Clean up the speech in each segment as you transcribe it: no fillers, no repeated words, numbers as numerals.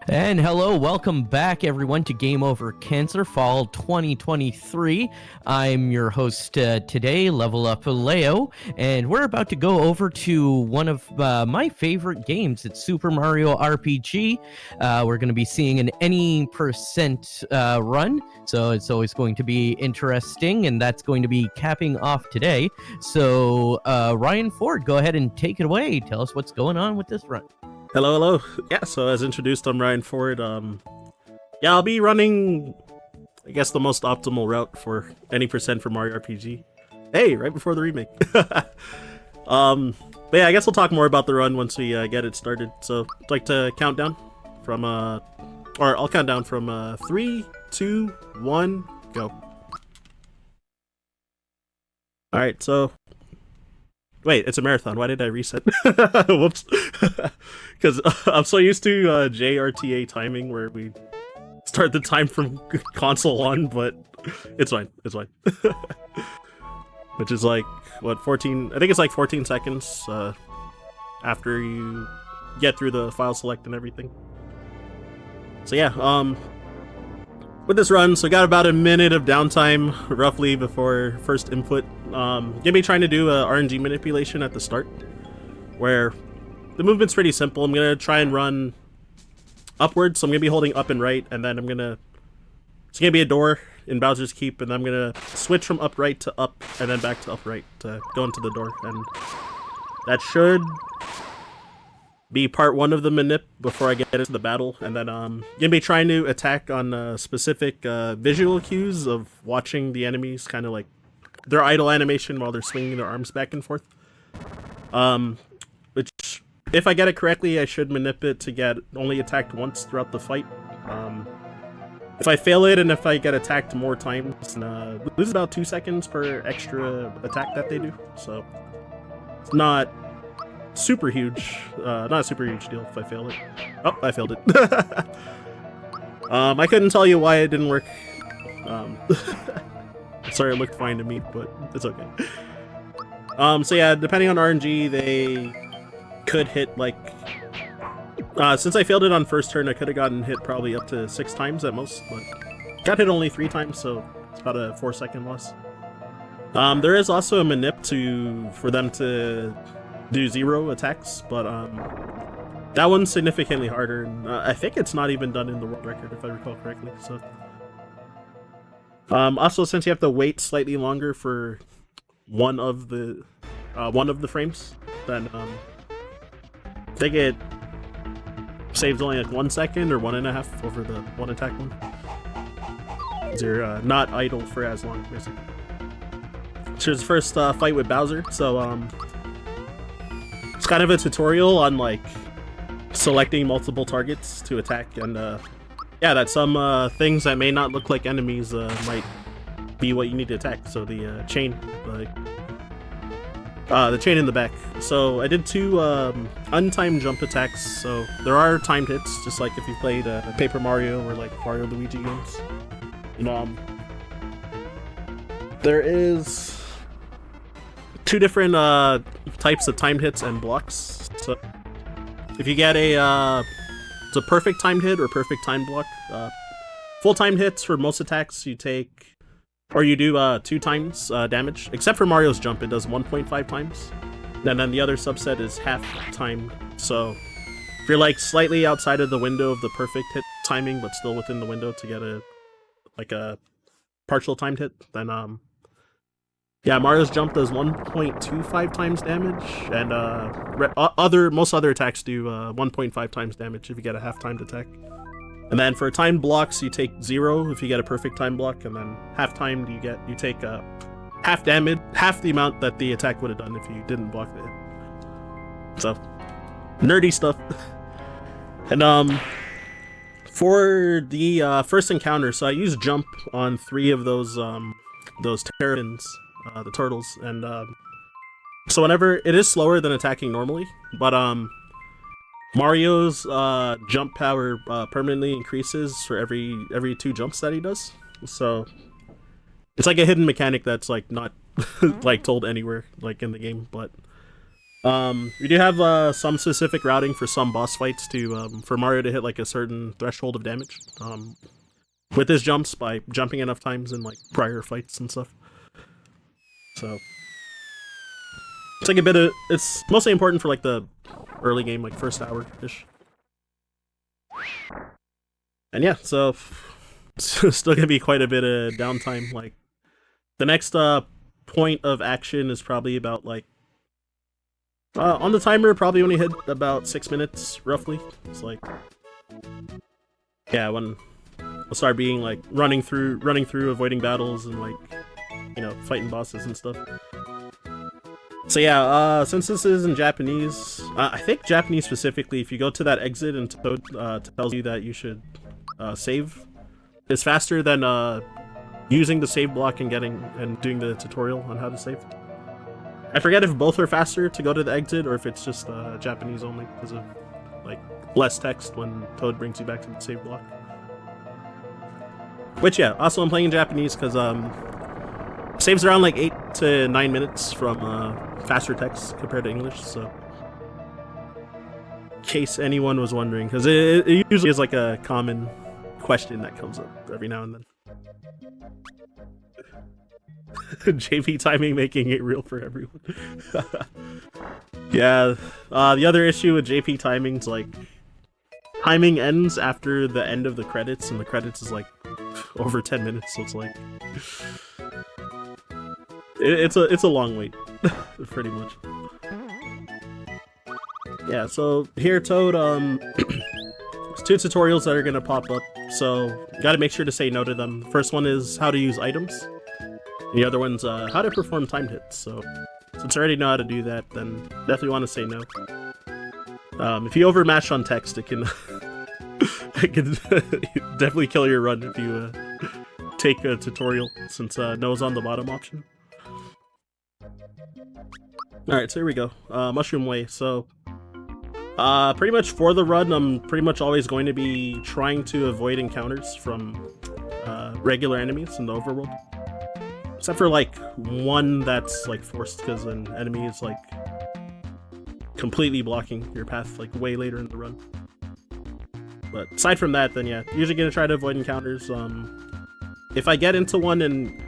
And hello, welcome back everyone to Game Over Cancer Fall 2023. I'm your host today, Level Up Leo, and we're about to go over to one of my favorite games. It's Super Mario RPG. We're going to be seeing an any percent run, so it's always going to be interesting, and that's going to be capping off today. So RyanFord, go ahead and take it away. Tell us what's going on with this run. Hello. Yeah, so as introduced, I'm RyanFord. Yeah, I'll be running, I guess, the most optimal route for any percent for Mario RPG. Hey, right before the remake. But yeah, I guess we'll talk more about the run once we get it started. So, I'd like to count down from, or I'll count down from 3, 2, 1, go. Alright, so... Wait, it's a marathon. Why did I reset? Whoops. Because I'm so used to JRTA timing where we start the time from console on, but it's fine. It's fine. Which is like, what, 14? I think it's like 14 seconds after you get through the file select and everything. So yeah, with this run, so got about a minute of downtime roughly before first input. Gonna be trying to do a RNG manipulation at the start, where the movement's pretty simple. I'm gonna try and run upwards, so I'm gonna be holding up and right, and then it's gonna be a door in Bowser's Keep, and I'm gonna switch from upright to up, and then back to upright to go into the door, and that should be part one of the manip before I get into the battle, and then gonna be trying to attack on specific visual cues of watching the enemies, kind of like their idle animation while they're swinging their arms back and forth. Which, if I get it correctly, I should manip it to get only attacked once throughout the fight. If I fail it and if I get attacked more times, lose about 2 seconds per extra attack that they do. So it's not super huge, not a super huge deal if I fail it. Oh, I failed it. I couldn't tell you why it didn't work. Sorry, it looked fine to me, but it's okay. So yeah, depending on RNG, they could hit like... since I failed it on first turn, I could have gotten hit probably up to 6 times at most, but got hit only 3 times, so it's about a 4-second loss. There is also a manip for them to do 0 attacks, but that one's significantly harder, and I think it's not even done in the world record if I recall correctly. So also, since you have to wait slightly longer for one of the frames, then I think it saves only like 1 second or 1.5 over the one attack one. You're not idle for as long, basically. Here's the first fight with Bowser. So it's kind of a tutorial on like selecting multiple targets to attack, and yeah, that some things that may not look like enemies might be what you need to attack. So the chain, the chain in the back. So I did 2 untimed jump attacks. So there are timed hits, just like if you played Paper Mario or like Mario Luigi games. And there is 2 different types of timed hits and blocks. So if you get it's a perfect timed hit or perfect timed block. Full timed hits for most attacks you take, or you do 2 times damage. Except for Mario's jump, it does 1.5 times. And then the other subset is half time. So if you're like slightly outside of the window of the perfect hit timing, but still within the window to get a partial timed hit, then yeah, Mario's jump does 1.25 times damage, and most other attacks do 1.5 times damage if you get a half-timed attack. And then for timed blocks, you take 0 if you get a perfect time block, and then half-timed you take half damage, half the amount that the attack would have done if you didn't block the hit. So, nerdy stuff. And for the first encounter, so I used jump on 3 of those terrapins. The turtles, and so whenever it is slower than attacking normally, but Mario's jump power permanently increases for every 2 jumps that he does. So it's like a hidden mechanic that's like not like told anywhere like in the game, but We do have some specific routing for some boss fights to for Mario to hit like a certain threshold of damage. With his jumps by jumping enough times in like prior fights and stuff. So it's like a bit of it's mostly important for like the early game, like first hour ish. And yeah, so still gonna be quite a bit of downtime. Like the next point of action is probably about like on the timer probably only hit about 6 minutes roughly. It's like yeah, when I'll start being like running through, avoiding battles and like fighting bosses and stuff. So yeah, since this is in Japanese, I think Japanese specifically, if you go to that exit and Toad tells you that you should save, is faster than using the save block and doing the tutorial on how to save. I forget if both are faster to go to the exit or if it's just Japanese only because of like less text when Toad brings you back to the save block. Which yeah, also I'm playing in Japanese because saves around like 8 to 9 minutes from faster text compared to English, so in case anyone was wondering, because it usually is like a common question that comes up every now and then. JP timing making it real for everyone. Yeah, the other issue with JP timing's like timing ends after the end of the credits, and the credits is like over 10 minutes, so it's like it's a long wait, pretty much. Yeah, so here Toad, there's 2 tutorials that are gonna pop up, so you gotta make sure to say no to them. The first one is how to use items, and the other one's how to perform timed hits. So since I already know how to do that, then definitely want to say no. If you overmatch on text, it can it can definitely kill your run if you take a tutorial, since no's on the bottom option. Alright, so here we go. Mushroom Way. So pretty much for the run, I'm pretty much always going to be trying to avoid encounters from regular enemies in the overworld. Except for like one that's like forced because an enemy is like completely blocking your path like way later in the run. But aside from that, then yeah, usually gonna try to avoid encounters. If I get into one and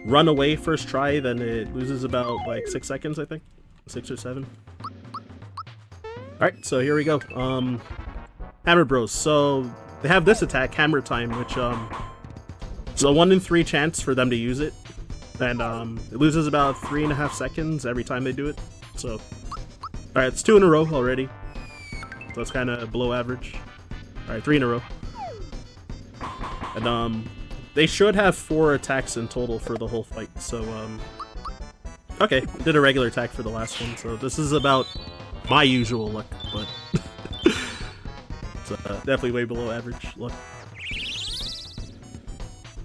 run away first try, then it loses about like 6 seconds, I think. 6 or 7. Alright, so here we go. Hammer Bros. So they have this attack, Hammer Time, which it's a 1 in 3 chance for them to use it. And it loses about 3.5 seconds every time they do it. So alright, it's 2 in a row already. So it's kinda below average. Alright, 3 in a row. And they should have 4 attacks in total for the whole fight, so okay, did a regular attack for the last one, so this is about my usual luck, but it's definitely way below average luck.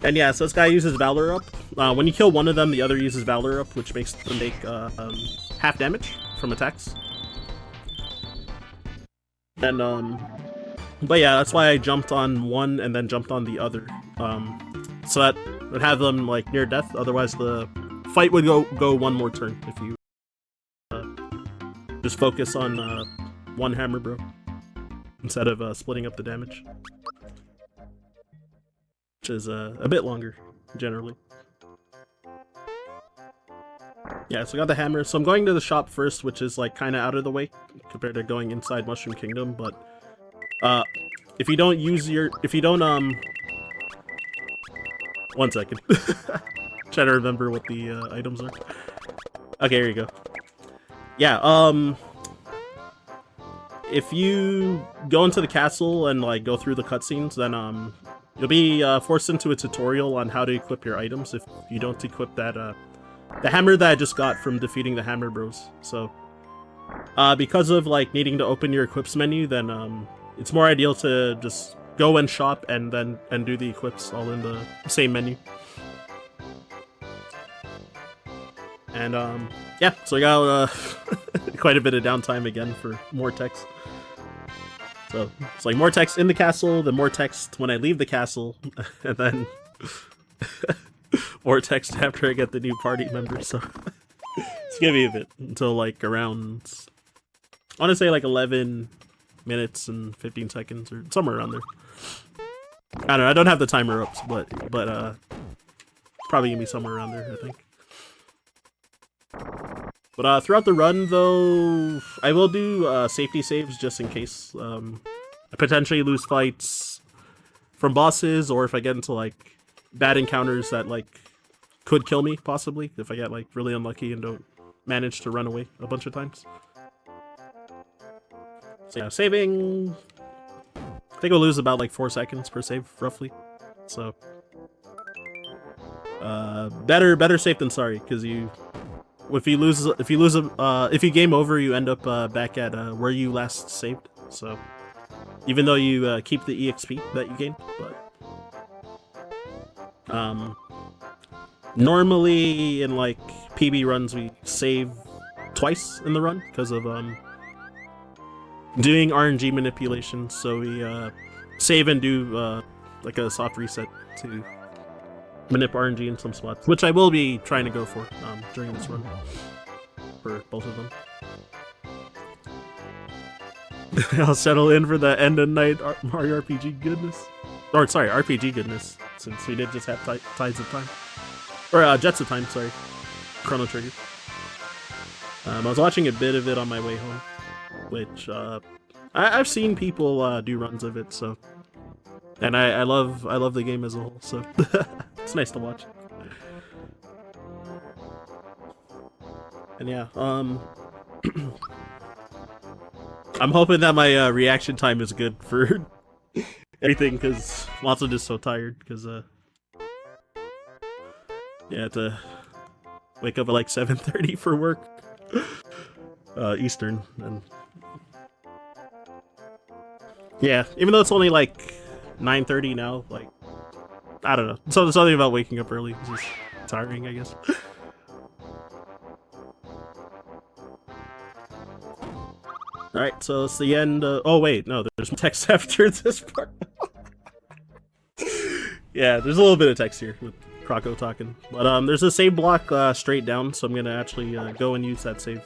And yeah, so this guy uses Valor Up. When you kill one of them, the other uses Valor Up, which makes them take half damage from attacks. And but yeah, that's why I jumped on one and then jumped on the other. So that would have them like near death. Otherwise, the fight would go one more turn if you just focus on one hammer bro instead of splitting up the damage, which is a bit longer generally. Yeah, so I got the hammer. So I'm going to the shop first, which is like kind of out of the way compared to going inside Mushroom Kingdom. But if you don't one second. Trying to remember what the items are. Okay, here you go. Yeah, if you go into the castle and like go through the cutscenes, then you'll be forced into a tutorial on how to equip your items if you don't equip that the hammer that I just got from defeating the Hammer Bros. So because of like needing to open your equips menu, then it's more ideal to just go and shop and do the equips all in the same menu. And yeah, so I got quite a bit of downtime again for more text. So it's like more text in the castle, then more text when I leave the castle, and then more text after I get the new party member. So It's gonna be a bit until like around, I want to say like 11 minutes and 15 seconds or somewhere around there. I don't know. I don't have the timer up, but probably gonna be somewhere around there, I think. But throughout the run, though, I will do safety saves just in case. I potentially lose fights from bosses, or if I get into like bad encounters that like could kill me, possibly if I get like really unlucky and don't manage to run away a bunch of times. So yeah, saving. I think I'll lose about like 4 seconds per save, roughly. So better safe than sorry, because if you game over, you end up back at where you last saved. So even though you keep the EXP that you gained, but normally in like PB runs we save twice in the run because of doing RNG manipulations. So we save and do like a soft reset to manip RNG in some spots, which I will be trying to go for during this run for both of them. I'll settle in for the end of night Mario RPG goodness. Or sorry, RPG goodness, since we did just have Tides of Time. Or Jets of Time, sorry. Chrono Trigger. I was watching a bit of it on my way home, which I've seen people do runs of it, so, and I love the game as a whole, so it's nice to watch. And yeah, I'm hoping that my reaction time is good for everything, because I'm also just so tired, because yeah, I have to wake up at like 7:30 for work, Eastern, and yeah, even though it's only like 9:30 now, like, I don't know, so something about waking up early is just tiring, I guess. Alright, so it's the end. Oh wait, no, there's text after this part. Yeah, there's a little bit of text here with Croco talking. But there's a save block straight down, so I'm gonna actually go and use that save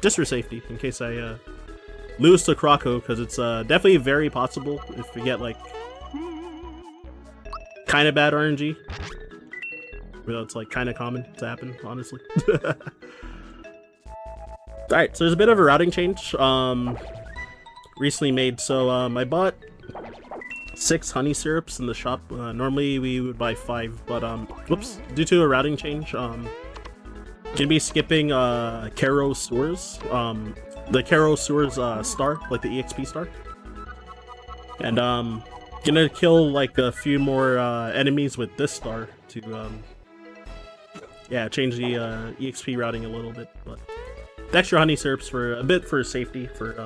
just for safety, in case I lose to Croco, because it's definitely very possible if we get like kind of bad RNG. You know, it's like kind of common to happen, honestly. Alright, so there's a bit of a routing change recently made. So I bought 6 honey syrups in the shop. Normally we would buy 5, but whoops, due to a routing change, gonna be skipping Karo Sewers, the Karo Sewers star, like the EXP star, and gonna kill like a few more enemies with this star to yeah, change the EXP routing a little bit. But the extra honey syrups for a bit for safety, for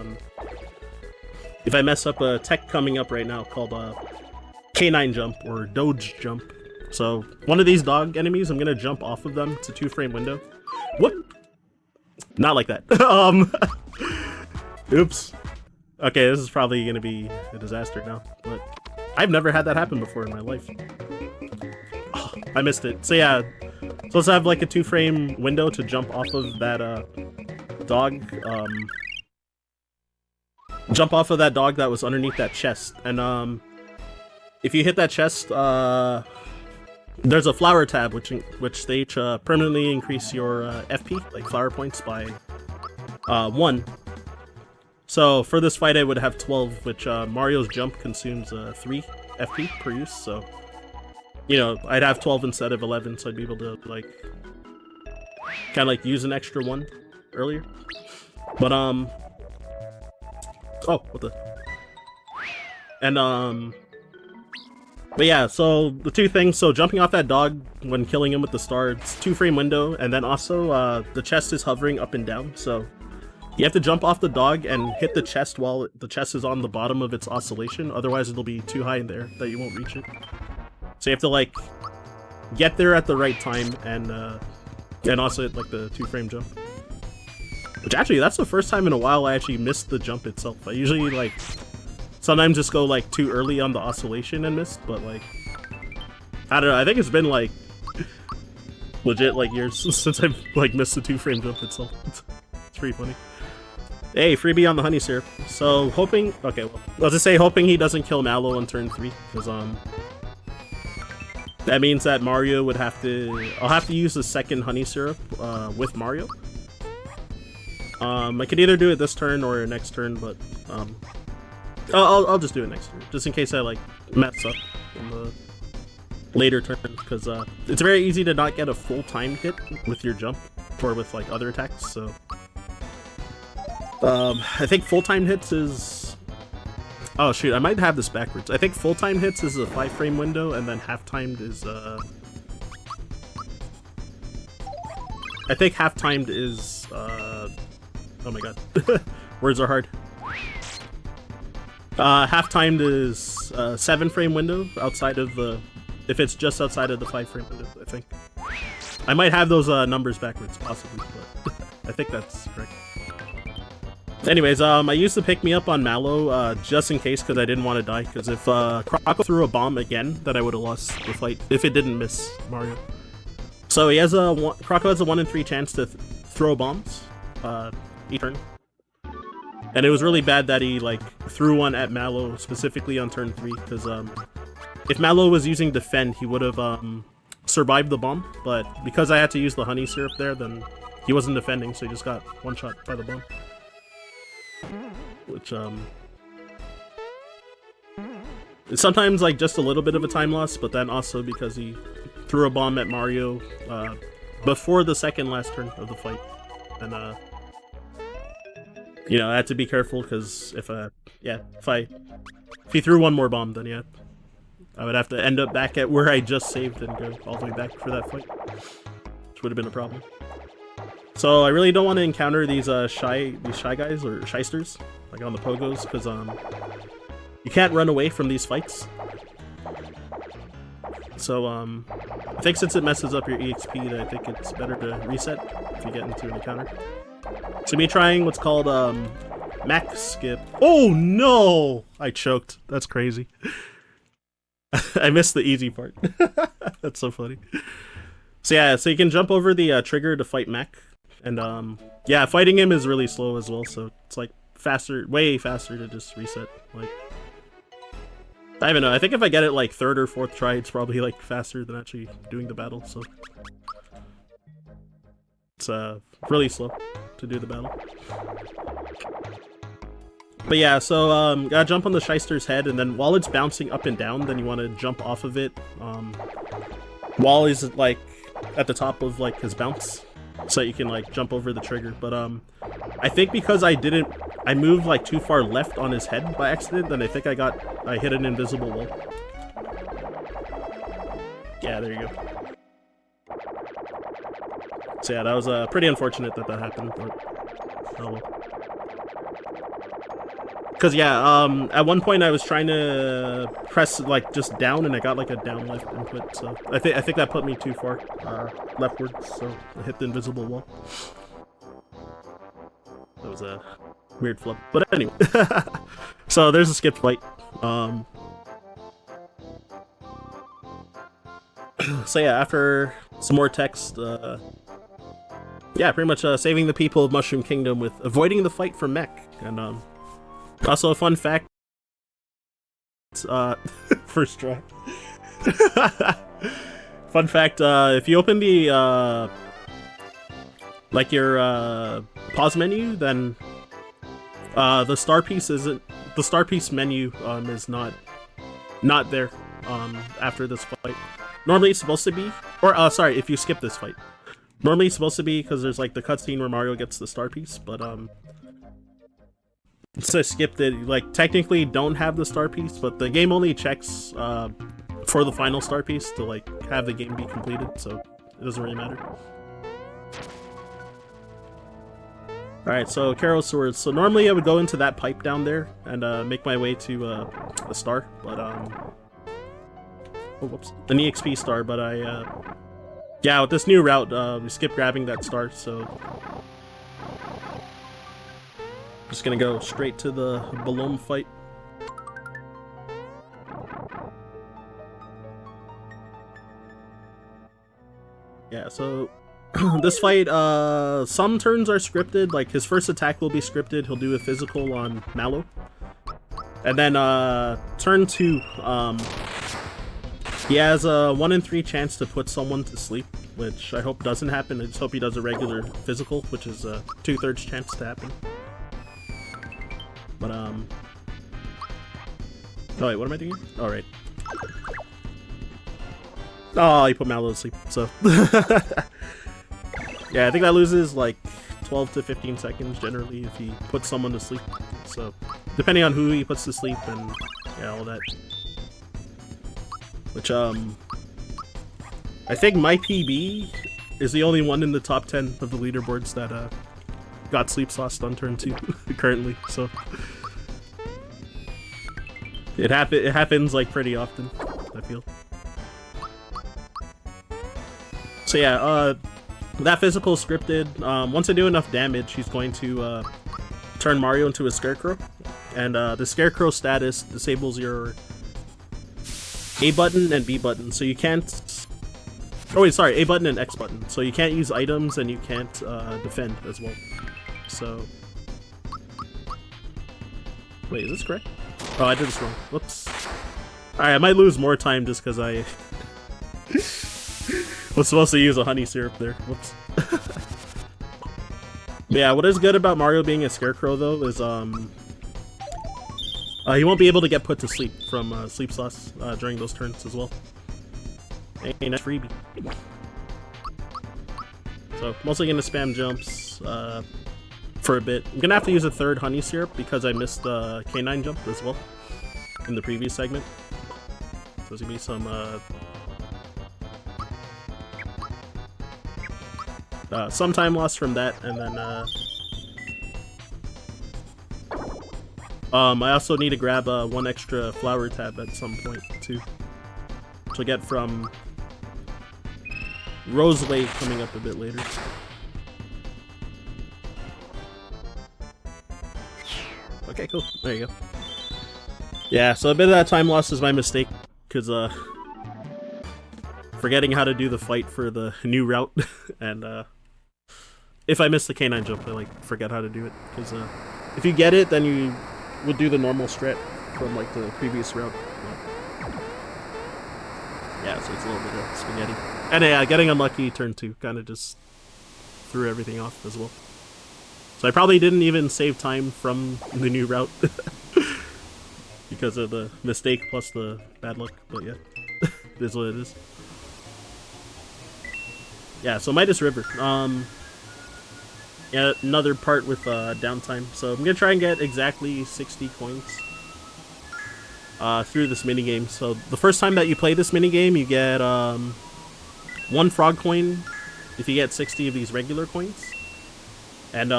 if I mess up a tech coming up right now called K9 jump or Doge jump. So one of these dog enemies, I'm gonna jump off of them. It's a 2-frame window. Whoop! Not like that. Oops. Okay, this is probably gonna be a disaster now, but I've never had that happen before in my life. Oh, I missed it. So yeah, so let's have like a 2-frame window to jump off of that dog. Jump off of that dog that was underneath that chest, and if you hit that chest, there's a flower tab which they permanently increase your FP, like flower points, by 1. So for this fight I would have 12, which Mario's jump consumes 3 FP per use, so you know, I'd have 12 instead of 11, so I'd be able to like kind of like use an extra 1 earlier. But oh, what the? And but yeah, so the 2 things, so jumping off that dog when killing him with the star, it's 2-frame window, and then also the chest is hovering up and down, so you have to jump off the dog and hit the chest while the chest is on the bottom of its oscillation, otherwise it'll be too high in there that you won't reach it. So you have to like get there at the right time, and also hit like the 2-frame jump. Which actually, that's the first time in a while I actually missed the jump itself. I usually like sometimes just go like too early on the oscillation and miss, but like I don't know, I think it's been like legit like years since I've like missed the 2-frame jump itself. It's pretty funny. Hey, freebie on the honey syrup. So hoping, okay, well, I'll just say hoping he doesn't kill Mallow on turn 3, because that means that Mario would have to, I'll have to use the second honey syrup with Mario. I could either do it this turn or next turn, but I'll just do it next turn, just in case I like mess up in the later turn, because it's very easy to not get a full time hit with your jump or with like other attacks. So I think full time hits is, oh shoot, I might have this backwards. I think full time hits is a 5-frame window, and then half timed is I think half timed is oh my god, words are hard. Half timed is 7-frame window outside of the, if it's just outside of the 5-frame window, I think. I might have those numbers backwards, possibly, but I think that's correct. Anyways, I used to pick me up on Mallow just in case, because I didn't want to die, because if Croco threw a bomb again, then I would have lost the fight if it didn't miss Mario. So he has Croco has a 1 in 3 chance to throw bombs each turn. And it was really bad that he like threw one at Mallow specifically on turn 3, because if Mallow was using defend, he would have survived the bomb, but because I had to use the honey syrup there, then he wasn't defending, so he just got one shot by the bomb. Which it's sometimes like just a little bit of a time loss, but then also because he threw a bomb at Mario before the second last turn of the fight, and you know, I had to be careful, because if he threw one more bomb, then yeah, I would have to end up back at where I just saved and go all the way back for that fight, which would have been a problem. So I really don't want to encounter these shy guys or shysters like on the pogos, because you can't run away from these fights. So I think since it messes up your EXP, I think it's better to reset if you get into an encounter. So me trying what's called max skip. Oh no! I choked. That's crazy. I missed the easy part. That's so funny. So yeah, so you can jump over the trigger to fight Mac, and yeah, fighting him is really slow as well. So it's like faster, way faster to just reset. Like, I don't know. I think if I get it like 3rd or 4th try, it's probably like faster than actually doing the battle. So it's really slow to do the battle. But yeah, so gotta jump on the shyster's head, and then while it's bouncing up and down, then you want to jump off of it while he's like at the top of like his bounce, so you can like jump over the trigger. But I think because I moved like too far left on his head by accident, then I think I hit an invisible wall. Yeah, there you go. So yeah, that was pretty unfortunate that happened, but oh well. Because yeah, at one point I was trying to press like just down, and I got like a down left input, so I think that put me too far leftwards, so I hit the invisible wall. That was a weird flip, but anyway. So there's a skipped fight. So yeah, after some more text, yeah, pretty much saving the people of Mushroom Kingdom with avoiding the fight for Mech, and also a fun fact, first try. Fun fact, if you open the like your pause menu, then the star piece menu is not there after this fight. Normally it's supposed to be, or sorry, if you skip this fight. Normally it's supposed to be, because there's like the cutscene where Mario gets the star piece, but since I skipped it, like technically don't have the star piece, but the game only checks for the final star piece to like have the game be completed, so it doesn't really matter. Alright, so Karo's Swords. So normally I would go into that pipe down there and make my way to a star, but oh, whoops, an EXP star, but yeah, with this new route, we skipped grabbing that star, so just gonna go straight to the Balloon fight. Yeah, so this fight, some turns are scripted. Like his first attack will be scripted. He'll do a physical on Mallow, and then turn 2, he has a 1 in 3 chance to put someone to sleep, which I hope doesn't happen. I just hope he does a regular physical, which is a 2/3 chance to happen. But oh wait, what am I doing? All right. Oh, he put Mallow to sleep. So yeah, I think that loses like 12 to 15 seconds generally if he puts someone to sleep. So depending on who he puts to sleep and yeah, all that. Which I think my PB is the only one in the top 10 of the leaderboards that got sleep sauced on turn 2 currently. So it happens like pretty often, I feel. So yeah, that physical is scripted. Once I do enough damage, he's going to turn Mario into a Scarecrow. And the Scarecrow status disables your A button and B button, so you can't... Oh wait, sorry, A button and X button. So you can't use items and you can't defend as well. So... Wait, is this correct? Oh, I did this wrong. Whoops. Alright, I might lose more time just because I... was supposed to use a honey syrup there. Whoops. Yeah, what is good about Mario being a Scarecrow though is he won't be able to get put to sleep from sleep sauce during those turns as well. Ain't that freebie. So mostly gonna spam jumps for a bit. I'm gonna have to use a 3rd honey syrup because I missed the canine jump as well in the previous segment. So there's gonna be some time loss from that, and then I also need to grab 1 extra flower tab at some point too, which I'll get from Roseway coming up a bit later. Okay, cool. There you go. Yeah, so a bit of that time loss is my mistake, because forgetting how to do the fight for the new route, and if I miss the canine jump, I like forget how to do it, because if you get it, then you would do the normal strat from like the previous route. Yeah, so it's a little bit of spaghetti. And yeah, getting unlucky turn 2 kind of just threw everything off as well. So I probably didn't even save time from the new route because of the mistake plus the bad luck. But yeah, it is what it is. Yeah, so Midas River. Yeah, another part with downtime. So I'm gonna try and get exactly 60 coins through this minigame. So the first time that you play this minigame, you get 1 frog coin if you get 60 of these regular coins. And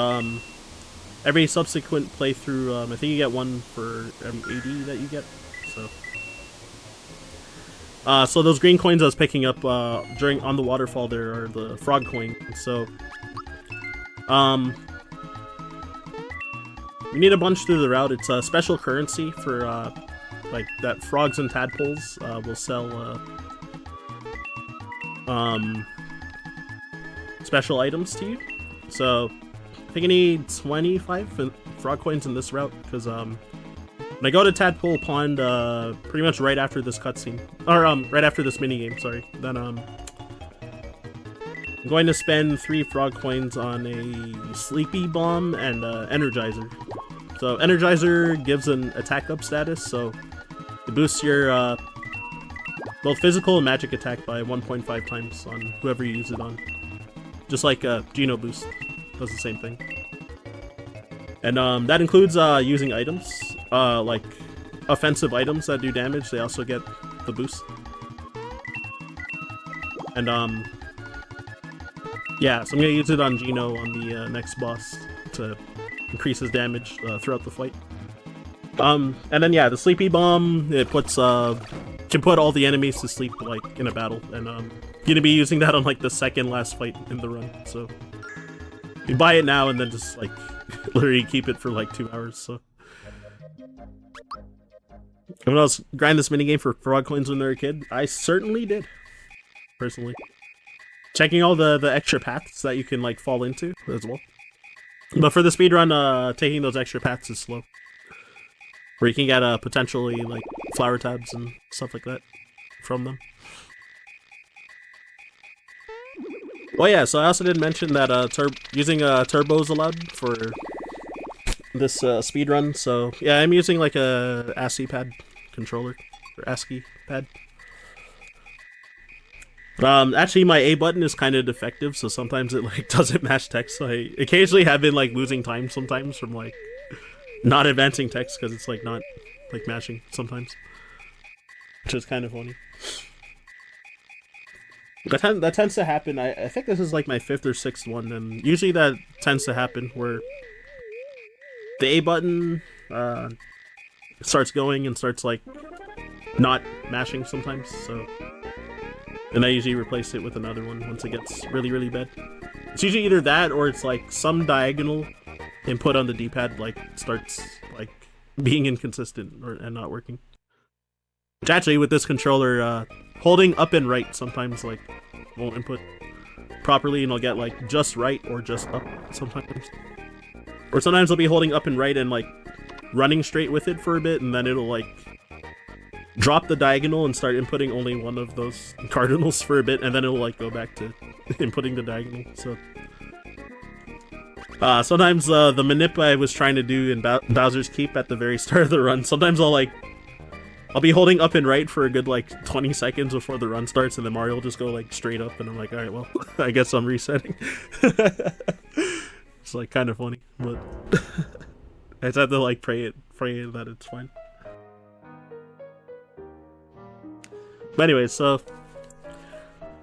every subsequent playthrough, I think you get 1 for every 80 that you get. So those green coins I was picking up on the waterfall there are the frog coins. So you need a bunch through the route. It's a special currency for like that frogs and tadpoles will sell special items to you. So I think I need 25 frog coins in this route, because when I go to Tadpole Pond pretty much right after this cutscene, or right after this minigame, sorry, then I'm going to spend 3 frog coins on a Sleepy Bomb and Energizer. So Energizer gives an attack up status, so it boosts your both physical and magic attack by 1.5 times on whoever you use it on. Just like Geno Boost does the same thing. And that includes using items, like offensive items that do damage. They also get the boost. And yeah, so I'm gonna use it on Geno on the next boss to increase his damage throughout the fight. And then yeah, the Sleepy Bomb, it puts can put all the enemies to sleep like in a battle, and gonna be using that on like the second last fight in the run. So you buy it now and then just like literally keep it for like 2 hours. So when I was grinding this minigame for frog coins when they were a kid, I certainly did, personally. checking all the extra paths that you can like fall into as well. But for the speedrun, taking those extra paths is slow. Where you can get potentially like flower tabs and stuff like that from them. Oh yeah, so I also did mention that using turbo is allowed for this speedrun. So yeah, I'm using like a ASCII pad controller or ASCII pad. Actually, my A button is kind of defective, so sometimes it like doesn't match text. So I occasionally have been like losing time sometimes from like not advancing text because it's like not like matching sometimes, which is kind of funny. That tends to happen. I think this is like my 5th or 6th one, and usually that tends to happen where the A button starts going and starts like not mashing sometimes. So, and I usually replace it with another one once it gets really, really bad. It's usually either that or it's like some diagonal input on the D-pad like starts like being inconsistent and not working. Which actually with this controller, holding up and right sometimes like won't input properly, and I'll get like just right or just up sometimes. Or sometimes I'll be holding up and right and like running straight with it for a bit, and then it'll like drop the diagonal and start inputting only one of those cardinals for a bit, and then it'll like go back to inputting the diagonal. So sometimes the manip I was trying to do in Bowser's Keep at the very start of the run, sometimes I'll be holding up and right for a good like 20 seconds before the run starts, and then Mario will just go like straight up, and I'm like, alright, well, I guess I'm resetting. It's like kind of funny, but I just have to like pray that it's fine. But anyways, so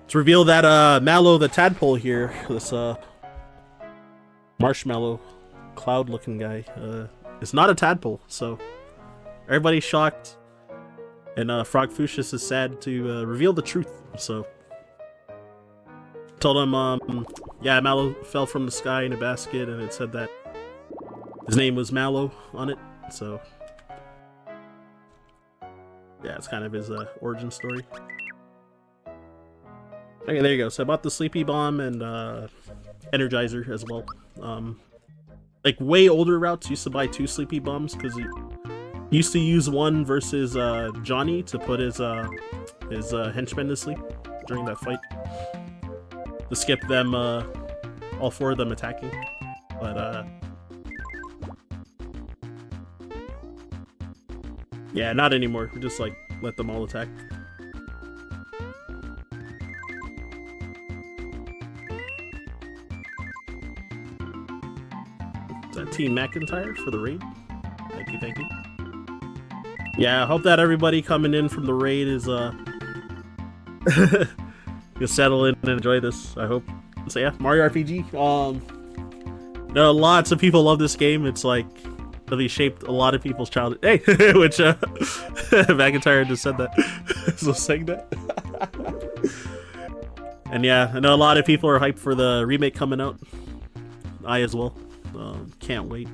let's reveal that Mallow the tadpole here, this marshmallow cloud looking guy, is not a tadpole, so everybody's shocked, and Frogfucius is sad to reveal the truth. So told him, yeah, Mallow fell from the sky in a basket, and it said that his name was Mallow on it. So yeah, it's kind of his origin story. Okay, there you go. So I bought the Sleepy Bomb and Energizer as well. Like way older routes used to buy 2 Sleepy Bombs because he used to use one versus Johnny to put his henchmen to sleep during that fight, to skip them, all 4 of them attacking. But yeah, not anymore. We just like let them all attack. Is that Team McIntyre for the raid? Thank you, thank you. Yeah, I hope that everybody coming in from the raid is you'll settle in and enjoy this, I hope. So yeah, Mario RPG. No, lots of people love this game. It's like really shaped a lot of people's childhood. Hey, which McIntyre just said that. So saying that. And yeah, I know a lot of people are hyped for the remake coming out. I as well. Can't wait.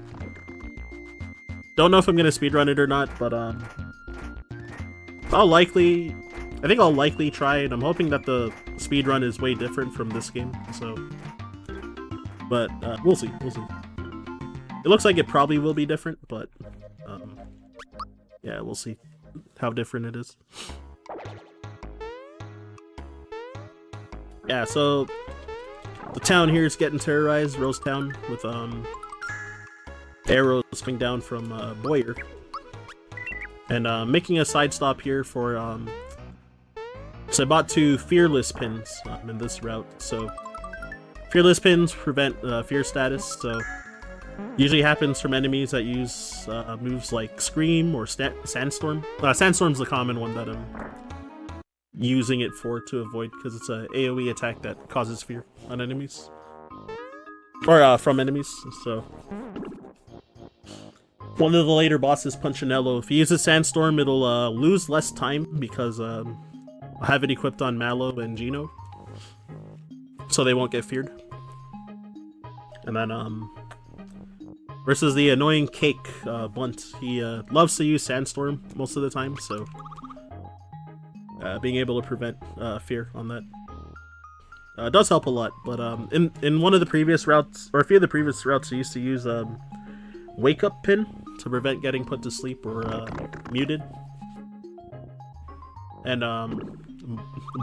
Don't know if I'm gonna speedrun it or not, but I think I'll likely try it. I'm hoping that the speedrun is way different from this game, so but we'll see. It looks like it probably will be different, but yeah, we'll see how different it is. Yeah, so the town here is getting terrorized, Rose Town, with arrows coming down from Boyer. And making a side stop here for so I bought 2 fearless pins in this route. So fearless pins prevent fear status, so usually happens from enemies that use moves like Scream or Sandstorm. Sandstorm's the common one that I'm using it for to avoid, because it's a AoE attack that causes fear on enemies. Or from enemies, so one of the later bosses, Punchinello, if he uses Sandstorm, it'll lose less time because I have it equipped on Mallow and Gino, so they won't get feared. And then versus the annoying Cake, Blunt, he loves to use Sandstorm most of the time, so being able to prevent fear on that. It does help a lot, but in one of the previous routes, or a few of the previous routes, I used to use wake up pin to prevent getting put to sleep or muted. And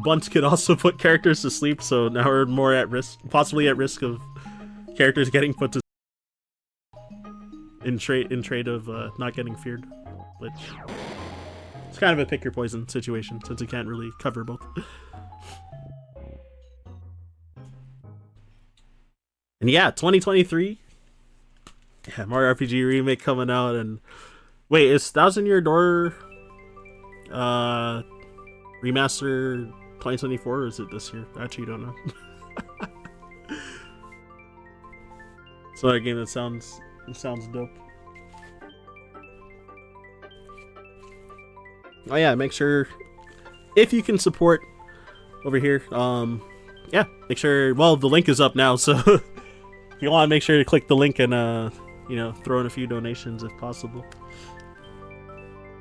Bunt could also put characters to sleep, so now we're more at risk, possibly at risk of characters getting put to sleep in trade of not getting feared, which it's kind of a pick your poison situation since it can't really cover both. And yeah, 2023. Yeah, Mario RPG remake coming out, and wait, is Thousand Year Door remaster 2024 or is it this year? I actually don't know. It's another game that sounds dope. Oh yeah, make sure if you can support over here, yeah, make sure, well, the link is up now, so if you want to make sure to click the link and you know, throw in a few donations if possible.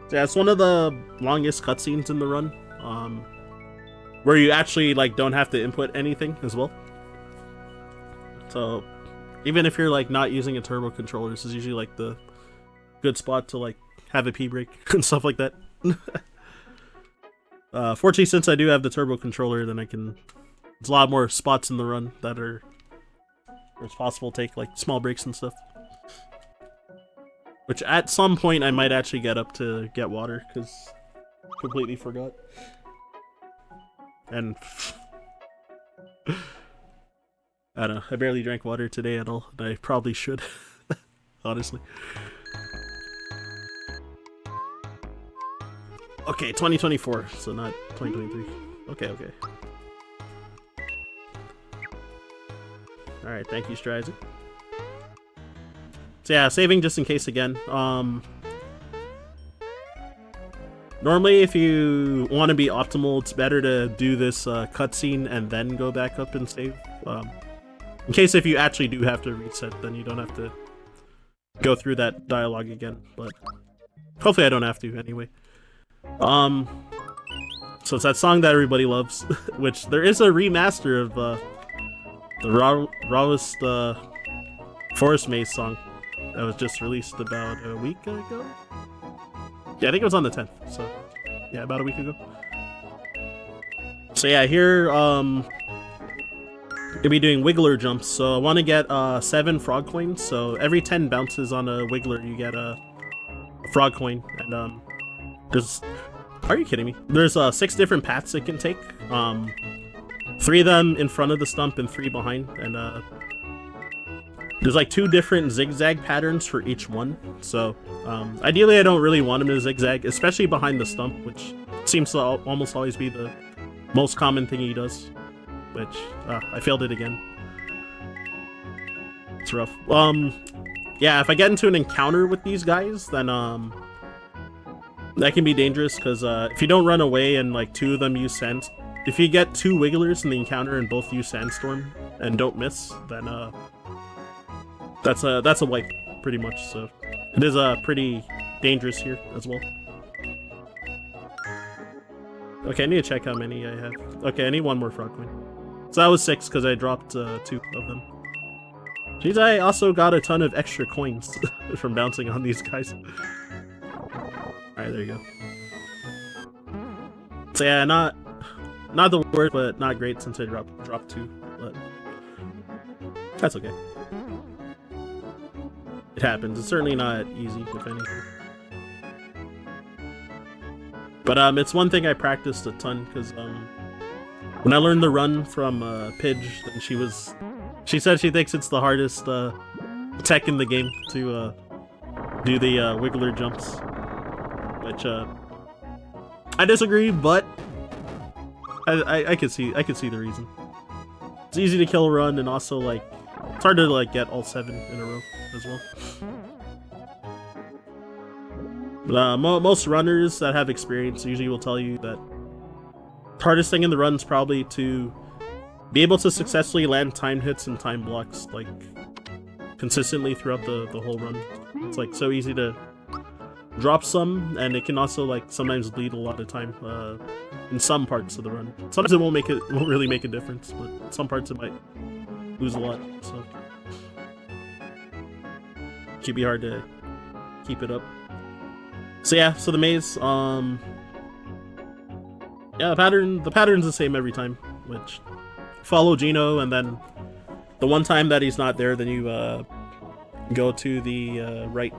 So yeah, it's one of the longest cutscenes in the run, where you actually like don't have to input anything as well. So even if you're like not using a turbo controller, this is usually like the good spot to like have a pee break and stuff like that. Fortunately, since I do have the turbo controller, then I can, there's a lot more spots in the run that are where it's possible to take like small breaks and stuff. Which at some point I might actually get up to get water, because completely forgot. And I don't know, I barely drank water today at all, and I probably should, honestly. Okay, 2024, so not 2023. Okay. Alright, thank you, Strides. So yeah, saving just in case again. Normally, if you want to be optimal, it's better to do this cutscene and then go back up and save. In case if you actually do have to reset, then you don't have to go through that dialogue again. But hopefully I don't have to anyway. So it's that song that everybody loves, which there is a remaster of the rawest Forest Maze song that was just released about a week ago. Yeah, I think it was on the 10th, so yeah, about a week ago. So yeah, here gonna be doing Wiggler jumps, so I want to get 7 frog coins, so every 10 bounces on a Wiggler you get a frog coin, and there's, are you kidding me? There's 6 different paths it can take, 3 of them in front of the stump and 3 behind, and there's like 2 different zigzag patterns for each one, so ideally I don't really want him to zigzag, especially behind the stump, which seems to almost always be the most common thing he does, which I failed it again. It's rough. Yeah, if I get into an encounter with these guys, then that can be dangerous, because if you don't run away and like 2 of them use sand, if you get 2 Wigglers in the encounter and both use Sandstorm and don't miss, then that's a wipe pretty much. So it is pretty dangerous here as well. Okay, I need to check how many I have. Okay, I need 1 more frog coin. So that was 6 because I dropped 2 of them. Jeez, I also got a ton of extra coins from bouncing on these guys. Alright, there you go. So yeah, not the worst, but not great since I dropped 2, but that's okay. It happens. It's certainly not easy, if anything. But it's one thing I practiced a ton, because when I learned the run from Pidge, and she said she thinks it's the hardest tech in the game to do the Wiggler jumps, which I disagree, but I could see the reason. It's easy to kill a run, and also like it's hard to like get all 7 in a row as well. But most runners that have experience usually will tell you that the hardest thing in the run is probably to be able to successfully land time hits and time blocks like consistently throughout the whole run. It's like so easy to drop some, and it can also like sometimes bleed a lot of time in some parts of the run. Sometimes it won't really make a difference, but some parts it might lose a lot. So it can be hard to keep it up. So yeah, so the maze, yeah, the pattern's the same every time, which follow Gino, and then the one time that he's not there, then you go to the right.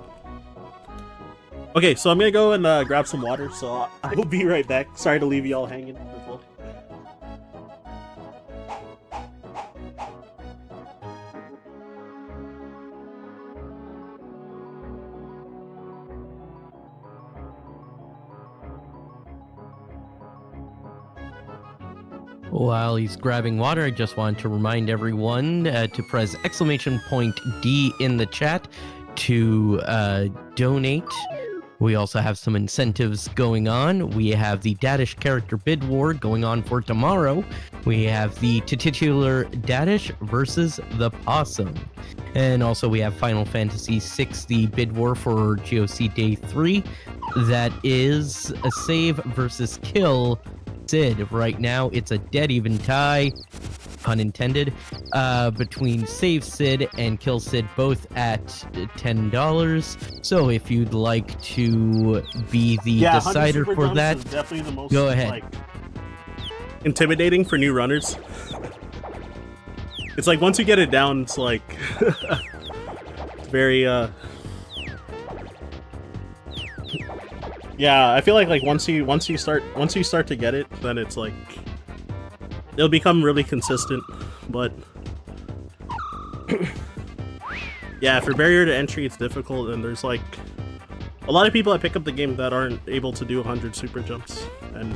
Okay, so I'm gonna go and grab some water, so I will be right back. Sorry to leave you all hanging as well. While he's grabbing water, I just want to remind everyone to press !D in the chat to donate. We also have some incentives going on. We have the Dadish character bid war going on for tomorrow. We have the titular Dadish versus the Possum. And also we have Final Fantasy VI, the bid war for GOC Day 3. That is a save versus kill Sid. Right now, it's a dead even tie, pun intended, between Save Sid and Kill Sid, both at $10. So if you'd like to be the decider for that, is definitely the most, go ahead. Like, intimidating for new runners. It's like once you get it down, it's like it's very yeah, I feel like once you start to get it, then it's like it'll become really consistent. But yeah, for barrier to entry, it's difficult, and there's like a lot of people that pick up the game that aren't able to do 100 super jumps, and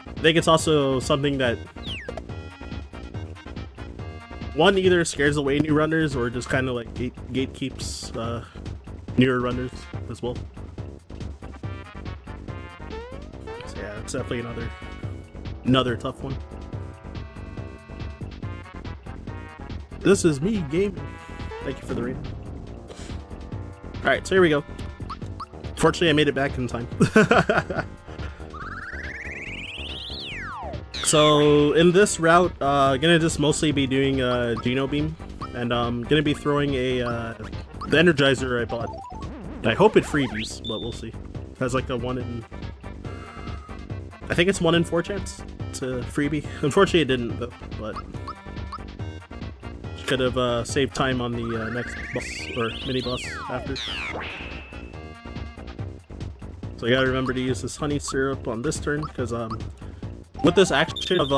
I think it's also something that one either scares away new runners or just kind of like gatekeeps newer runners as well. It's definitely another tough one. This is me gaming. Thank you for the raid. Alright, so here we go. Fortunately, I made it back in time. So in this route, gonna just mostly be doing Geno Beam, and gonna be throwing the Energizer I bought. I hope it freebies, but we'll see. It has like a 1 in... I think it's 1 in 4 chance to freebie. Unfortunately, it didn't, though, but could have saved time on the next bus or mini bus after. So you gotta remember to use this honey syrup on this turn, because with this action of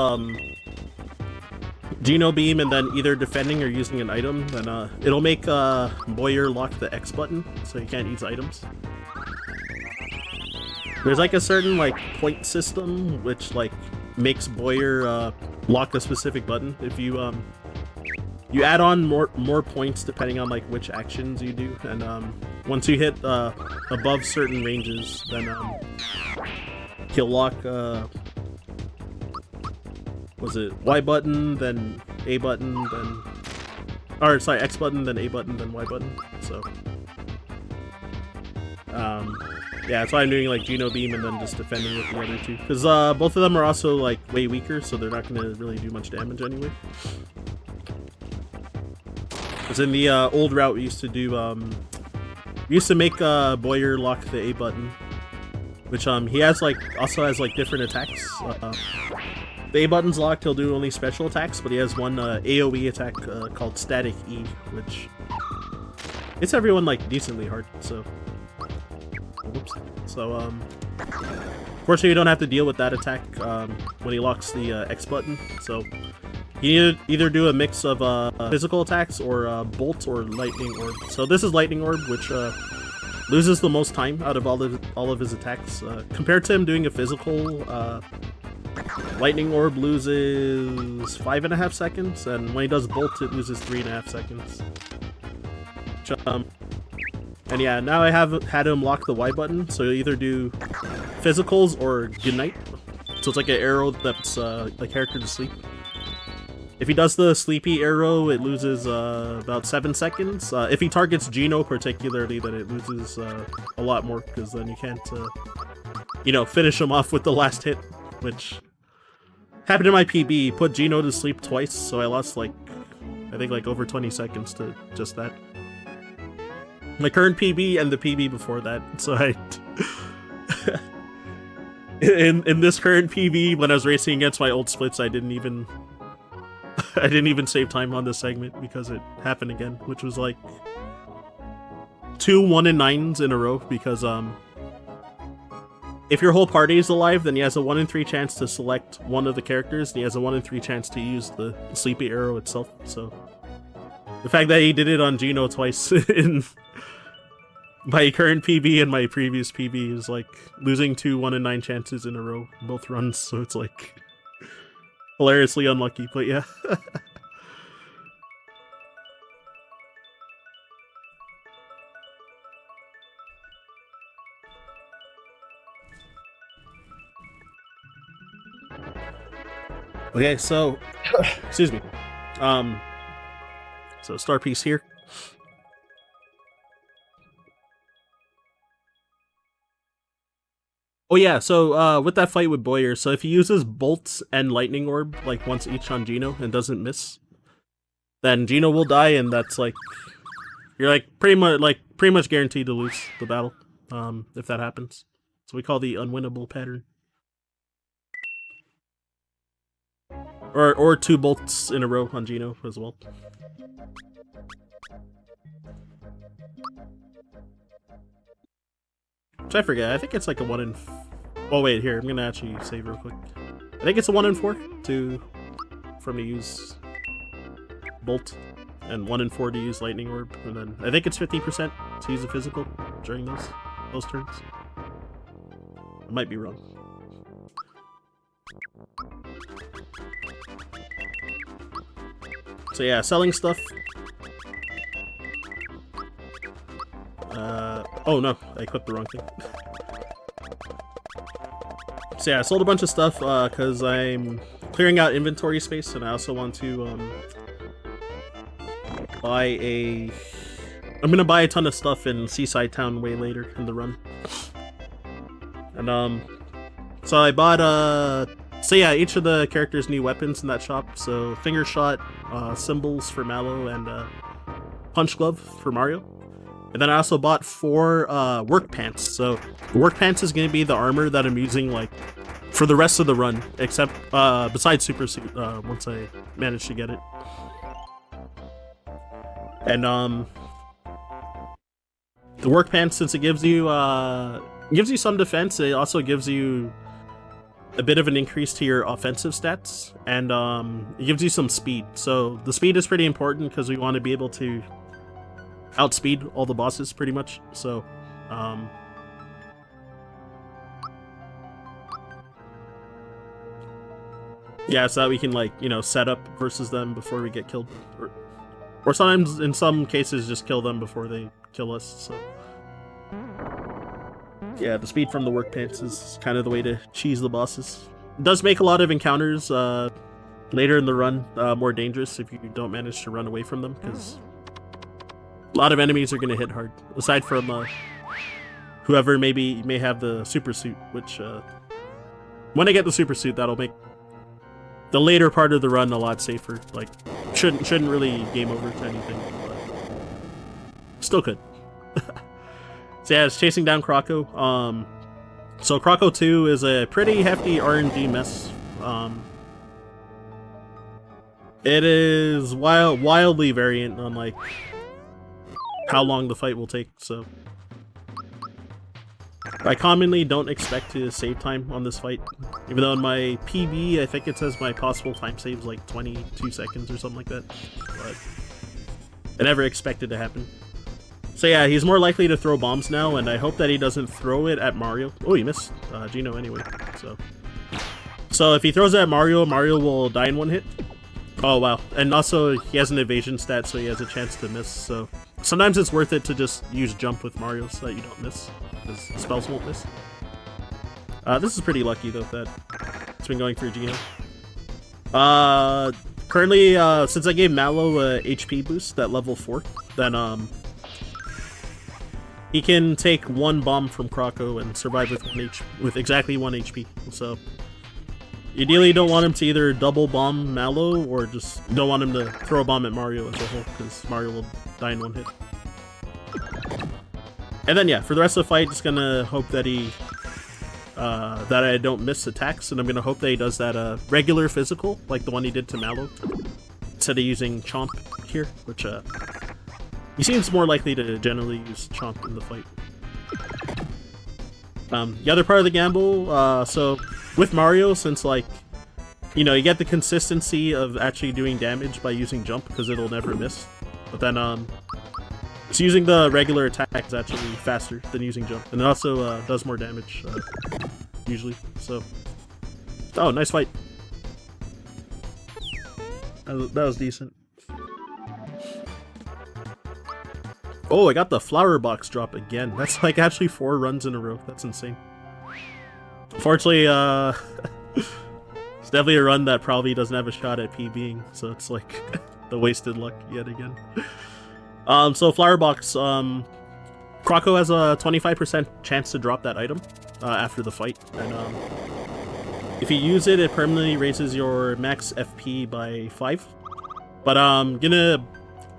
Geno Beam and then either defending or using an item, then it'll make Boyer lock the X button, so you can't use items. There's like a certain like point system which like makes Boyer lock a specific button. If you you add on more points depending on like which actions you do, and once you hit above certain ranges, then he'll lock was it Y button, then A button, then sorry, X button, then A button, then Y button. So yeah, that's why I'm doing like Geno Beam and then just defending with the other two, because both of them are also like way weaker, so they're not going to really do much damage anyway. Because in the old route, we used to do we used to make Boyer lock the A button, which he has like also has like different attacks. The A button's locked, he'll do only special attacks, but he has one AoE attack called Static E, which hits everyone like decently hard. So. Whoops. So, fortunately, you don't have to deal with that attack when he locks the X button. So, you either do a mix of physical attacks or bolt or lightning orb. So this is lightning orb, which loses the most time out of all of his attacks. Compared to him doing a physical, lightning orb loses 5.5 seconds, and when he does bolt, it loses 3.5 seconds. Which, and yeah, now I have had him lock the Y button, so you'll either do physicals or goodnight. So it's like an arrow that's a character to sleep. If he does the sleepy arrow, it loses about 7 seconds. If he targets Gino particularly, then it loses a lot more, because then you can't, you know, finish him off with the last hit, which happened in my PB. Put Gino to sleep twice, so I lost, like, I think, like, over 20 seconds to just that. My current PB and the PB before that, so I... in this current PB, when I was racing against my old splits, I didn't even save time on this segment because it happened again, which was like 2 1-in-9s in a row, because if your whole party is alive, then he has a 1 in 3 chance to select one of the characters, and he has a 1 in 3 chance to use the sleepy arrow itself. So the fact that he did it on Gino twice in my current PB and my previous PB is like losing 2 1-in-9 chances in a row, both runs, so it's like hilariously unlucky, but yeah. Okay, so excuse me. So star piece here. Oh yeah, so with that fight with Boyer, so if he uses bolts and lightning orb like once each on Gino and doesn't miss, then Gino will die, and that's like you're like pretty much guaranteed to lose the battle if that happens. So we call the unwinnable pattern. Or 2 bolts in a row on Gino as well. Which I forget. I think it's like a 1 in... Oh wait, here, I'm gonna actually save real quick. I think it's a 1 in 4 from to use Bolt, and 1 in 4 to use Lightning Orb, and then I think it's 50% to use a physical during those turns. I might be wrong. So yeah, selling stuff. Oh no, I clicked the wrong thing. So yeah, I sold a bunch of stuff because I'm clearing out inventory space, and I also want to I'm gonna buy a ton of stuff in Seaside Town way later in the run. And so I bought so yeah, each of the characters' new weapons in that shop. So finger shot, symbols for Mallow, and punch glove for Mario. And then I also bought 4 work pants. So work pants is gonna be the armor that I'm using like for the rest of the run, except besides super suit once I manage to get it. And the work pants, since it gives you some defense, it also gives you a bit of an increase to your offensive stats, and it gives you some speed. So the speed is pretty important because we want to be able to outspeed all the bosses pretty much. So yeah, so that we can, like, you know, set up versus them before we get killed, or sometimes in some cases just kill them before they kill us. So yeah, the speed from the work pants is kind of the way to cheese the bosses. It does make a lot of encounters later in the run more dangerous if you don't manage to run away from them, because a lot of enemies are going to hit hard, aside from whoever may have the super suit, which when I get the super suit, that'll make the later part of the run a lot safer. Like, shouldn't really game over to anything, but still could. So yeah, it's chasing down Croco. So Croco 2 is a pretty hefty RNG mess. It is wildly variant on like how long the fight will take, so I commonly don't expect to save time on this fight, even though in my PB I think it says my possible time saves like 22 seconds or something like that, but I never expect it to happen. So yeah, he's more likely to throw bombs now, and I hope that he doesn't throw it at Mario. Oh, he missed Gino anyway, so if he throws it at Mario, Mario will die in 1 hit. Oh wow, and also he has an evasion stat, so he has a chance to miss, so sometimes it's worth it to just use jump with Mario so that you don't miss, because spells won't miss. This is pretty lucky though that it's been going through Gino. currently, since I gave Mallow a HP boost at level 4, then he can take 1 bomb from Croco and survive with exactly 1 HP. So ideally, you don't want him to either double bomb Mallow or just don't want him to throw a bomb at Mario as a whole, because Mario will die in 1 hit. And then yeah, for the rest of the fight, just gonna hope that that I don't miss attacks, and I'm gonna hope that he does that regular physical, like the one he did to Mallow, instead of using Chomp here, which he seems more likely to generally use Chomp in the fight. The other part of the gamble, so with Mario, since like, you know, you get the consistency of actually doing damage by using Jump because it'll never miss, but then so using the regular attack is actually faster than using Jump, and it also does more damage, usually, so... Oh, nice fight. That was decent. Oh, I got the flower box drop again. That's like actually 4 runs in a row. That's insane. Unfortunately, it's definitely a run that probably doesn't have a shot at PBing, so it's like the wasted luck yet again. So flower box, Croco has a 25% chance to drop that item after the fight, and if you use it, it permanently raises your max FP by 5. But I'm gonna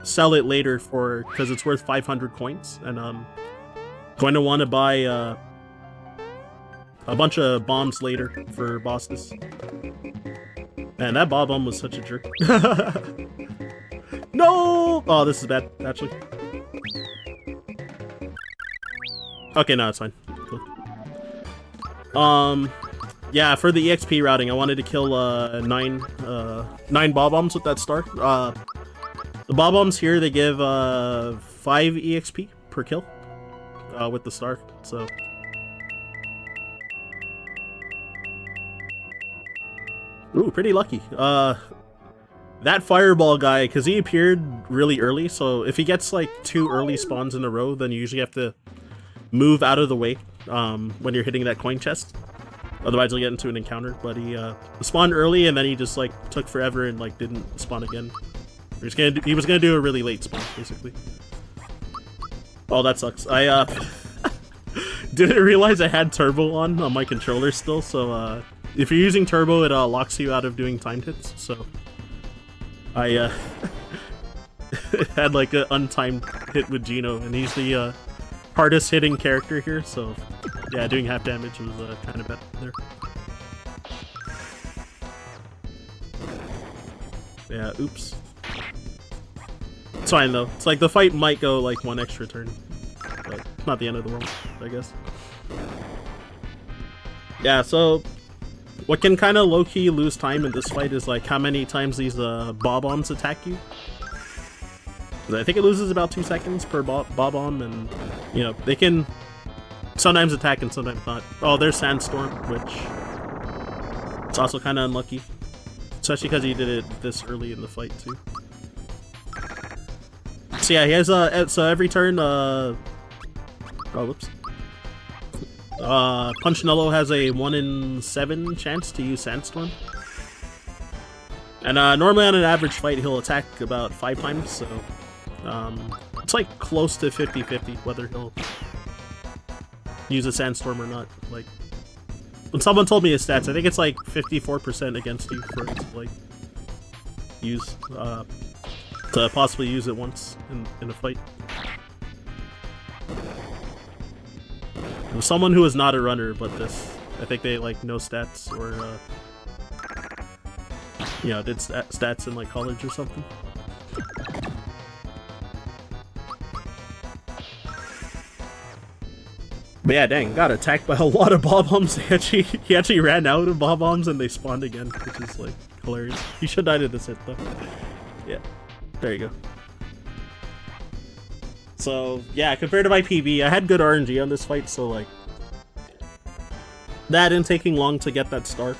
sell it later because it's worth 500 coins, and going to want to buy a bunch of bombs later for bosses. Man, that Bob-omb was such a jerk. No! Oh, this is bad, actually. Okay, no, it's fine. Cool. Yeah, for the EXP routing, I wanted to kill 9 Bob-ombs with that star. The Bob-ombs here, they give 5 EXP per kill with the star, so... Ooh, pretty lucky. That fireball guy, because he appeared really early, so if he gets like 2 early spawns in a row, then you usually have to move out of the way when you're hitting that coin chest. Otherwise, you'll get into an encounter. But he spawned early, and then he just like took forever and like didn't spawn again. He was gonna do a really late spawn, basically. Oh, that sucks. I didn't realize I had turbo on my controller still, so if you're using turbo, it locks you out of doing timed hits, so I had like an untimed hit with Gino, and he's the hardest hitting character here, so yeah, doing half damage was kind of bad there. Yeah, oops. It's fine though. It's like the fight might go like 1 extra turn, but not the end of the world, I guess. Yeah, so what can kind of low-key lose time in this fight is like how many times these Bob-ombs attack you. I think it loses about 2 seconds per Bob-omb, and you know, they can sometimes attack and sometimes not. Oh, there's Sandstorm, which it's also kind of unlucky, especially because he did it this early in the fight too. So yeah, he has so every turn oh whoops. Punchinello has a 1 in 7 chance to use Sandstorm. And normally on an average fight he'll attack about 5 times, so it's like close to 50-50 whether he'll use a Sandstorm or not. Like, when someone told me his stats, I think it's like 54% against you for it to like use to possibly use it once in a fight. Someone who is not a runner, but this, I think they like know stats or you know, did stats in like college or something. But yeah, dang, got attacked by a lot of Bob-ombs. He actually ran out of Bob-ombs and they spawned again, which is like hilarious. He should die to this hit though. Yeah, there you go. So yeah, compared to my PB, I had good RNG on this fight, so like that and taking long to get that star,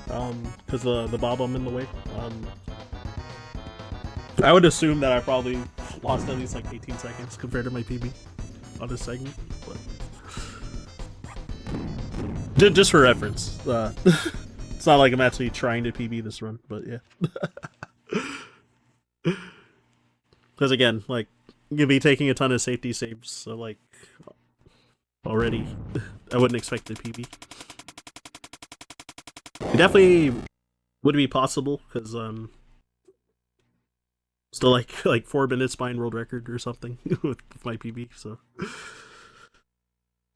because the Bob-omb in the way. I would assume that I probably lost at least like 18 seconds compared to my PB on this segment, but just for reference. It's not like I'm actually trying to PB this run, but yeah. Because again, like, you'll be taking a ton of safety saves, so like, already, I wouldn't expect the PB. It definitely would be possible, because still like 4 minutes behind world record or something with my PB, so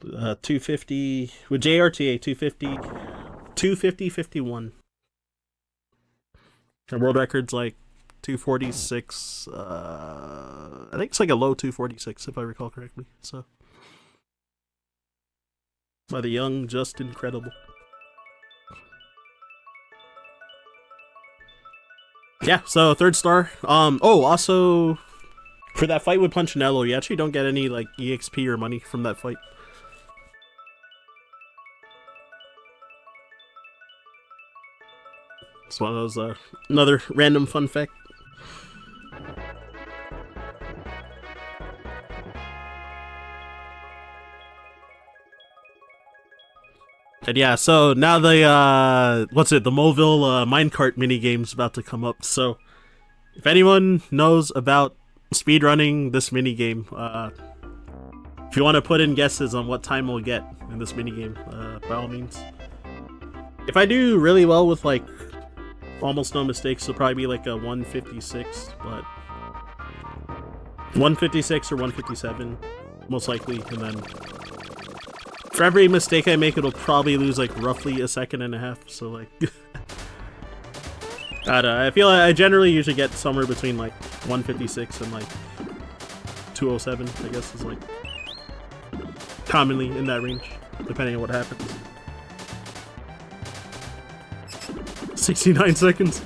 250 with JRTA 250 and world record's like 246. I think it's like a low 246 if I recall correctly. So by the young, just incredible. Yeah, so 3rd star. Also for that fight with Punchinello, you actually don't get any like EXP or money from that fight. It's one of those another random fun fact. And yeah, so now the the Moville minecart minigame's about to come up. So if anyone knows about speedrunning this minigame, if you want to put in guesses on what time we'll get in this minigame, by all means. If I do really well with like almost no mistakes, it'll probably be like a 156, but 156 or 157 most likely, and then for every mistake I make, it'll probably lose like roughly a second and a half. So like, I don't know. I feel like I generally usually get somewhere between like 156 and like 207. I guess is like commonly in that range, depending on what happens. 69 seconds.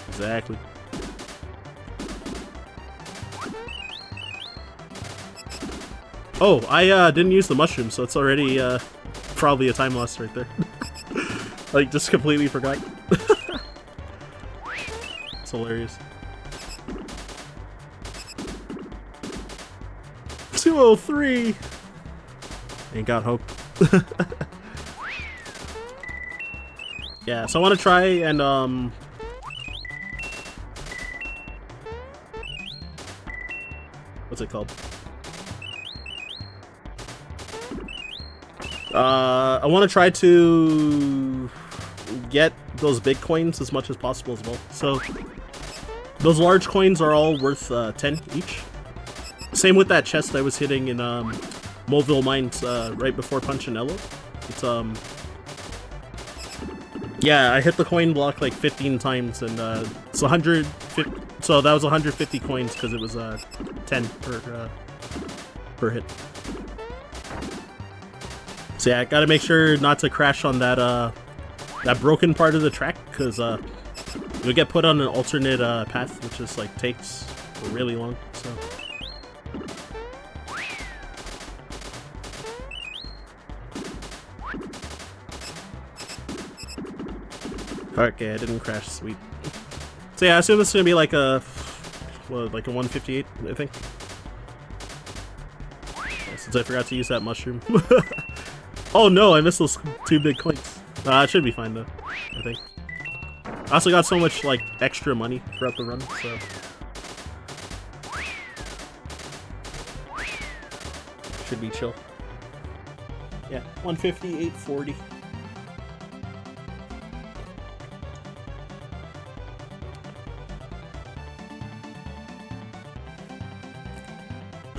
Exactly. Oh, I didn't use the mushroom, so it's already probably a time loss right there. Like, just completely forgot. It's hilarious. 203! Ain't got hope. Yeah, so I want to try and, what's it called? I want to try to get those big coins as much as possible as well. So those large coins are all worth 10 each. Same with that chest I was hitting in Moville Mines right before Punchinello. It's yeah, I hit the coin block like 15 times, and it's 150. So that was 150 coins because it was 10 per hit. So yeah, I gotta make sure not to crash on that that broken part of the track, because you'll get put on an alternate path, which just like takes really long. So. Okay, I didn't crash. Sweet. So yeah, I assume this is gonna be like a like a 158, I think. Since I forgot to use that mushroom. Oh no, I missed those 2 big coins. It should be fine though, I think. I also got so much like extra money throughout the run, so should be chill. Yeah, 150, 840.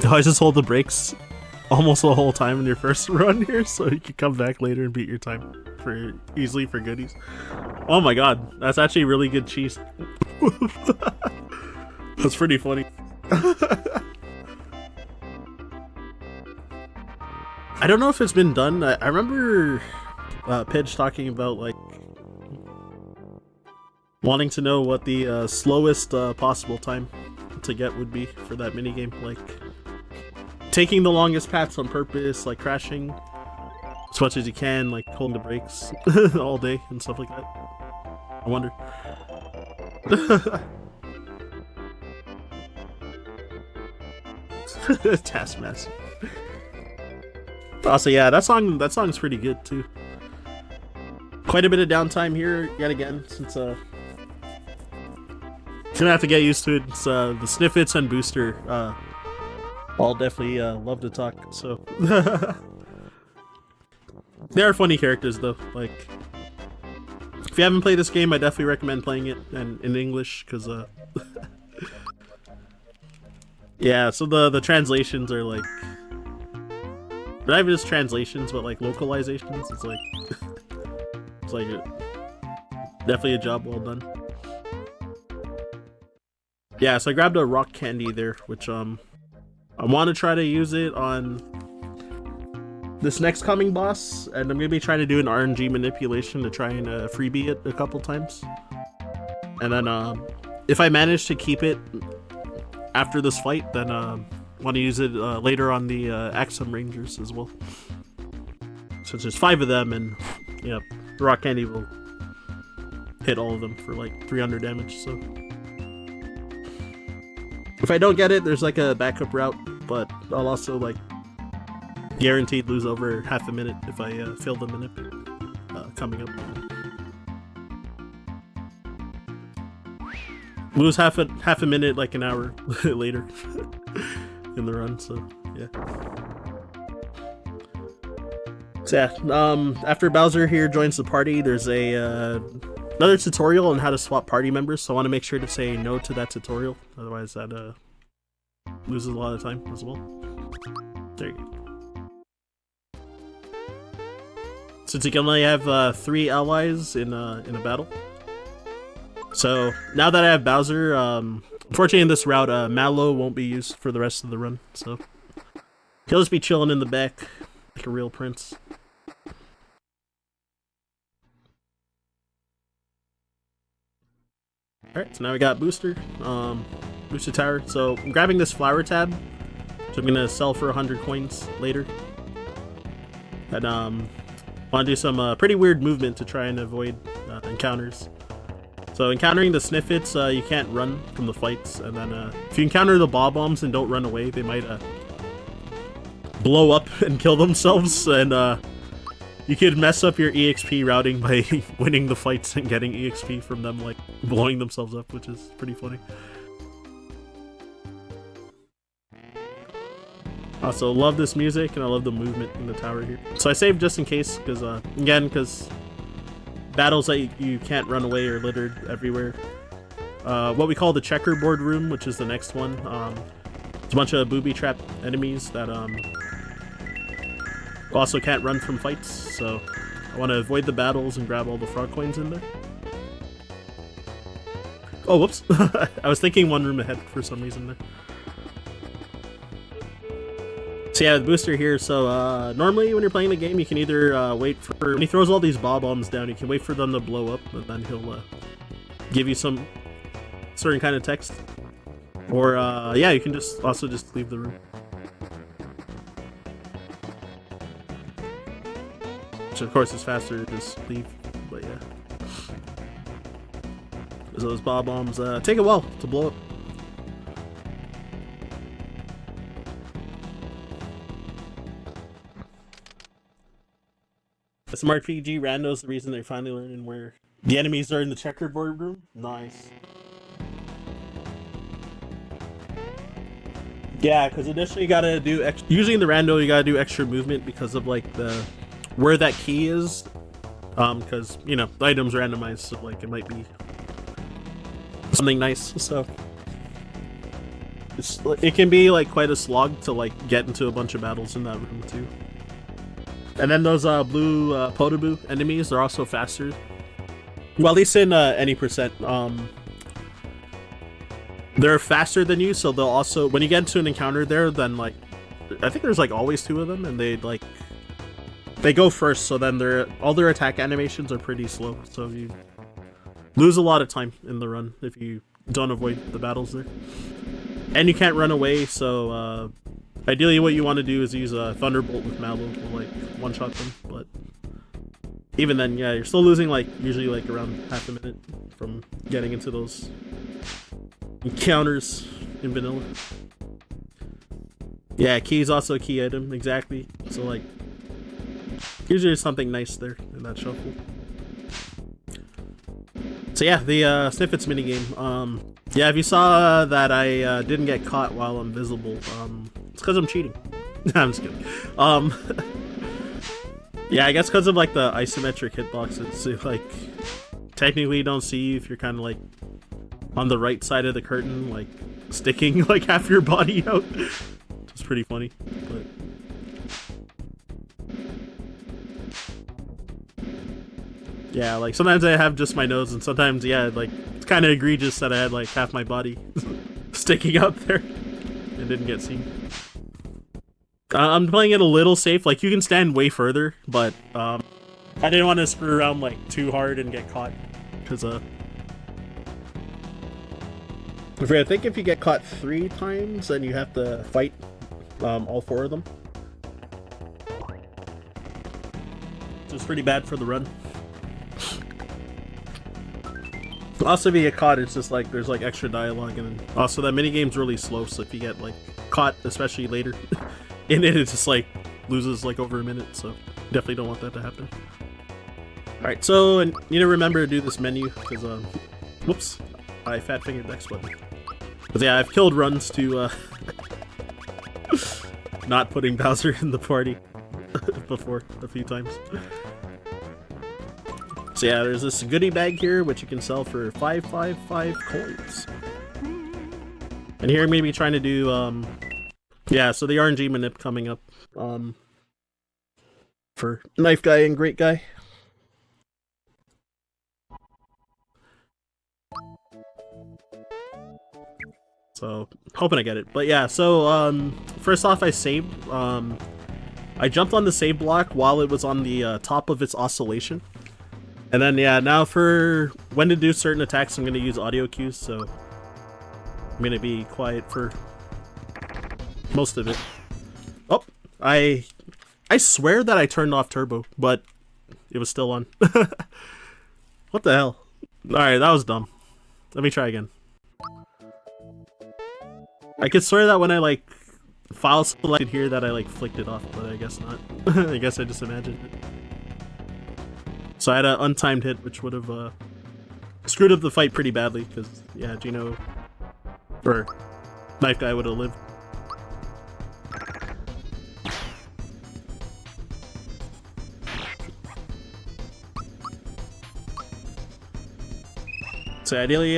I just hold the brakes almost the whole time in your first run here, so you can come back later and beat your time easily for goodies. Oh my god, that's actually really good cheese. That's pretty funny. I don't know if it's been done. I remember Pidge talking about like wanting to know what the slowest possible time to get would be for that minigame, like taking the longest paths on purpose, like crashing as much as you can, like holding the brakes all day and stuff like that. I wonder. Taskmaster. Also, yeah, that song's pretty good too. Quite a bit of downtime here yet again, since gonna have to get used to it. It's, the Sniffits and Booster all definitely love to talk, so. They are funny characters, though. Like, if you haven't played this game, I definitely recommend playing it in English, because, yeah, so the translations are, like, not even just translations, but, like, localizations. It's, like, it's, like, definitely a job well done. Yeah, so I grabbed a rock candy there, which, I want to try to use it on this next coming boss, and I'm gonna be trying to do an RNG manipulation to try and freebie it a couple times. And then if I manage to keep it after this fight, then want to use it later on the Axum Rangers as well. Since there's 5 of them, and yeah, the rock candy will hit all of them for like 300 damage. So if I don't get it, there's like a backup route, but I'll also like guaranteed lose over half a minute if I fail the minute coming up. Lose half a minute like an hour later in the run, so yeah. So yeah, after Bowser here joins the party, there's a another tutorial on how to swap party members, so I want to make sure to say no to that tutorial, otherwise that loses a lot of time as well. There you go. Since you can only have 3 allies in a battle. So now that I have Bowser, unfortunately in this route, Mallow won't be used for the rest of the run. So he'll just be chilling in the back like a real prince. Alright, so now we got Booster. Booster Tower. So I'm grabbing this flower tab, which I'm gonna sell for 100 coins later. And want to do some pretty weird movement to try and avoid encounters. So encountering the Sniffits, you can't run from the fights, and then if you encounter the Bob Bombs and don't run away, they might blow up and kill themselves, and you could mess up your EXP routing by winning the fights and getting EXP from them like blowing themselves up, which is pretty funny. Also love this music, and I love the movement in the tower here. So I saved just in case, because again, because battles that you can't run away are littered everywhere. What we call the checkerboard room, which is the next one. It's a bunch of booby-trapped enemies that also can't run from fights, so I want to avoid the battles and grab all the frog coins in there. Oh, whoops. I was thinking one room ahead for some reason there. So yeah, the Booster here, so normally when you're playing the game, you can either wait for, when he throws all these Bob Bombs down, you can wait for them to blow up, and then he'll give you some certain kind of text. Or yeah, you can just also just leave the room. Which of course is faster to just leave, but yeah. So those Bob Bombs take a while to blow up. Some RPG randos, the reason they're finally learning where the enemies are in the checkerboard room. Nice. Yeah, because initially you gotta do usually in the rando you gotta do extra movement because of like the where that key is. Because you know the item's randomized, so like it might be something nice. So it can be like quite a slog to like get into a bunch of battles in that room too. And then those blue Podoboo enemies are also faster. Well, at least in any percent. They're faster than you, so they'll also, when you get into an encounter there, then like, I think there's like always 2 of them, and they go first, so then all their attack animations are pretty slow, so you lose a lot of time in the run if you don't avoid the battles there. And you can't run away, so ideally what you want to do is use a Thunderbolt with Mallow to like one-shot them, but even then, yeah, you're still losing like usually like around half a minute from getting into those encounters in vanilla. Yeah, key is also a key item, exactly. So like, usually there's something nice there in that shuffle. So yeah, the Sniffits minigame. Yeah, if you saw that I didn't get caught while I'm visible, it's because I'm cheating. I'm just kidding. Yeah, I guess because of like the isometric hitboxes, so, like technically you don't see you if you're kind of like on the right side of the curtain, like sticking like half your body out. It's pretty funny, but yeah, like sometimes I have just my nose, and sometimes yeah, like it's kind of egregious that I had like half my body sticking out there and didn't get seen. I'm playing it a little safe. Like you can stand way further, but I didn't want to screw around like too hard and get caught, because I think if you get caught 3 times, then you have to fight all 4 of them. So it's pretty bad for the run. Also, if you get caught, it's just like there's like extra dialogue, and also that minigame's really slow. So if you get like caught, especially later in it, just like loses like over a minute. So definitely don't want that to happen. All right, so and you need to remember to do this menu because whoops, I fat fingered the X button. But yeah, I've killed runs to not putting Bowser in the party before a few times. So yeah, there's this goodie bag here, which you can sell for 555 coins. And here I'm going to be trying to do, yeah, so the RNG manip coming up for Knife Guy and Great Guy. So, hoping I get it. But yeah, so first off I saved. I jumped on the save block while it was on the top of its oscillation. And then, yeah, now for when to do certain attacks, I'm going to use audio cues, so I'm going to be quiet for most of it. Oh, I swear that I turned off turbo, but it was still on. What the hell? Alright, that was dumb. Let me try again. I could swear that when I, like, file selected here that I, like, flicked it off, but I guess not. I guess I just imagined it. So I had an untimed hit, which would have screwed up the fight pretty badly, because, yeah, Gino, or Knife Guy would have lived. So ideally,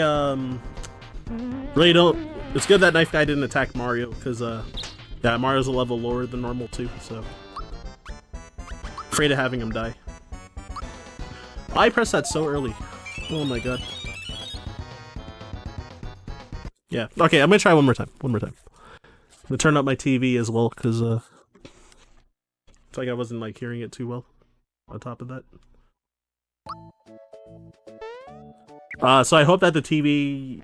really don't, it's good that Knife Guy didn't attack Mario, because, yeah, Mario's a level lower than normal too, so afraid of having him die. I pressed that so early. Oh my god. Yeah. Okay, I'm gonna try one more time. One more time. I'm gonna turn up my TV as well, because it's like I wasn't like hearing it too well. On top of that. So I hope that the TV...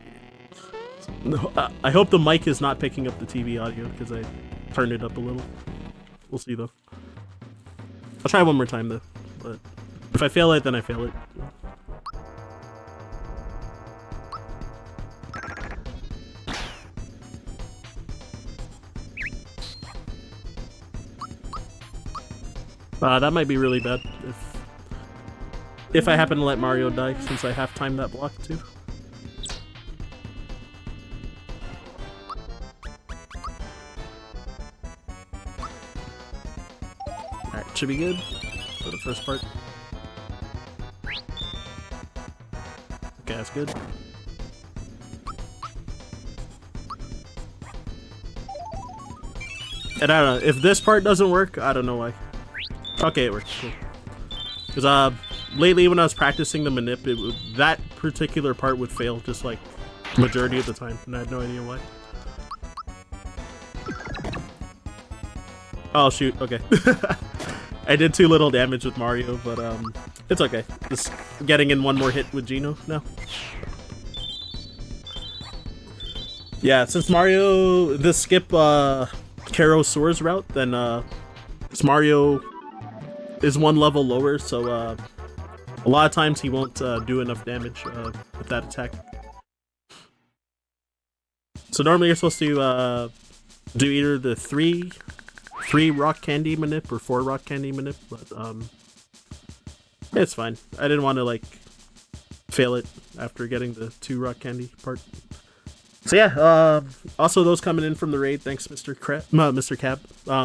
I hope the mic is not picking up the TV audio, because I turned it up a little. We'll see though. I'll try one more time though, but if I fail it, then I fail it. That might be really bad if I happen to let Mario die, since I half timed that block too. Alright, should be good for the first part. Okay, that's good. And I don't know, if this part doesn't work, I don't know why. Okay, it works. Cool. Because lately when I was practicing the manip, that particular part would fail just like majority of the time, and I had no idea why. Oh shoot, okay. I did too little damage with Mario, but it's okay. Just getting in one more hit with Gino now. Yeah, since Mario, this skip Karo Soar's route, then Mario is one level lower, so a lot of times he won't do enough damage with that attack. So normally you're supposed to do either the three rock candy manip or 4 rock candy manip, but it's fine. I didn't want to like fail it after getting the 2 rock candy part. So yeah, also those coming in from the raid. Thanks, Mr. Cab.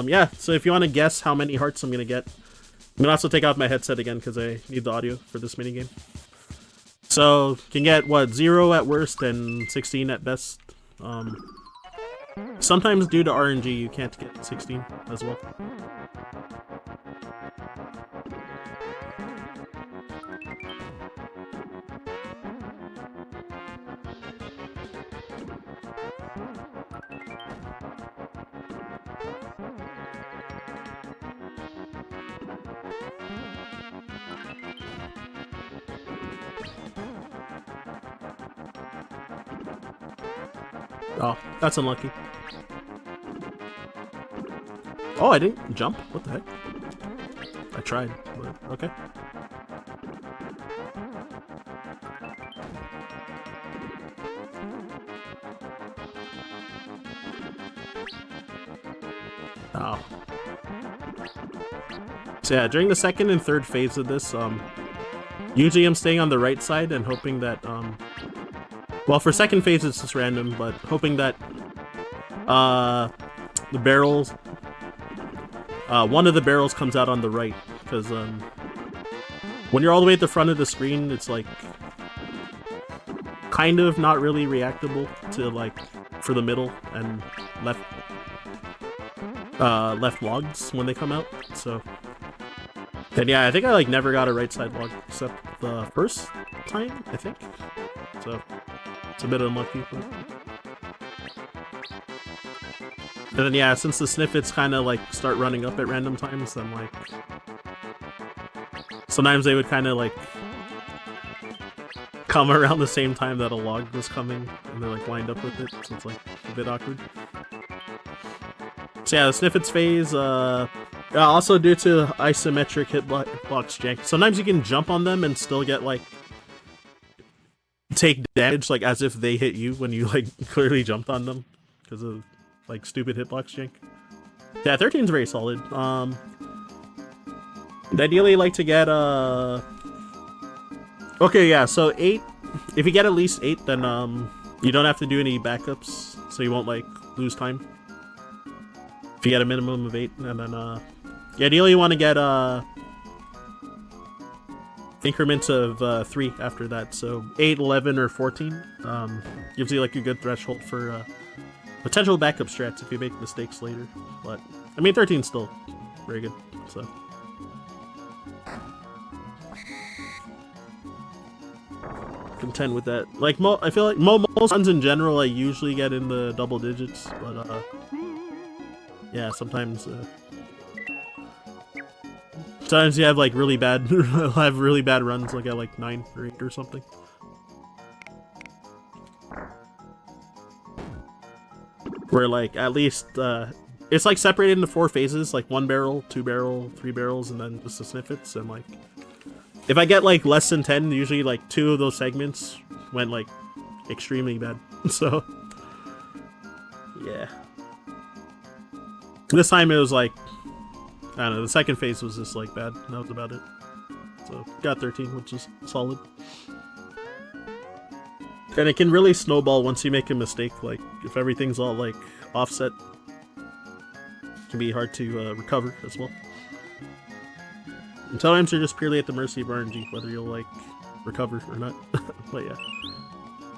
Yeah. So if you want to guess how many hearts I'm gonna get, I'm gonna also take off my headset again because I need the audio for this minigame. So you can get what 0 at worst and 16 at best. Sometimes due to RNG, you can't get 16 as well. Oh, that's unlucky. Oh, I didn't jump? What the heck? I tried, but okay. Oh. So yeah, during the second and third phase of this, usually I'm staying on the right side and hoping that, well, for second phase it's just random, but hoping that, the barrels, one of the barrels comes out on the right, because, when you're all the way at the front of the screen, it's, like, kind of not really reactable to, like, for the middle and left logs when they come out, so... And yeah, I think I, like, never got a right side log except the first time, I think, so... It's a bit unlucky, but... And then yeah, since the snippets kind of like start running up at random times, then like... Sometimes they would kind of like... come around the same time that a log was coming, and they're like lined up with it, so it's like a bit awkward. So yeah, the snippets phase, also due to isometric hitbox jank, sometimes you can jump on them and still get like... take damage like as if they hit you when you like clearly jumped on them because of like stupid hitbox jank. Yeah, 13's very solid. I'd ideally like to get okay, yeah, so 8, if you get at least 8, then you don't have to do any backups, so you won't like lose time. If you get a minimum of 8, and then yeah, ideally you want to get increments of 3 after that, so 8, 11, or 14 gives you like a good threshold for potential backup strats if you make mistakes later. But I mean, 13's still very good, so content with that. Like I feel like most runs in general I usually get in the double digits, but yeah, sometimes sometimes you have like really bad have really bad runs, like at like 9 or 8 or something. Where like at least it's like separated into 4 phases, like 1 barrel, 2 barrel, 3 barrels, and then just the snippets. And like if I get like less than 10, usually like 2 of those segments went like extremely bad. So yeah, this time it was like, I don't know, the second phase was just like bad. That was about it. So got 13, which is solid. And it can really snowball once you make a mistake. Like if everything's all like offset, it can be hard to recover as well. And sometimes you're just purely at the mercy of RNG, whether you'll like recover or not. But yeah.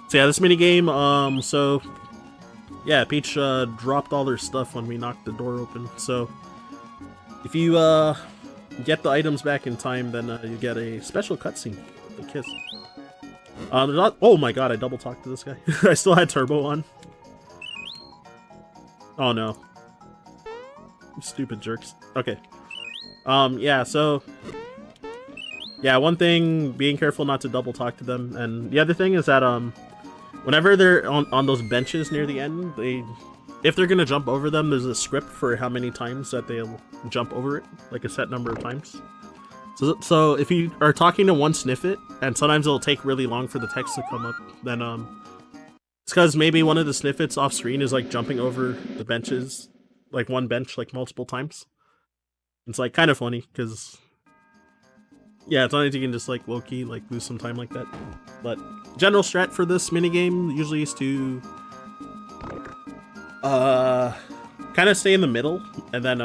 So yeah, this minigame, so yeah, Peach dropped all their stuff when we knocked the door open. So if you get the items back in time, then you get a special cutscene with a kiss. Oh my god, I double talked to this guy. I still had turbo on. Oh no. You stupid jerks. Okay. Yeah, so... Yeah, one thing, being careful not to double talk to them, and the other thing is that, whenever they're on those benches near the end, if they're gonna jump over them, there's a script for how many times that they'll jump over it, like a set number of times. So if you are talking to one snippet, and sometimes it'll take really long for the text to come up, then it's because maybe one of the snippets off screen is like jumping over the benches, like one bench like multiple times. It's like kind of funny because yeah, it's not like you can just like low-key like lose some time like that. But general strat for this minigame usually is to Kind of stay in the middle, and then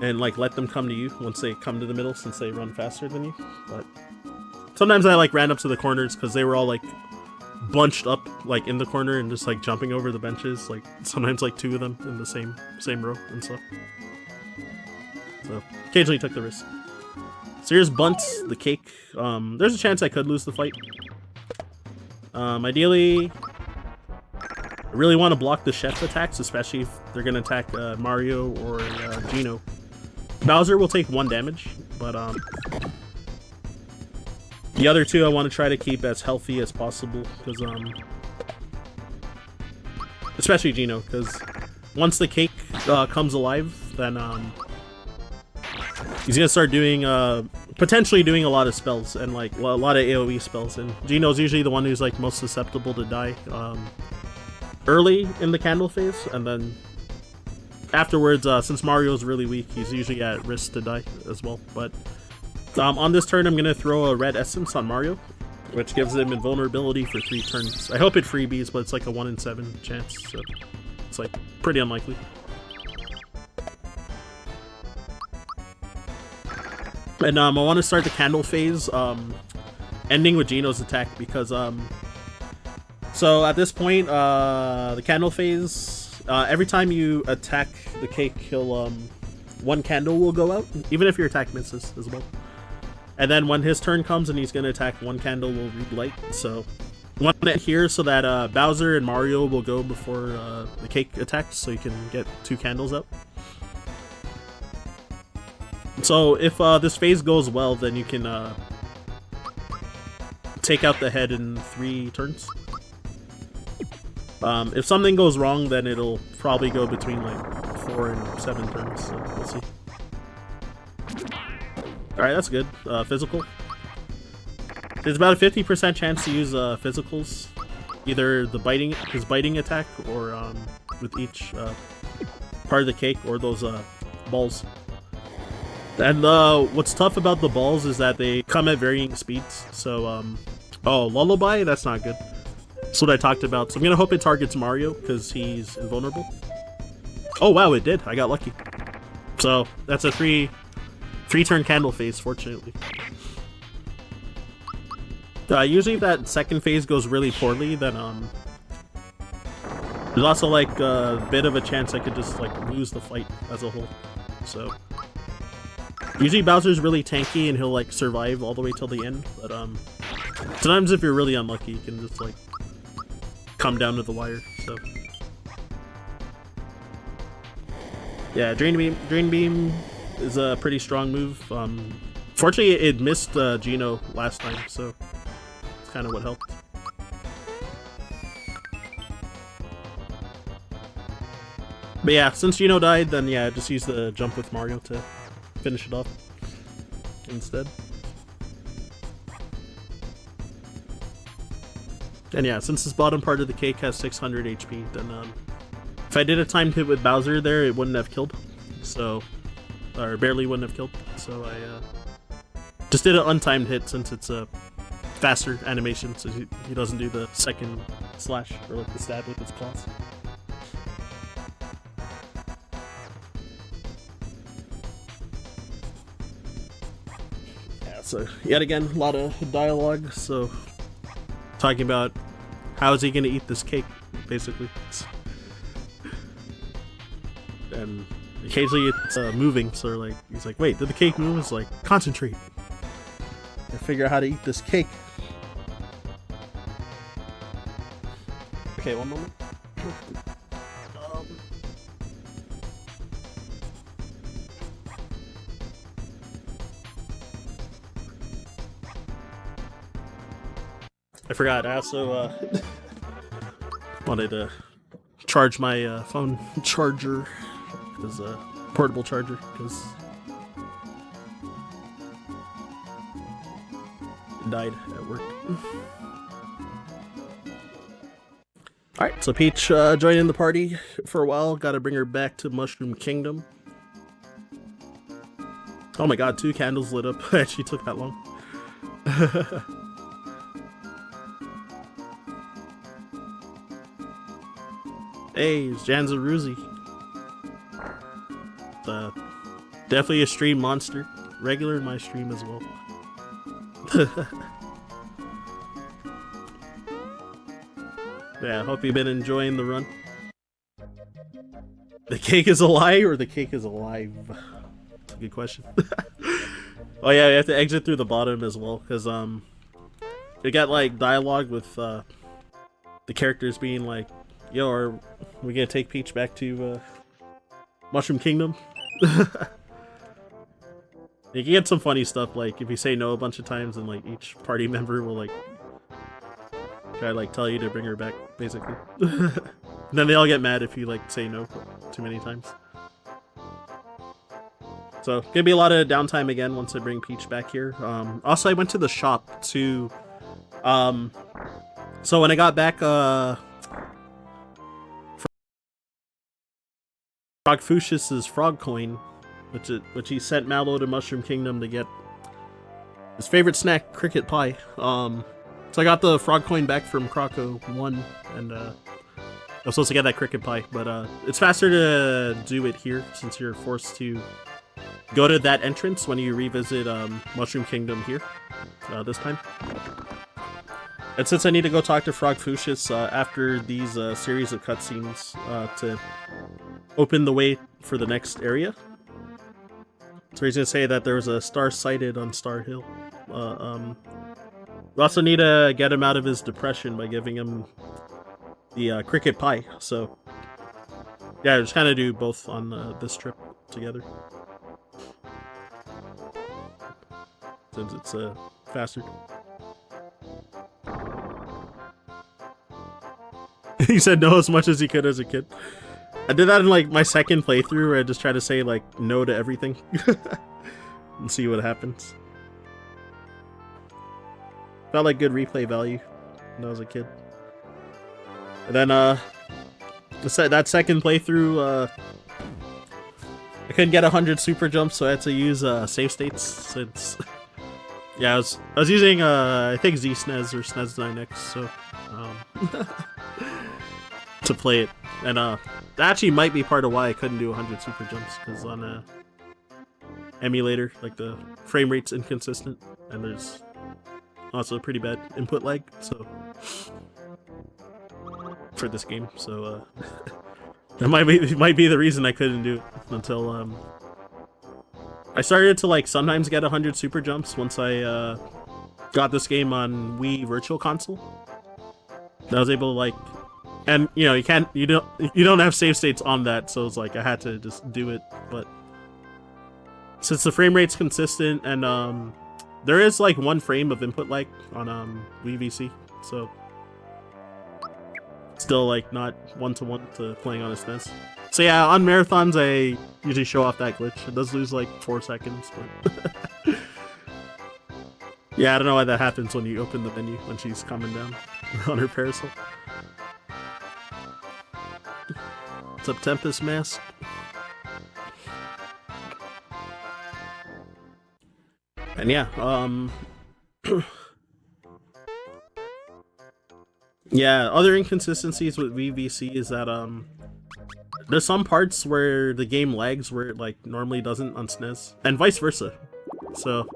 and like let them come to you once they come to the middle, since they run faster than you. But sometimes I like ran up to the corners because they were all like bunched up like in the corner and just like jumping over the benches. Like sometimes like 2 of them in the same row and stuff. So occasionally took the risk. So here's Bunt, the cake. There's a chance I could lose the fight. Ideally, I really want to block the chef attacks, especially if they're gonna attack Mario or Geno. Bowser will take 1 damage, but the other 2 I want to try to keep as healthy as possible, because especially Geno, because once the cake comes alive, then he's gonna start doing potentially doing a lot of spells and like a lot of AoE spells, and Geno's usually the one who's like most susceptible to die early in the candle phase, and then afterwards, since Mario's really weak, he's usually at risk to die as well. But on this turn, I'm gonna throw a red essence on Mario, which gives him invulnerability for 3 turns. I hope it freebies, but it's like a 1 in 7 chance, so it's like pretty unlikely. And I want to start the candle phase, ending with Geno's attack, because so at this point, the candle phase, every time you attack the cake, he'll 1 candle will go out, even if your attack misses as well. And then when his turn comes and he's gonna attack, 1 candle will relight. So want it here so that Bowser and Mario will go before the cake attacks, so you can get 2 candles out. So if this phase goes well, then you can take out the head in 3 turns. If something goes wrong, then it'll probably go between like 4 and 7 turns, so we'll see. Alright, that's good. Physical. There's about a 50% chance to use physicals, either his biting attack, or with each part of the cake, or those balls. And what's tough about the balls is that they come at varying speeds. So, oh, Lullaby? That's not good. That's what I talked about. So I'm gonna hope it targets Mario, because he's invulnerable. Oh wow, it did. I got lucky. So that's a 3-turn candle phase, fortunately. Usually if that second phase goes really poorly, then there's also like a bit of a chance I could just like lose the fight as a whole. So usually Bowser's really tanky and he'll like survive all the way till the end, but sometimes if you're really unlucky, you can just like come down to the wire. So yeah, Drain Beam is a pretty strong move. Fortunately, it missed Geno last time, so it's kind of what helped. But yeah, since Geno died, then yeah, just use the jump with Mario to finish it off instead. And yeah, since this bottom part of the cake has 600 HP, then if I did a timed hit with Bowser there, it wouldn't have killed. So, or barely wouldn't have killed. So I just did an untimed hit since it's a faster animation, so he doesn't do the second slash or like the stab with his claws. Yeah, so yet again, a lot of dialogue. So talking about how is he gonna eat this cake, basically. And occasionally it's moving, so like he's like, wait, did the cake move? It's like, concentrate and figure out how to eat this cake. Okay, one moment. I forgot, I also wanted to charge my phone charger, because portable charger, because it died at work. Alright, so Peach joining the party for a while. Gotta bring her back to Mushroom Kingdom. Oh my god, 2 candles lit up. It actually took that long. Hey, it's Janzaruzi. Definitely a stream monster. Regular in my stream as well. Yeah, hope you've been enjoying the run. The cake is a lie or the cake is alive? That's a good question. Oh yeah, you have to exit through the bottom as well, because you got like dialogue with the characters being like, yo, are we gonna take Peach back to Mushroom Kingdom? You can get some funny stuff, like if you say no a bunch of times, and like each party member will like try to like tell you to bring her back, basically. And then they all get mad if you like say no too many times. So gonna be a lot of downtime again once I bring Peach back here. Also, I went to the shop to so when I got back Frogfucius's frog coin, which he sent Mallow to Mushroom Kingdom to get his favorite snack, cricket pie. So I got the frog coin back from Croco 1, and I was supposed to get that cricket pie, but it's faster to do it here since you're forced to go to that entrance when you revisit Mushroom Kingdom here this time. And since I need to go talk to Frogfucius after these series of cutscenes to open the way for the next area. So he's gonna say that there was a star sighted on Star Hill. We also need to get him out of his depression by giving him the cricket pie. So yeah, just kind of do both on this trip together, since it's faster. He said no as much as he could as a kid. I did that in like my second playthrough, where I just try to say like no to everything and see what happens. Felt like good replay value when I was a kid. And then that second playthrough, I couldn't get 100 super jumps, so I had to use save states. Since yeah, I was using I think Z-SNES or SNES 9X, so to play it. And that actually might be part of why I couldn't do 100 super jumps, because on a emulator, like the frame rate's inconsistent, and there's also pretty bad input lag, so for this game. So that might be the reason I couldn't do it until I started to like sometimes get 100 super jumps once I got this game on Wii Virtual Console. I was able to like. And you know, you don't have save states on that, so it's like I had to just do it. But since the frame rate's consistent, and there is like 1 frame of input lag on Wii VC, so still like not 1-to-1 to playing on a SNES. So yeah, on marathons I usually show off that glitch. It does lose like 4 seconds, but yeah, I don't know why that happens when you open the menu when she's coming down on her parasol. What's up, Tempest Mask? And yeah, yeah, other inconsistencies with VVC is that there's some parts where the game lags where it like normally doesn't on SNES, and vice versa. So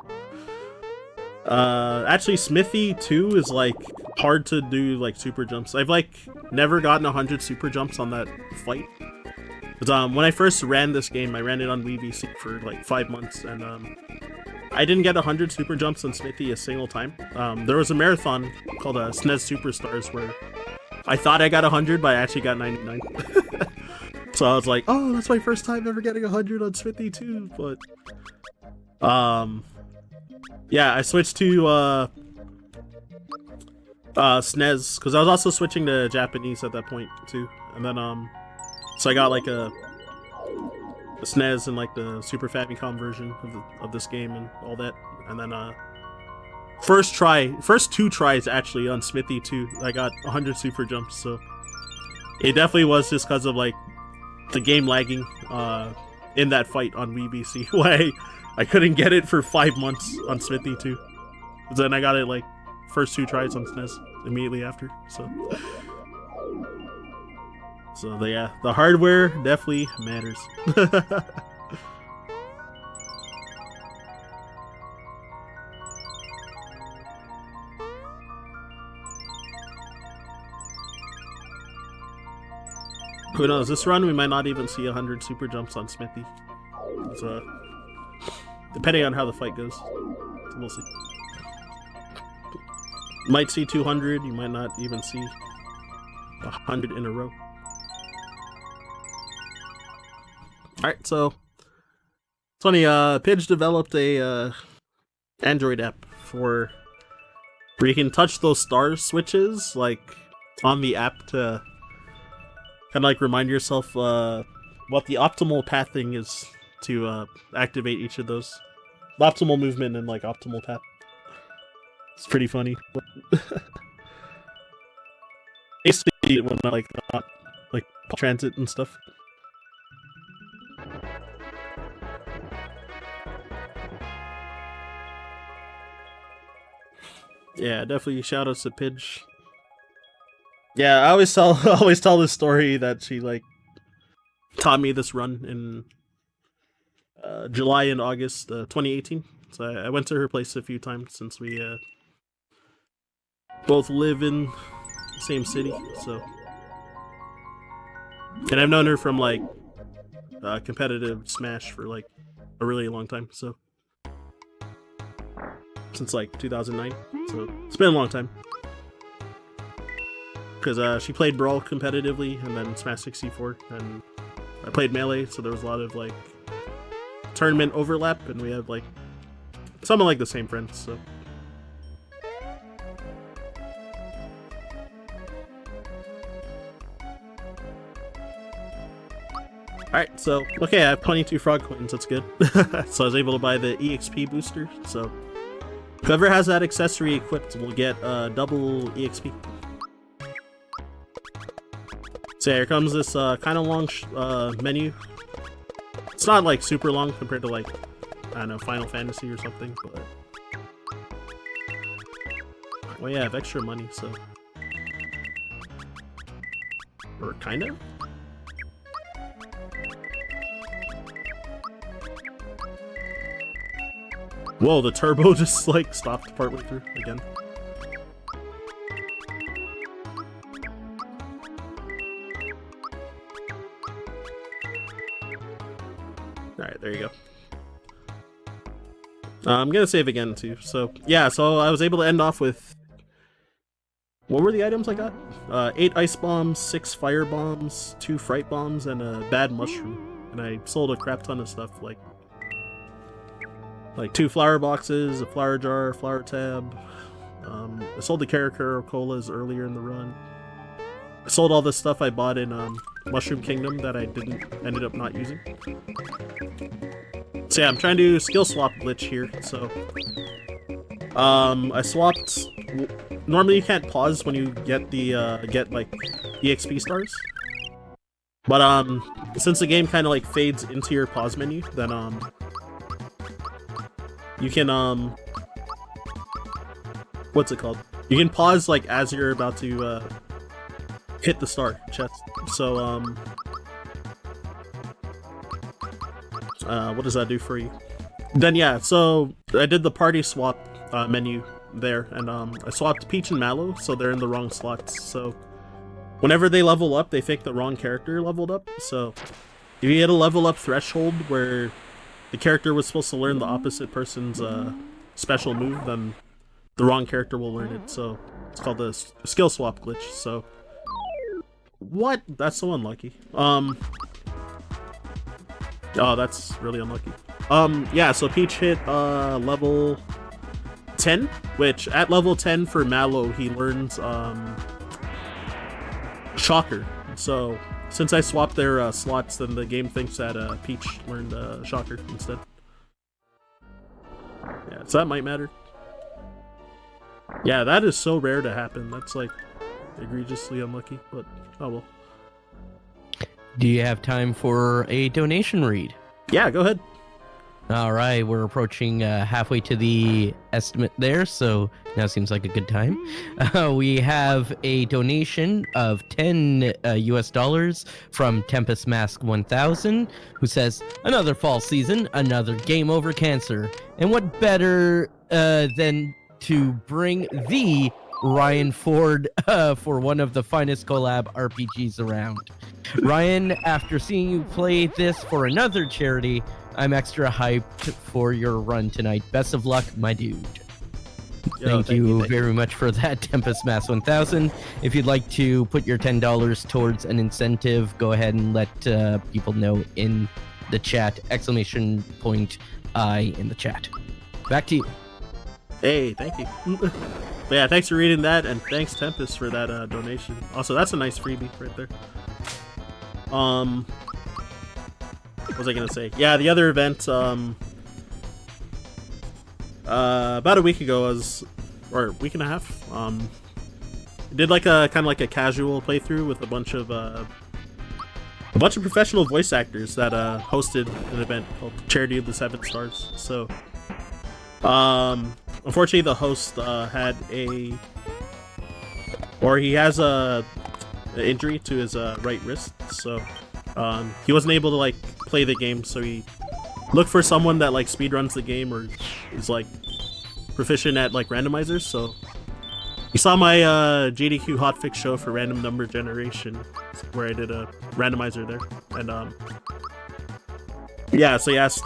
actually Smithy 2 is like hard to do like super jumps. I've like never gotten 100 super jumps on that fight. But when I first ran this game, I ran it on Wii VC for like 5 months, and I didn't get 100 super jumps on Smithy a single time. There was a marathon called SNES Superstars where I thought I got 100, but I actually got 99. So I was like, oh, that's my first time ever getting 100 on Smithy too. But yeah, I switched to SNES because I was also switching to Japanese at that point too, and then so I got like a SNES and like the Super Famicom version of this game and all that, and then first 2 tries actually on Smithy 2, I got 100 super jumps. So it definitely was just because of like the game lagging in that fight on Wii VC, why I couldn't get it for 5 months on Smithy 2. But then I got it like first 2 tries on SNES immediately after. So So the hardware definitely matters. Who knows? This run we might not even see 100 super jumps on Smithy. So, depending on how the fight goes, we'll see. Might see 200. You might not even see 100 in a row. Alright, so it's funny, Pidge developed a Android app where you can touch those star switches like on the app to kind of like remind yourself what the optimal pathing is to activate each of those. The optimal movement and like optimal path. It's pretty funny. Basically when I like transit and stuff. Yeah, definitely shout outs to Pidge. Yeah, I always tell this story that she like taught me this run in July and August 2018. So I went to her place a few times since we both live in the same city. So, and I've known her from like competitive Smash for like a really long time. So since like 2009. So it's been a long time. Because she played Brawl competitively and then Smash 64, and I played Melee, so there was a lot of like tournament overlap, and we have like some of like the same friends. So alright, so okay, I have 22 frog coins, that's good. So I was able to buy the EXP booster, so whoever has that accessory equipped will get double EXP. So here comes this kind of long menu. It's not like super long compared to like, I don't know, Final Fantasy or something, but well, yeah, I have extra money, so or kind of. Whoa, the turbo just like stopped partway through again. Alright, there you go. I'm gonna save again too. So yeah, so I was able to end off with, what were the items I got? 8 ice bombs, 6 fire bombs, 2 fright bombs, and a bad mushroom. And I sold a crap ton of stuff like 2 flower boxes, a flower jar, a flower tab. I sold the Karakura colas earlier in the run. I sold all the stuff I bought in Mushroom Kingdom that I ended up not using. So yeah, I'm trying to do skill swap glitch here. So I swapped. Normally you can't pause when you get the get like EXP stars, but since the game kind of like fades into your pause menu, then you can what's it called? You can pause like as you're about to hit the star chest. So what does that do for you? Then yeah, so I did the party swap menu there, and I swapped Peach and Mallow, so they're in the wrong slots. So whenever they level up, they think the wrong character leveled up. So if you hit a level up threshold where the character was supposed to learn the opposite person's special move, then the wrong character will learn it. So it's called the skill swap glitch. So what? That's so unlucky. Oh, that's really unlucky. Yeah, so Peach hit level 10, which at level 10 for Mallow, he learns Shocker. So since I swapped their slots, then the game thinks that Peach learned Shocker instead. Yeah, so that might matter. Yeah, that is so rare to happen. That's like egregiously unlucky, but oh well. Do you have time for a donation read? Yeah, go ahead. All right, we're approaching halfway to the estimate there, so now seems like a good time. We have a donation of 10 US dollars from Tempest Mask 1000, who says, "Another fall season, another game over cancer. And what better than to bring the RyanFord for one of the finest collab RPGs around. Ryan, after seeing you play this for another charity, I'm extra hyped for your run tonight. Best of luck, my dude." Thank you very much for that, Tempest Mass 1000. If you'd like to put your $10 towards an incentive, go ahead and let people know in the chat. Exclamation point I in the chat. Back to you. Hey, thank you. But yeah, thanks for reading that, and thanks Tempest for that donation. Also, that's a nice freebie right there. What was I gonna say? Yeah, the other event, about a week ago, or a week and a half, did like a kind of like a casual playthrough with a bunch of professional voice actors that hosted an event called Charity of the Seven Stars. So, unfortunately, the host he has a injury to his right wrist, so he wasn't able to like play the game. So he looked for someone that like speedruns the game or is like proficient at like randomizers. So he saw my JDQ hotfix show for random number generation, where I did a randomizer there, and yeah, so he asked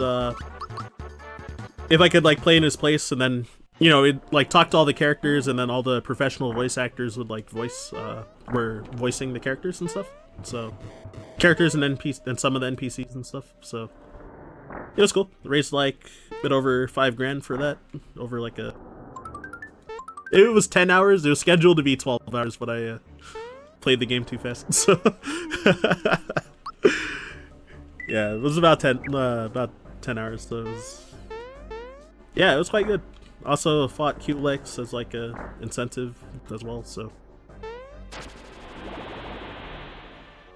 if I could like play in his place, and then it like talk to all the characters, and then all the professional voice actors would like were voicing the characters and stuff. So characters and and some of the NPCs and stuff. So it was cool. Raised like a bit over $5,000 for that. Over like it was 10 hours. It was scheduled to be 12 hours, but I played the game too fast. So yeah, it was about 10 hours. So it was quite good. Also fought QLEX as like a incentive as well, so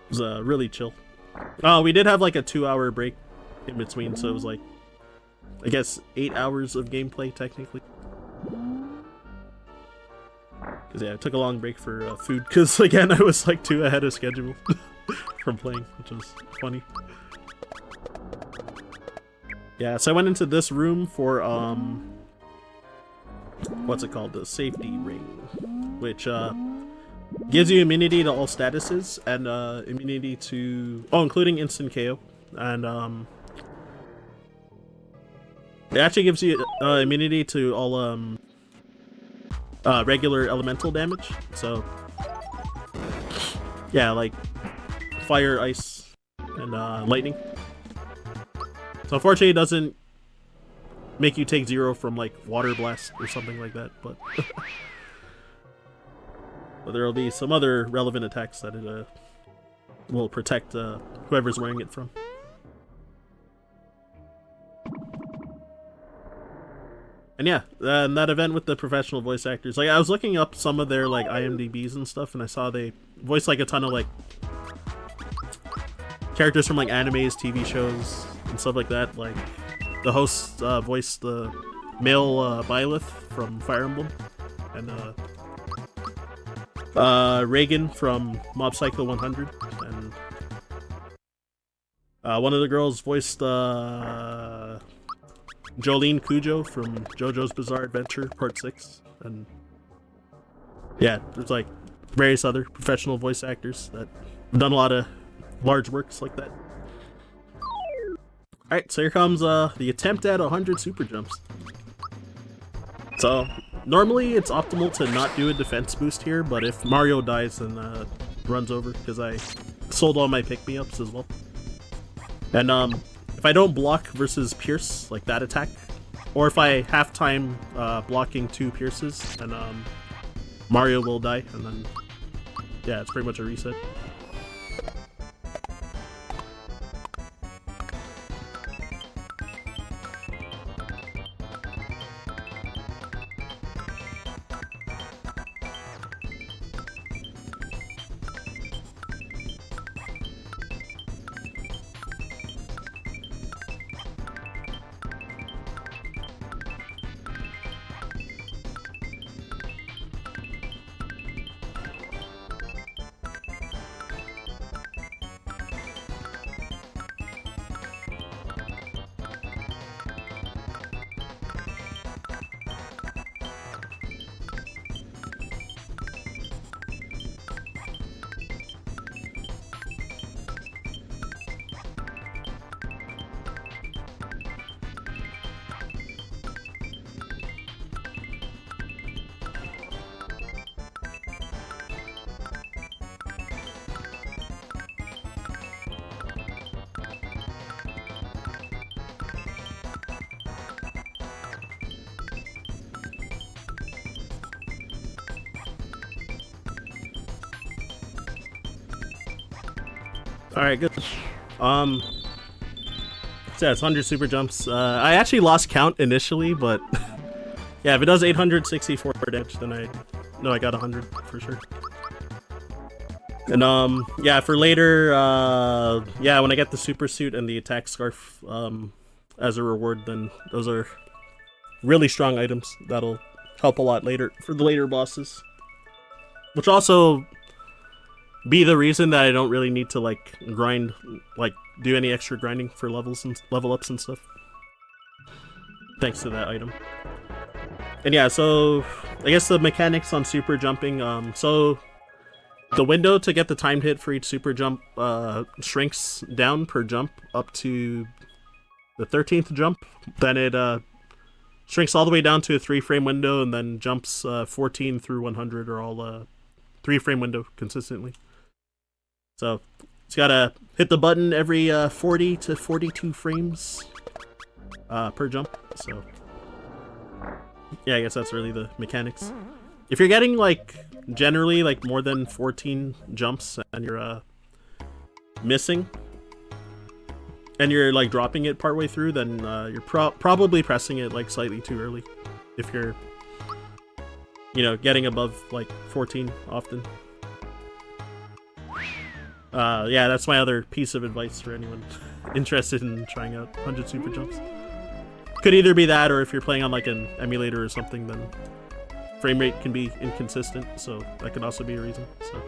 it was really chill. Oh, we did have like a 2-hour break in between, so it was like, I guess 8 hours of gameplay technically. Cause yeah, I took a long break for food, cause again I was like 2 ahead of schedule from playing, which was funny. Yeah, so I went into this room for what's it called? The safety ring, which gives you immunity to all statuses and immunity to including instant KO, and it actually gives you immunity to all regular elemental damage. So yeah, like fire, ice, and lightning. So unfortunately, it doesn't make you take 0 from like water blast or something like that, but but there will be some other relevant attacks that it will protect whoever's wearing it from. And yeah, and that event with the professional voice actors, like I was looking up some of their like IMDb's and stuff, and I saw they voiced like a ton of like characters from like animes, TV shows, and stuff like that. Like the host voiced the male Byleth from Fire Emblem, and Reagan from Mob Psycho 100, and one of the girls voiced Jolene Cujo from JoJo's Bizarre Adventure Part 6, and yeah, there's like various other professional voice actors that have done a lot of large works like that. Alright, so here comes the attempt at 100 super jumps. So normally it's optimal to not do a defense boost here, but if Mario dies, then runs over, because I sold all my pick-me-ups as well. And if I don't block versus Pierce, like that attack, or if I have time blocking 2 Pierces, then Mario will die, and then yeah, it's pretty much a reset. Alright, good. So yeah, it's 100 super jumps. I actually lost count initially, but yeah, if it does 864 damage, then I know I got 100 for sure. And yeah, for later, yeah, when I get the super suit and the attack scarf as a reward, then those are really strong items that'll help a lot later for the later bosses. Which also be the reason that I don't really need to like grind, like do any extra grinding for levels and level ups and stuff. Thanks to that item. And yeah, so I guess the mechanics on super jumping, so the window to get the timed hit for each super jump shrinks down per jump up to the 13th jump. Then it shrinks all the way down to a 3-frame window, and then jumps 14 through 100 are all 3-frame window consistently. So it's gotta hit the button every 40 to 42 frames per jump. So yeah, I guess that's really the mechanics. If you're getting like generally like more than 14 jumps and you're missing and you're like dropping it partway through, then you're probably pressing it like slightly too early. If you're, you know, getting above like 14 often. Yeah, that's my other piece of advice for anyone interested in trying out 100 super jumps. Could either be that, or if you're playing on like an emulator or something, then frame rate can be inconsistent, so that could also be a reason. So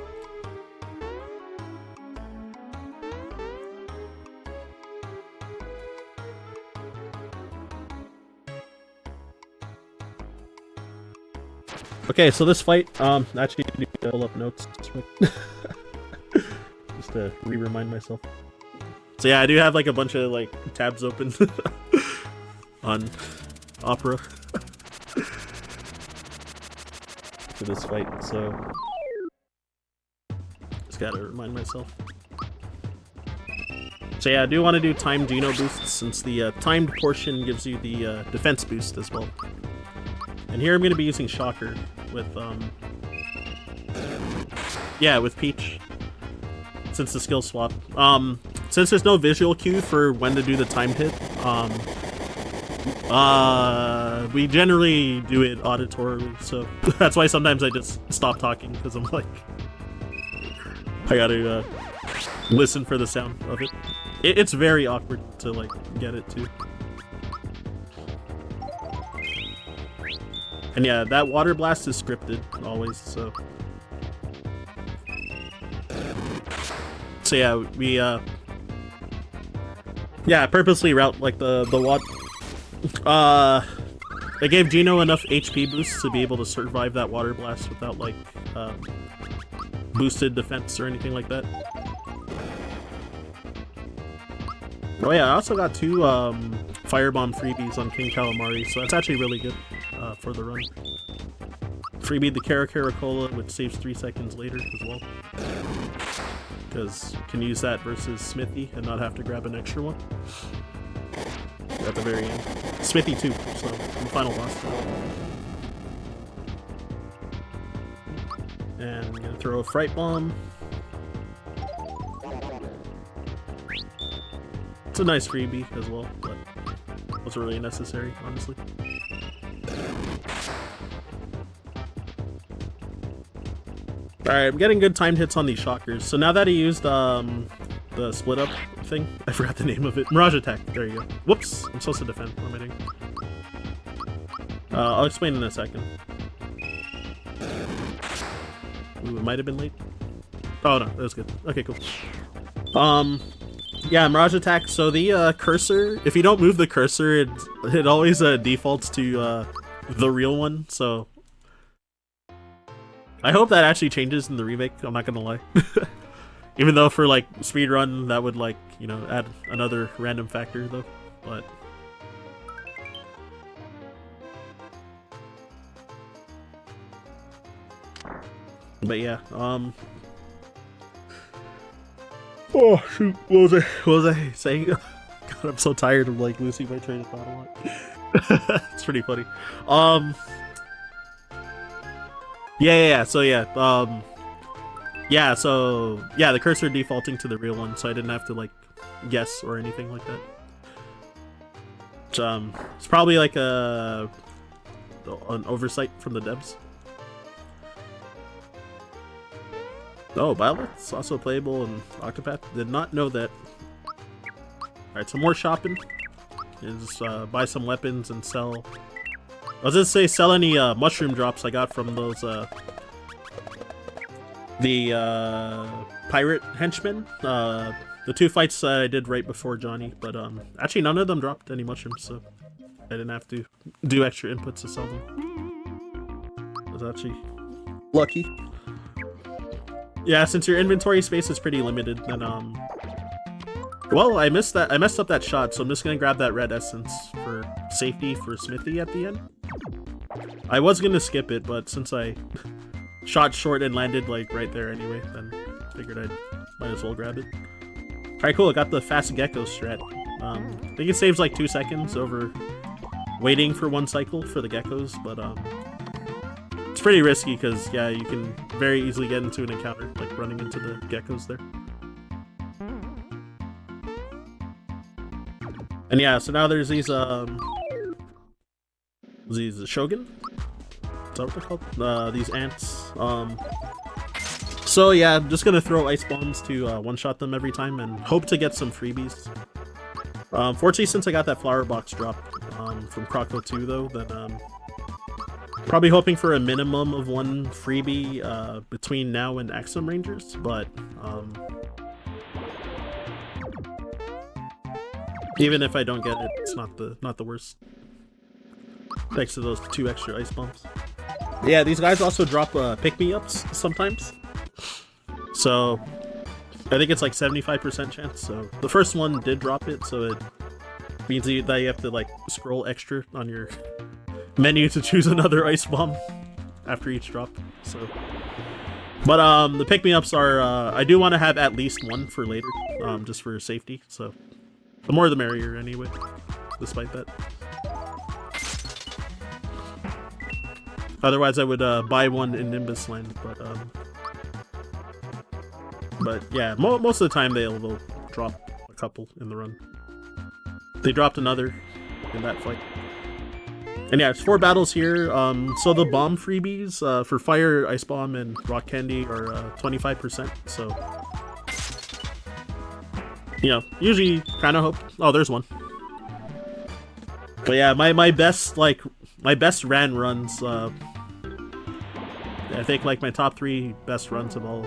okay, so this fight, actually need to pull up notes just to re-remind myself. So yeah, I do have like a bunch of like tabs open on Opera for this fight, so just gotta remind myself. So yeah, I do want to do timed Dino boosts, since the timed portion gives you the defense boost as well. And here I'm going to be using Shocker with, yeah, with Peach, since the skill swap. Since there's no visual cue for when to do the timed hit, we generally do it auditorily, so that's why sometimes I just stop talking, because I'm like, I gotta listen for the sound of it. It's very awkward to like get it too. And yeah, that water blast is scripted always, so yeah, we yeah, purposely route like the water. It gave Gino enough HP boosts to be able to survive that water blast without like boosted defense or anything like that. Oh yeah, I also got 2 firebomb freebies on King Calamari, so that's actually really good for the run. Freebie the Caracola, which saves 3 seconds later as well, because you can use that versus Smithy and not have to grab an extra one at the very end. Smithy too, so the final boss. And I'm gonna throw a Fright Bomb. It's a nice freebie as well, but wasn't really necessary, honestly. Alright, I'm getting good timed hits on these shockers. So now that he used the split up thing, I forgot the name of it. Mirage Attack, there you go. Whoops, I'm supposed to defend. What am I doing? I'll explain in a second. Ooh, it might have been late. Oh no, that was good. Okay, cool. Yeah, Mirage Attack. So the cursor, if you don't move the cursor, it always defaults to the real one. So I hope that actually changes in the remake. I'm not gonna lie. Even though for like speedrun that would like, you know, add another random factor though. But yeah, oh shoot, what was I saying? God, I'm so tired of like losing my train of thought a lot. It's pretty funny. Yeah. So yeah, Yeah, so yeah, the cursor defaulting to the real one, so I didn't have to like guess or anything like that. It's probably like an oversight from the devs. Oh, Violet's also playable in Octopath. Did not know that. Alright, some more shopping. Is buy some weapons and sell. I was gonna say sell any mushroom drops I got from those the pirate henchmen. The 2 fights I did right before Johnny, but actually none of them dropped any mushrooms, so I didn't have to do extra inputs to sell them. I was actually lucky. Yeah, since your inventory space is pretty limited, then well, I messed up that shot, so I'm just gonna grab that red essence for safety for Smithy at the end. I was gonna skip it, but since I shot short and landed like right there anyway, then figured I might as well grab it. Alright, cool, I got the fast gecko strat. I think it saves like 2 seconds over waiting for 1 cycle for the geckos, but it's pretty risky because yeah, you can very easily get into an encounter, like running into the geckos there. And yeah, so now there's these Shogun? Is that what they're called? These ants. So yeah, I'm just gonna throw ice bombs to one-shot them every time and hope to get some freebies. Fortunately, since I got that flower box drop from Croco 2 though, then probably hoping for a minimum of 1 freebie between now and Axum Rangers, but even if I don't get it, it's not the worst. Thanks to those 2 extra ice bombs. Yeah, these guys also drop pick-me-ups sometimes. So I think it's like 75% chance. So the first one did drop it, so it means that you have to like scroll extra on your menu to choose another ice bomb after each drop. So, but the pick-me-ups are I do want to have at least 1 for later, just for safety. So the more the merrier anyway, despite that. Otherwise I would buy 1 in Nimbus Land, but yeah, most of the time they'll drop a couple in the run. They dropped another in that fight. And yeah, it's 4 battles here. So the bomb freebies for Fire, Ice Bomb, and Rock Candy are 25%. So, you know, usually kind of hope. Oh, there's one. But yeah, my best ran runs. I think like my top 3 best runs of all.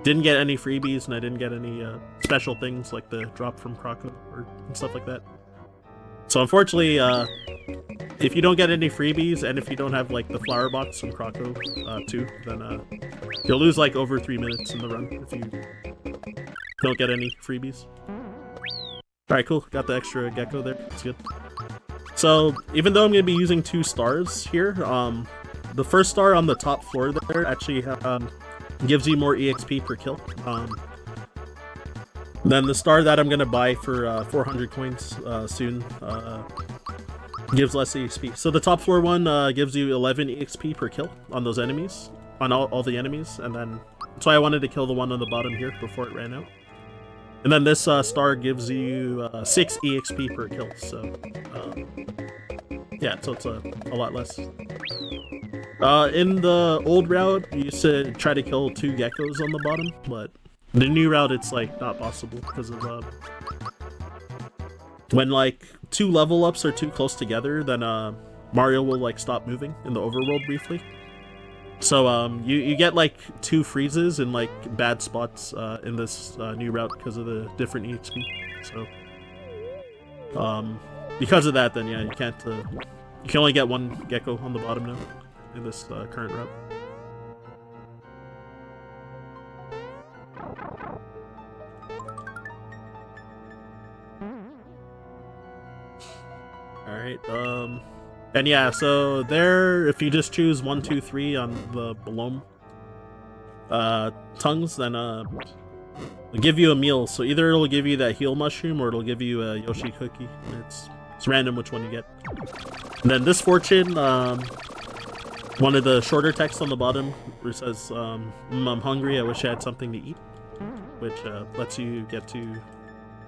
Didn't get any freebies, and I didn't get any special things like the drop from Croco or stuff like that. So unfortunately, if you don't get any freebies, and if you don't have like the flower box from Croco 2, then you'll lose like over 3 minutes in the run if you don't get any freebies. Alright, cool. Got the extra gecko there. That's good. So even though I'm going to be using 2 stars here, the first star on the top floor there actually gives you more EXP per kill. Then the star that I'm gonna buy for 400 coins soon gives less EXP. So the top floor one gives you 11 EXP per kill on those enemies, on all the enemies, and then that's why I wanted to kill the one on the bottom here before it ran out. And then this star gives you 6 EXP per kill. So yeah, so it's a lot less. In the old route, you used to try to kill 2 geckos on the bottom, but the new route, it's like not possible because of when like 2 level ups are too close together, then Mario will like stop moving in the overworld briefly. So you get like 2 freezes in like bad spots in this new route because of the different EXP. So because of that, then yeah, you can't. You can only get 1 gecko on the bottom now in this current route. Alright, and yeah, so there, if you just choose 1, 2, 3 on the Belome tongues, then it'll give you a meal. So either it'll give you that heal mushroom or it'll give you a Yoshi cookie. It's random which one you get. And then this fortune, one of the shorter texts on the bottom where it says, I'm hungry, I wish I had something to eat, which lets you get to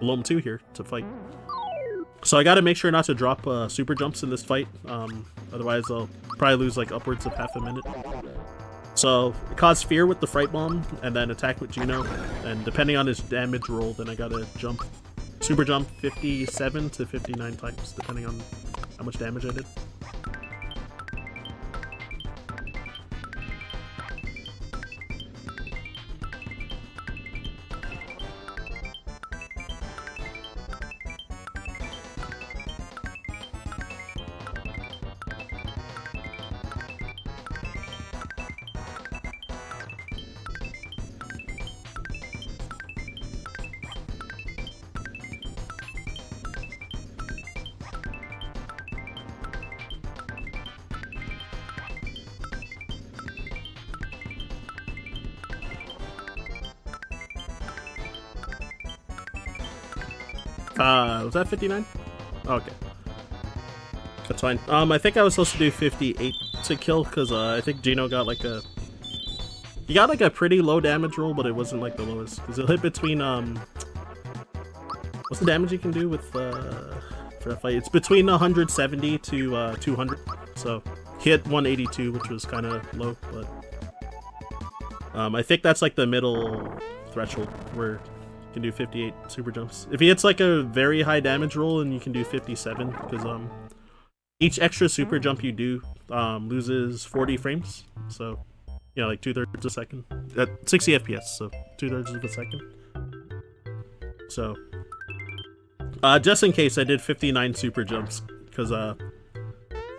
Loam 2 here to fight. So I gotta make sure not to drop super jumps in this fight, otherwise I'll probably lose like upwards of half a minute. So cause fear with the Fright Bomb, and then attack with Geno, and depending on his damage roll, then I gotta super jump 57 to 59 times, depending on how much damage I did. Was that 59? Okay. That's fine. I think I was supposed to do 58 to kill, because I think Geno got like a... He got like a pretty low damage roll, but it wasn't like the lowest. Because it'll hit between, what's the damage you can do with, for a fight? It's between 170 to 200. So, he hit 182, which was kind of low, but... I think that's like the middle threshold, where... can do 58 super jumps. If he hits like a very high damage roll, and you can do 57, because each extra super jump you do loses 40 frames. So, you know, like 2/3 a second at 60 FPS. So 2/3 of a second. So, just in case, I did 59 super jumps, because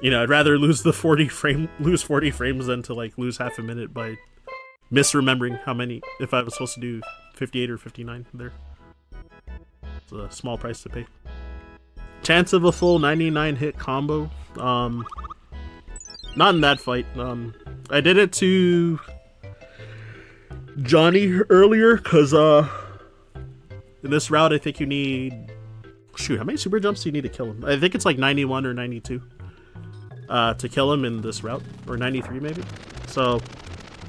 you know, I'd rather lose 40 frames than to like lose half a minute by misremembering how many, if I was supposed to do 58 or 59 there. It's a small price to pay. Chance of a full 99 hit combo. Not in that fight. I did it to Johnny earlier, because in this route I think you need... Shoot, how many super jumps do you need to kill him? I think it's like 91 or 92 to kill him in this route. Or 93 maybe. So...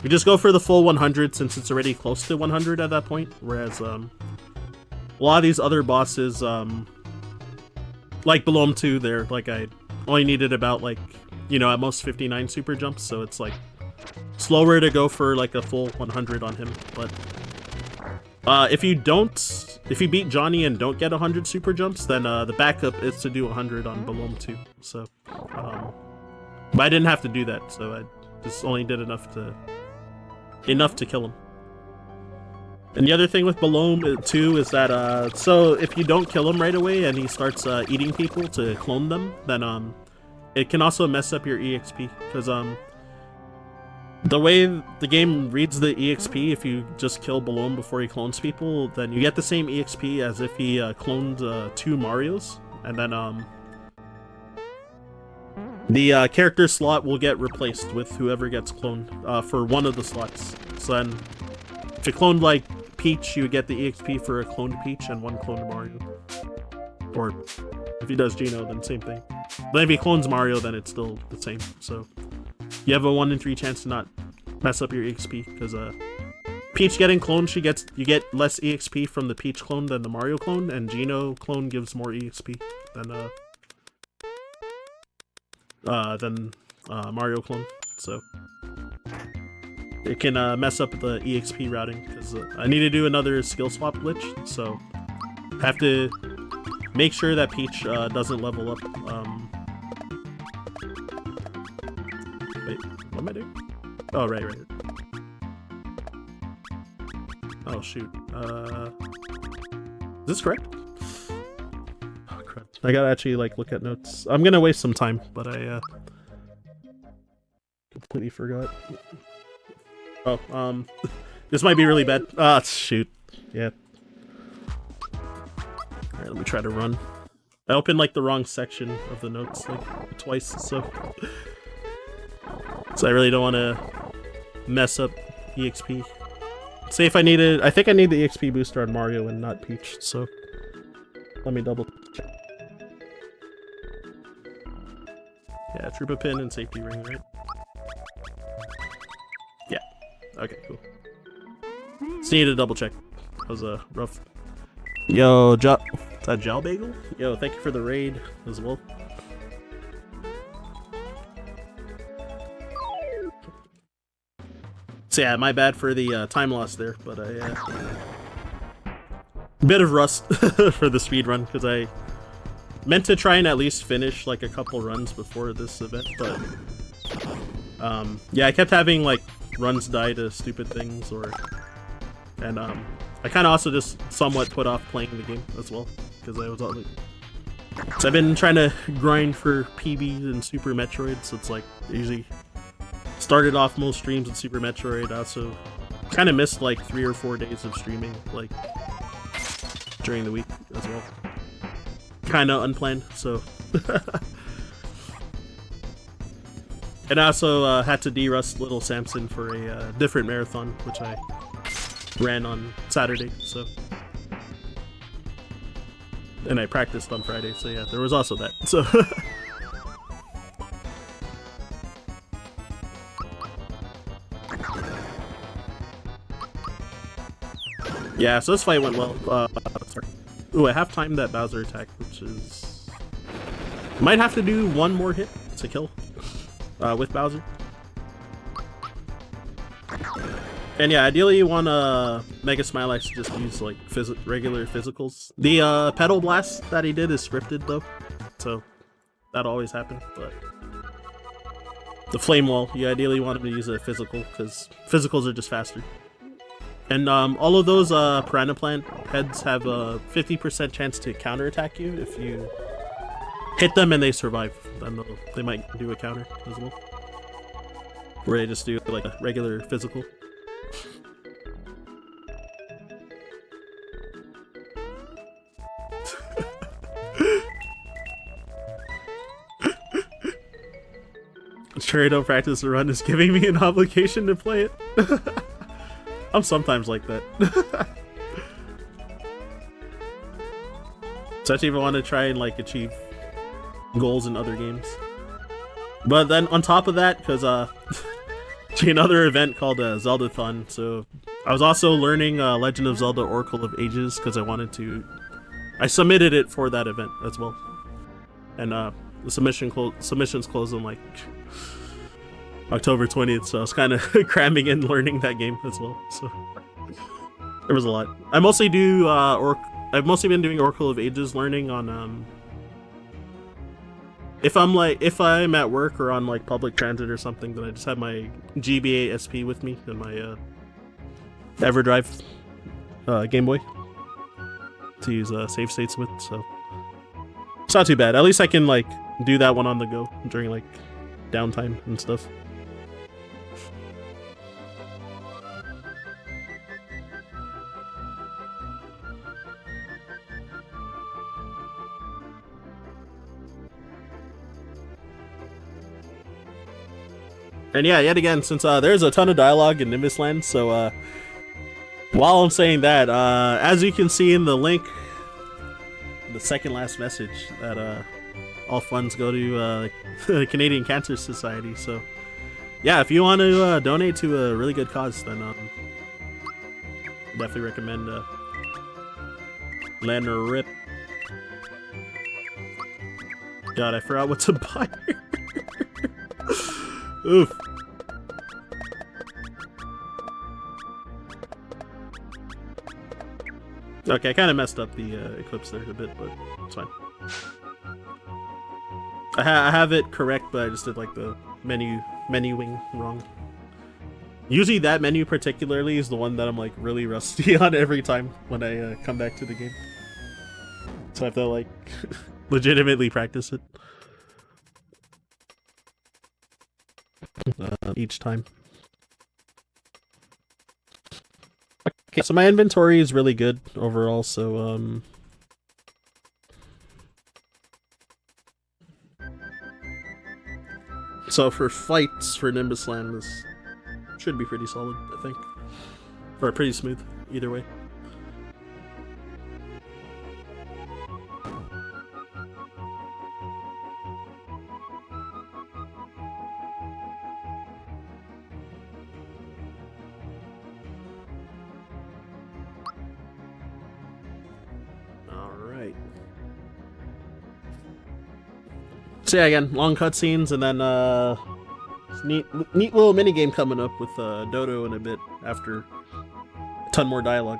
you just go for the full 100 since it's already close to 100 at that point, whereas a lot of these other bosses, like below him too, they're like I only needed about like, you know, at most 59 super jumps, so it's like slower to go for like a full 100 on him. But if you beat Johnny and don't get 100 super jumps, then the backup is to do 100 on below him too. So, but I didn't have to do that, so I just only did enough to kill him. And the other thing with Balome too is that so if you don't kill him right away and he starts eating people to clone them, then it can also mess up your EXP, because the way the game reads the EXP, if you just kill Balome before he clones people, then you get the same EXP as if he cloned 2 Marios, and then the character slot will get replaced with whoever gets cloned for one of the slots. So then, if you cloned like Peach, you would get the EXP for a cloned Peach and 1 cloned Mario. Or if he does Geno, then same thing. But if he clones Mario, then it's still the same. So you have a 1 in 3 chance to not mess up your EXP, because Peach getting cloned, you get less EXP from the Peach clone than the Mario clone, and Geno clone gives more EXP than Mario clone, so it can mess up the EXP routing, because I need to do another skill swap glitch, so I have to make sure that Peach doesn't level up. Wait, what am I doing? Oh, right. Oh, shoot. Is this correct? I gotta actually like look at notes. I'm gonna waste some time, but I completely forgot. Oh, this might be really bad. Ah, shoot. Yeah. Alright, let me try to run. I opened like the wrong section of the notes like twice, so I really don't want to mess up EXP. Say if I needed, I think I need the EXP booster on Mario and not Peach, so let me double check. Yeah, Troopa Pin and Safety Ring, right? Okay, cool. Just need to double check. That was a rough. Yo, is that Gel Bagel? Yo, thank you for the raid as well. So yeah, my bad for the time loss there, but bit of rust for the speed run because I meant to try and at least finish like a couple runs before this event, but yeah, I kept having like runs die to stupid things, and I kind of also just somewhat put off playing the game as well because I was all like, so I've been trying to grind for PB and Super Metroid, so it's like usually started off most streams with Super Metroid. I also kind of missed like 3 or 4 days of streaming like during the week as well. Kind of unplanned, so. And I also had to de-rust Little Samson for a different marathon, which I ran on Saturday, so. And I practiced on Friday, so yeah, there was also that, so. Yeah, so this fight went well. Sorry. Ooh, I have timed that Bowser attack, which is... Might have to do one more hit to kill with Bowser. And yeah, ideally you want Mega Smilex to just use like regular physicals. The Pedal Blast that he did is scripted though, so that always happens, but... The Flame Wall, you ideally want him to use a physical, because physicals are just faster. And all of those Piranha Plant heads have a 50% chance to counterattack you if you hit them and they survive. Then they might do a counter as well. Where they just do like a regular physical. Sure, I don't practice the run is giving me an obligation to play it. I'm sometimes like that. Especially if I want to try and like achieve goals in other games. But then on top of that, because another event called Zeldathon, so I was also learning Legend of Zelda Oracle of Ages because I wanted to. I submitted it for that event as well, and the submissions closed on like October 20th, so I was kind of cramming in learning that game as well. So there was a lot. I mostly do I've mostly been doing Oracle of Ages learning on if I'm at work or on like public transit or something, then I just have my GBA SP with me and my EverDrive Game Boy to use save states with, so it's not too bad. At least I can like do that one on the go during like downtime and stuff. And yeah, yet again, since there's a ton of dialogue in Nimbus Land, so while I'm saying that, as you can see in the link, the second last message, that all funds go to the Canadian Cancer Society. So yeah, if you want to donate to a really good cause, then definitely recommend letting her rip. God, I forgot what to buy. Oof. Okay, I kind of messed up the Eclipse there a bit, but it's fine. I have it correct, but I just did like the menuing wrong. Usually that menu particularly is the one that I'm like really rusty on every time when I come back to the game. So I have to like legitimately practice it each time. Okay, so my inventory is really good overall, so so for fights for Nimbus Land, this should be pretty solid, I think. Or pretty smooth, either way. So yeah, again, long cutscenes, and then neat little mini game coming up with Dodo in a bit after a ton more dialogue.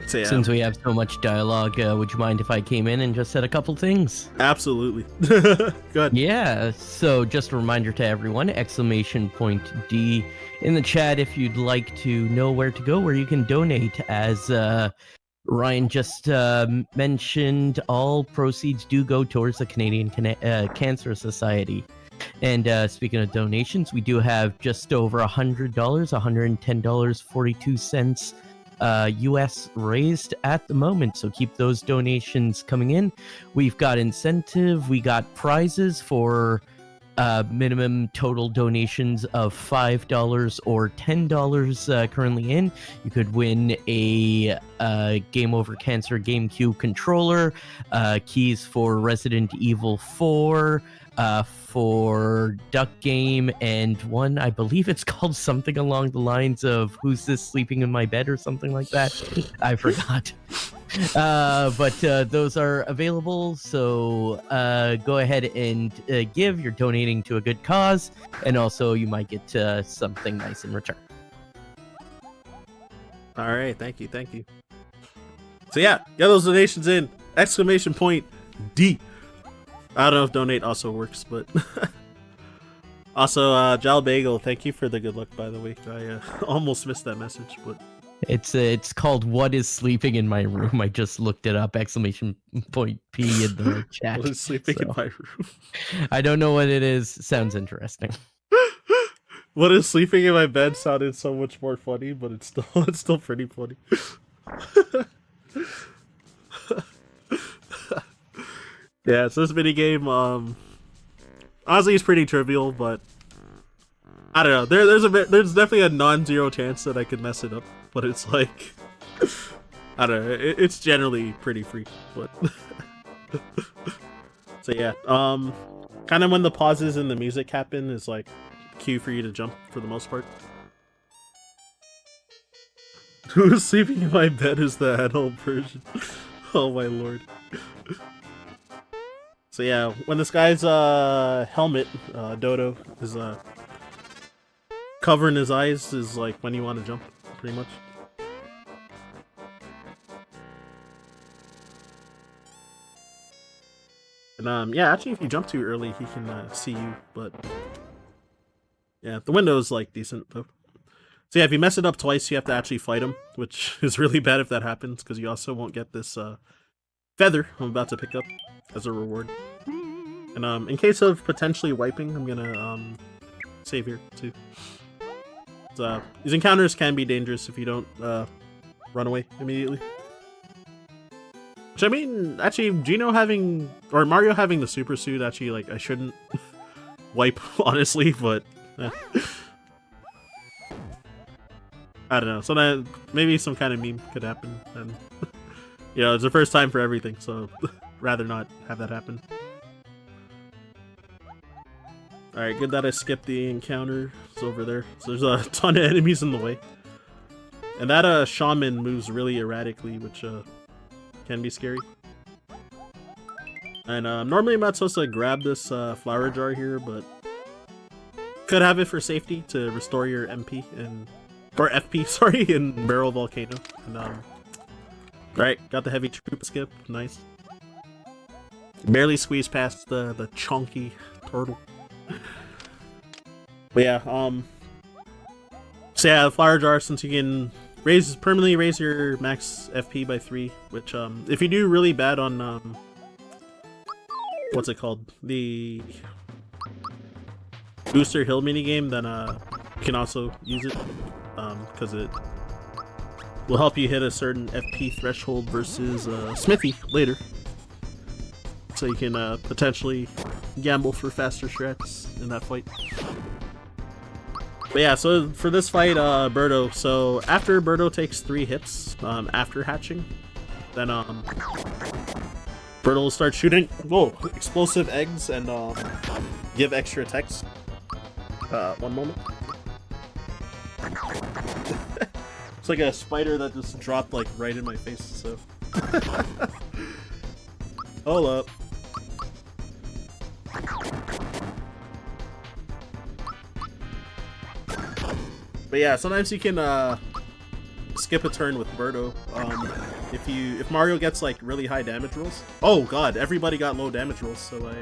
So, yeah. Since we have so much dialogue, would you mind if I came in and just said a couple things? Absolutely. Good. Yeah, so just a reminder to everyone, !D in the chat if you'd like to know where to go, where you can donate. As Ryan just mentioned, all proceeds do go towards the Canadian Cancer Society. And speaking of donations, we do have just over $100, $110.42 US raised at the moment, so keep those donations coming in. We've got incentive, we got prizes for minimum total donations of $5 or $10 currently in. You could win a Game Over Cancer GameCube controller, keys for Resident Evil 4, for Duck Game, and one, I believe it's called something along the lines of Who's This Sleeping in My Bed or something like that. I forgot. But those are available, so go ahead and give. You're donating to a good cause, and also you might get something nice in return. All right, thank you. So yeah, get those donations in! ! D. I don't know if donate also works, but also Jal Bagel, thank you for the good luck, by the way. I almost missed that message, but it's called What Is Sleeping in My Room. I just looked it up! P in the chat. What is sleeping in my room? I don't know what it is. Sounds interesting. What is sleeping in my bed sounded so much more funny, but it's still pretty funny. Yeah, so this minigame, honestly, it's pretty trivial, but I don't know. There's definitely a non-zero chance that I could mess it up, but it's like, I don't know. It's generally pretty free, but so yeah, kind of when the pauses and the music happen is like cue for you to jump for the most part. Who's sleeping in my bed is the adult version. Oh my lord. So yeah, when this guy's helmet, Dodo, is covering his eyes is like when you want to jump, pretty much. And yeah, actually if you jump too early, he can see you, but yeah, the window's like decent though. So yeah, if you mess it up twice, you have to actually fight him, which is really bad if that happens, because you also won't get this feather I'm about to pick up as a reward. And in case of potentially wiping, I'm gonna save here too. So, these encounters can be dangerous if you don't run away immediately. Which I mean, actually, Gino having or Mario having the super suit, actually, like I shouldn't wipe honestly, but I don't know. So that maybe some kind of meme could happen, and you know, it's the first time for everything, so rather not have that happen. Alright, good that I skipped the encounter. It's over there. So there's a ton of enemies in the way. And that shaman moves really erratically, which can be scary. And normally I'm not supposed to grab this flower jar here, but could have it for safety to restore your MP or FP, sorry, in Barrel Volcano. And right, got the heavy troop skip, nice. Barely squeezed past the chunky turtle. But yeah, so yeah, the flower jar, since you can permanently raise your max FP by 3, which if you do really bad on what's it called, the Booster Hill minigame, then you can also use it because it will help you hit a certain FP threshold versus Smithy later. So you can potentially gamble for faster strats in that fight. But yeah, so for this fight, Birdo, so after Birdo takes 3 hits after hatching, then Birdo will start shooting explosive eggs and give extra attacks. One moment. It's like a spider that just dropped like right in my face, so. Hold up. But yeah, sometimes you can skip a turn with Birdo. If Mario gets like really high damage rolls. Oh god, everybody got low damage rolls, so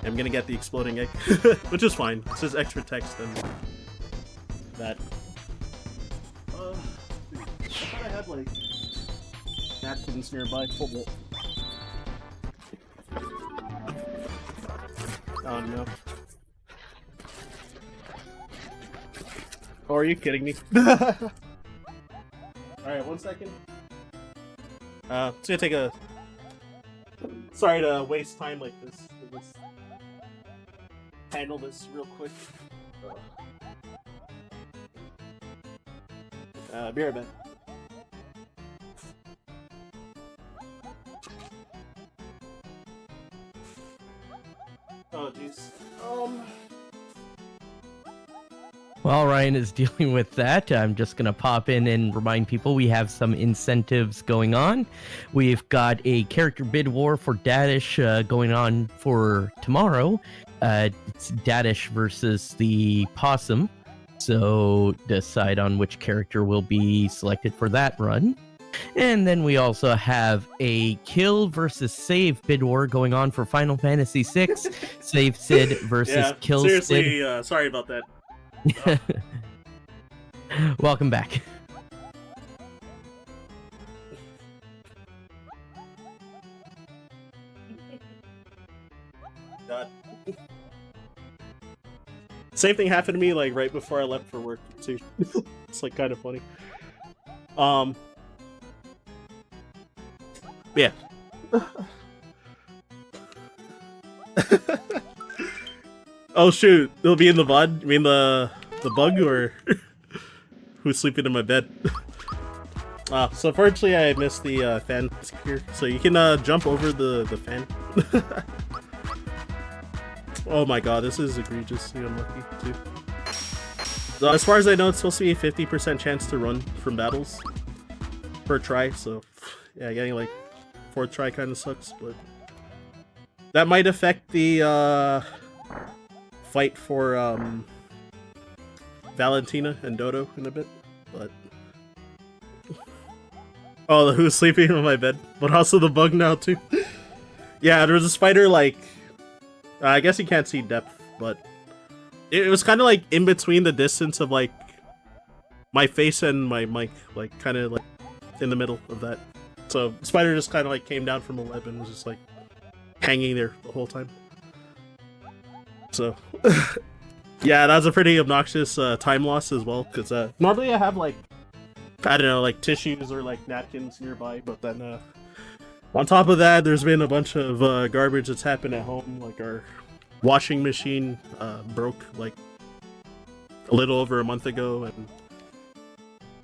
I'm gonna get the exploding egg, which is fine. It's just extra text and that. I had like napkins nearby. Hold it. Oh no. Oh, are you kidding me? Alright, 1 second. It's gonna take a... Sorry to waste time like this. We'll just handle this real quick. Be right back. Oh, jeez. While Ryan is dealing with that, I'm just going to pop in and remind people we have some incentives going on. We've got a character bid war for Dadish going on for tomorrow. It's Dadish versus the Possum. So decide on which character will be selected for that run. And then we also have a kill versus save bid war going on for Final Fantasy VI. Save Sid versus kill seriously, Sid. Sorry about that. Welcome back. God. Same thing happened to me like right before I left for work too. It's like kind of funny. Yeah. Oh shoot, it'll be in the VOD? You mean the bug or who's sleeping in my bed? So unfortunately I missed the fan here, so you can jump over the fan. Oh my god, this is egregiously unlucky too. So as far as I know, it's supposed to be a 50% chance to run from battles per try, so yeah, getting like 4th try kind of sucks, but that might affect the fight for Valentina and Dodo in a bit, but oh, who's sleeping on my bed, but also the bug now too. Yeah, there was a spider like I guess you can't see depth, but it was kind of like in between the distance of like my face and my mic, like kind of like in the middle of that. So the spider just kind of like came down from a web and was just like hanging there the whole time. So yeah, that was a pretty obnoxious time loss as well, because normally I have like, I don't know, like tissues or like napkins nearby, but then on top of that, there's been a bunch of garbage that's happened at home. Like our washing machine broke like a little over a month ago, and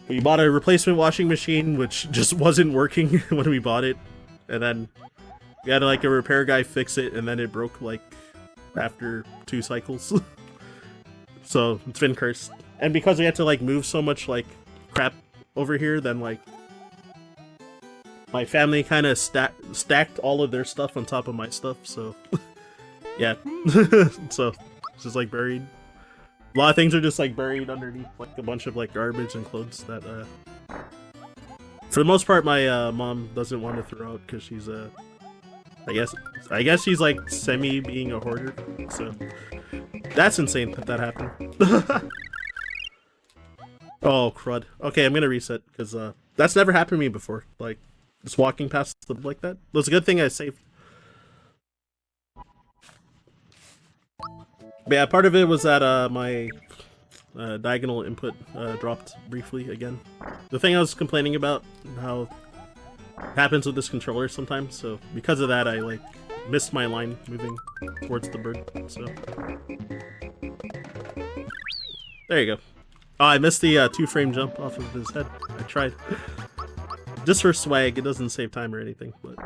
we bought a replacement washing machine which just wasn't working when we bought it, and then we had like a repair guy fix it, and then it broke like after 2 cycles. So it's been cursed, and because we had to like move so much like crap over here, then like my family kind of stacked all of their stuff on top of my stuff, so yeah. So it's just like buried. A lot of things are just like buried underneath like a bunch of like garbage and clothes that for the most part my mom doesn't want to throw out, because she's I guess she's like semi being a hoarder, so that's insane that happened. Oh crud. Okay, I'm gonna reset, because that's never happened to me before, like just walking past them like that. It was a good thing I saved. But yeah, part of it was that my diagonal input dropped briefly again. The thing I was complaining about, how it happens with this controller sometimes, so because of that I like missed my line moving towards the bird, so there you go. Oh, I missed the 2-frame jump off of his head. I tried. Just for swag, it doesn't save time or anything, but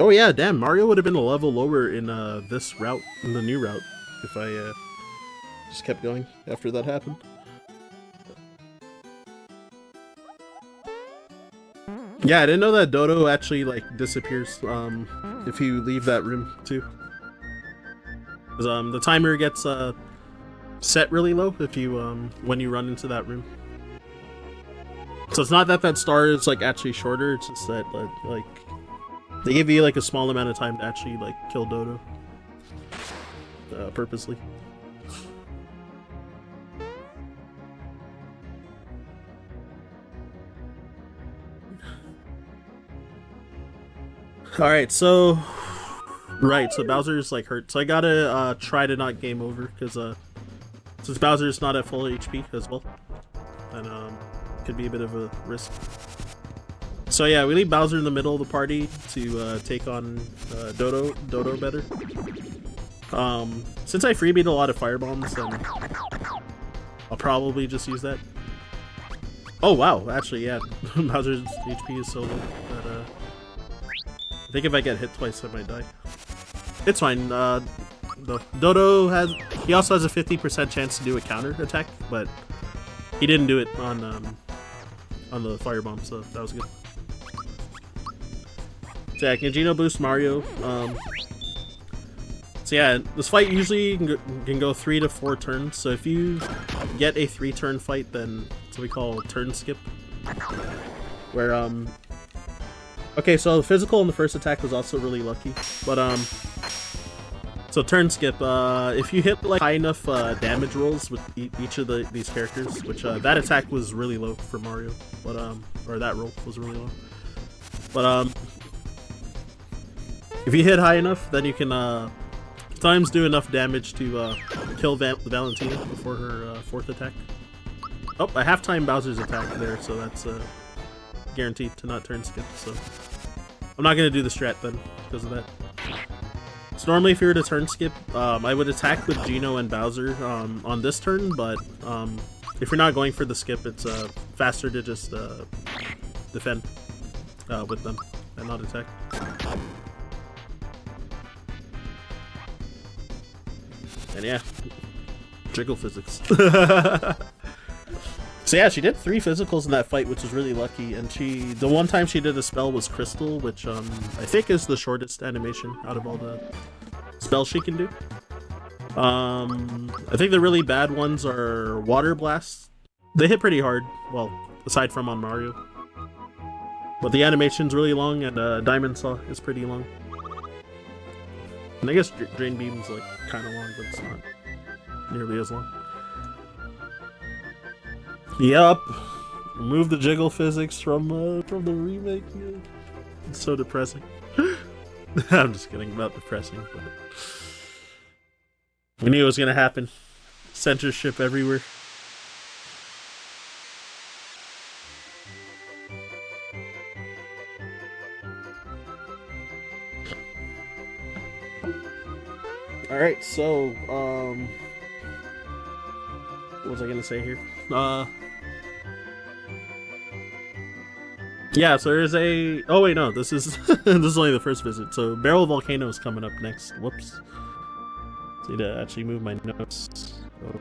Oh yeah, damn, Mario would have been a level lower in this route, in the new route, if I just kept going after that happened. Yeah, I didn't know that Dodo actually like disappears if you leave that room too. 'Cause, the timer gets set really low if you when you run into that room. So it's not that that star is like actually shorter, it's just that like they give you like a small amount of time to actually like kill Dodo purposely. Alright, so so Bowser's like hurt. So I gotta try to not game over because since Bowser's not at full HP as well. And could be a bit of a risk. So yeah, we leave Bowser in the middle of the party to take on Dodo better. Since I freebeat a lot of firebombs, then I'll probably just use that. Oh wow, actually yeah, Bowser's HP is so low that I think if I get hit twice I might die. It's fine. Dodo he also has a 50% chance to do a counter attack, but he didn't do it on the firebomb, so that was good. So yeah, Gengino boost Mario. So yeah, this fight usually can go 3 to 4 turns. So if you get a 3-turn fight, then it's what we call turn skip. Where okay, so the physical in the first attack was also really lucky, but so turn skip. If you hit like high enough damage rolls with each of these characters, which that attack was really low for Mario, but or that roll was really low, but if you hit high enough, then you can sometimes do enough damage to kill Valentina before her 4th attack. Oh, I half-time Bowser's attack there, so that's guaranteed to not turn skip. So I'm not gonna do the strat then because of that. So normally if you were to turn skip, I would attack with Geno and Bowser on this turn, but if you're not going for the skip, it's faster to just defend with them and not attack. And yeah, jiggle physics. So yeah, she did 3 physicals in that fight, which was really lucky. And the one time she did a spell was Crystal, which I think is the shortest animation out of all the spells she can do. I think the really bad ones are Water Blast. They hit pretty hard, well, aside from on Mario. But the animation's really long, and Diamond Saw is pretty long. And I guess Drain Beam's like kind of long, but it's not nearly as long. Yup. Remove the jiggle physics from the remake. It's so depressing. I'm just kidding about depressing, but we knew it was gonna happen. Censorship everywhere. Alright, so what was I gonna say here? Yeah, so there's a... Oh wait, no, this is this is only the first visit. So Barrel Volcano is coming up next. Whoops. Need to actually move my notes over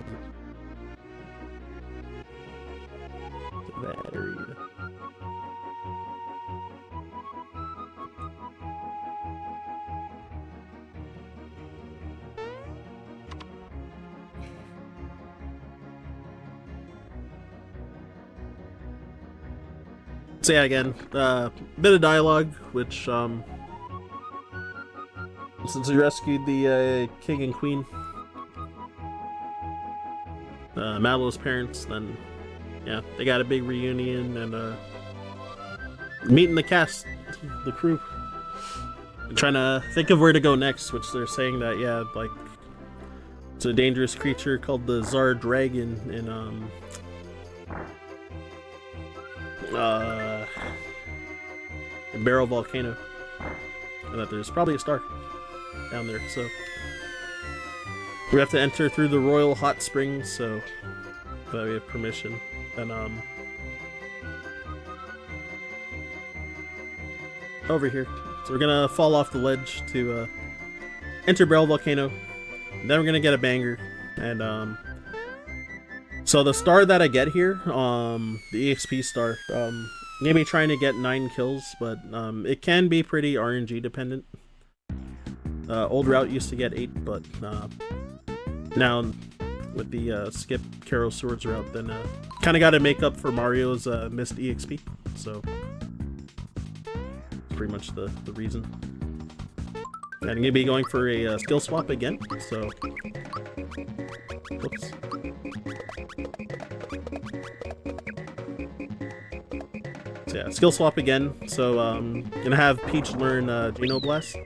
to that area. So yeah, again, bit of dialogue, which since we rescued the king and queen, Mallow's parents, then yeah, they got a big reunion and meeting the cast, the crew. I'm trying to think of where to go next, which they're saying that yeah, like it's a dangerous creature called the Tsar Dragon in Barrel Volcano, and that there's probably a star down there, so we have to enter through the royal hot springs, so that we have permission. And over here, So we're gonna fall off the ledge to enter Barrel Volcano. Then we're gonna get a banger, and so the star that I get here, the EXP star, maybe trying to get 9 kills, but it can be pretty RNG dependent. Old route used to get 8, but now with the skip Karo Swords route, then kind of got to make up for Mario's missed EXP. So pretty much the reason. And I'm gonna be going for a skill swap again. So, whoops. So yeah, skill swap again. So gonna have Peach learn Geno Blast.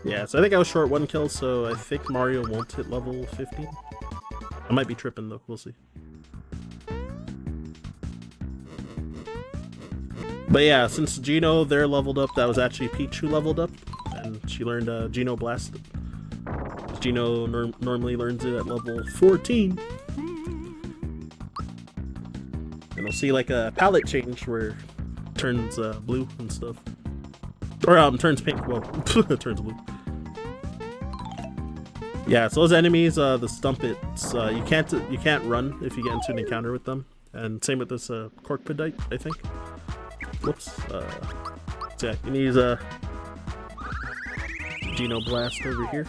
Yeah, so I think I was short 1 kill, so I think Mario won't hit level 15. I might be tripping though, we'll see. But yeah, since Geno, they're leveled up, that was actually Peach who leveled up, and she learned Geno Blast. Geno normally learns it at level 14. And we'll see like a palette change where it turns blue and stuff. Or turns pink, well, it turns blue. Yeah, so those enemies, the Stumpets, you can't run if you get into an encounter with them. And same with this Corkpedite, I think. Whoops. So yeah, you need Geno Blast over here.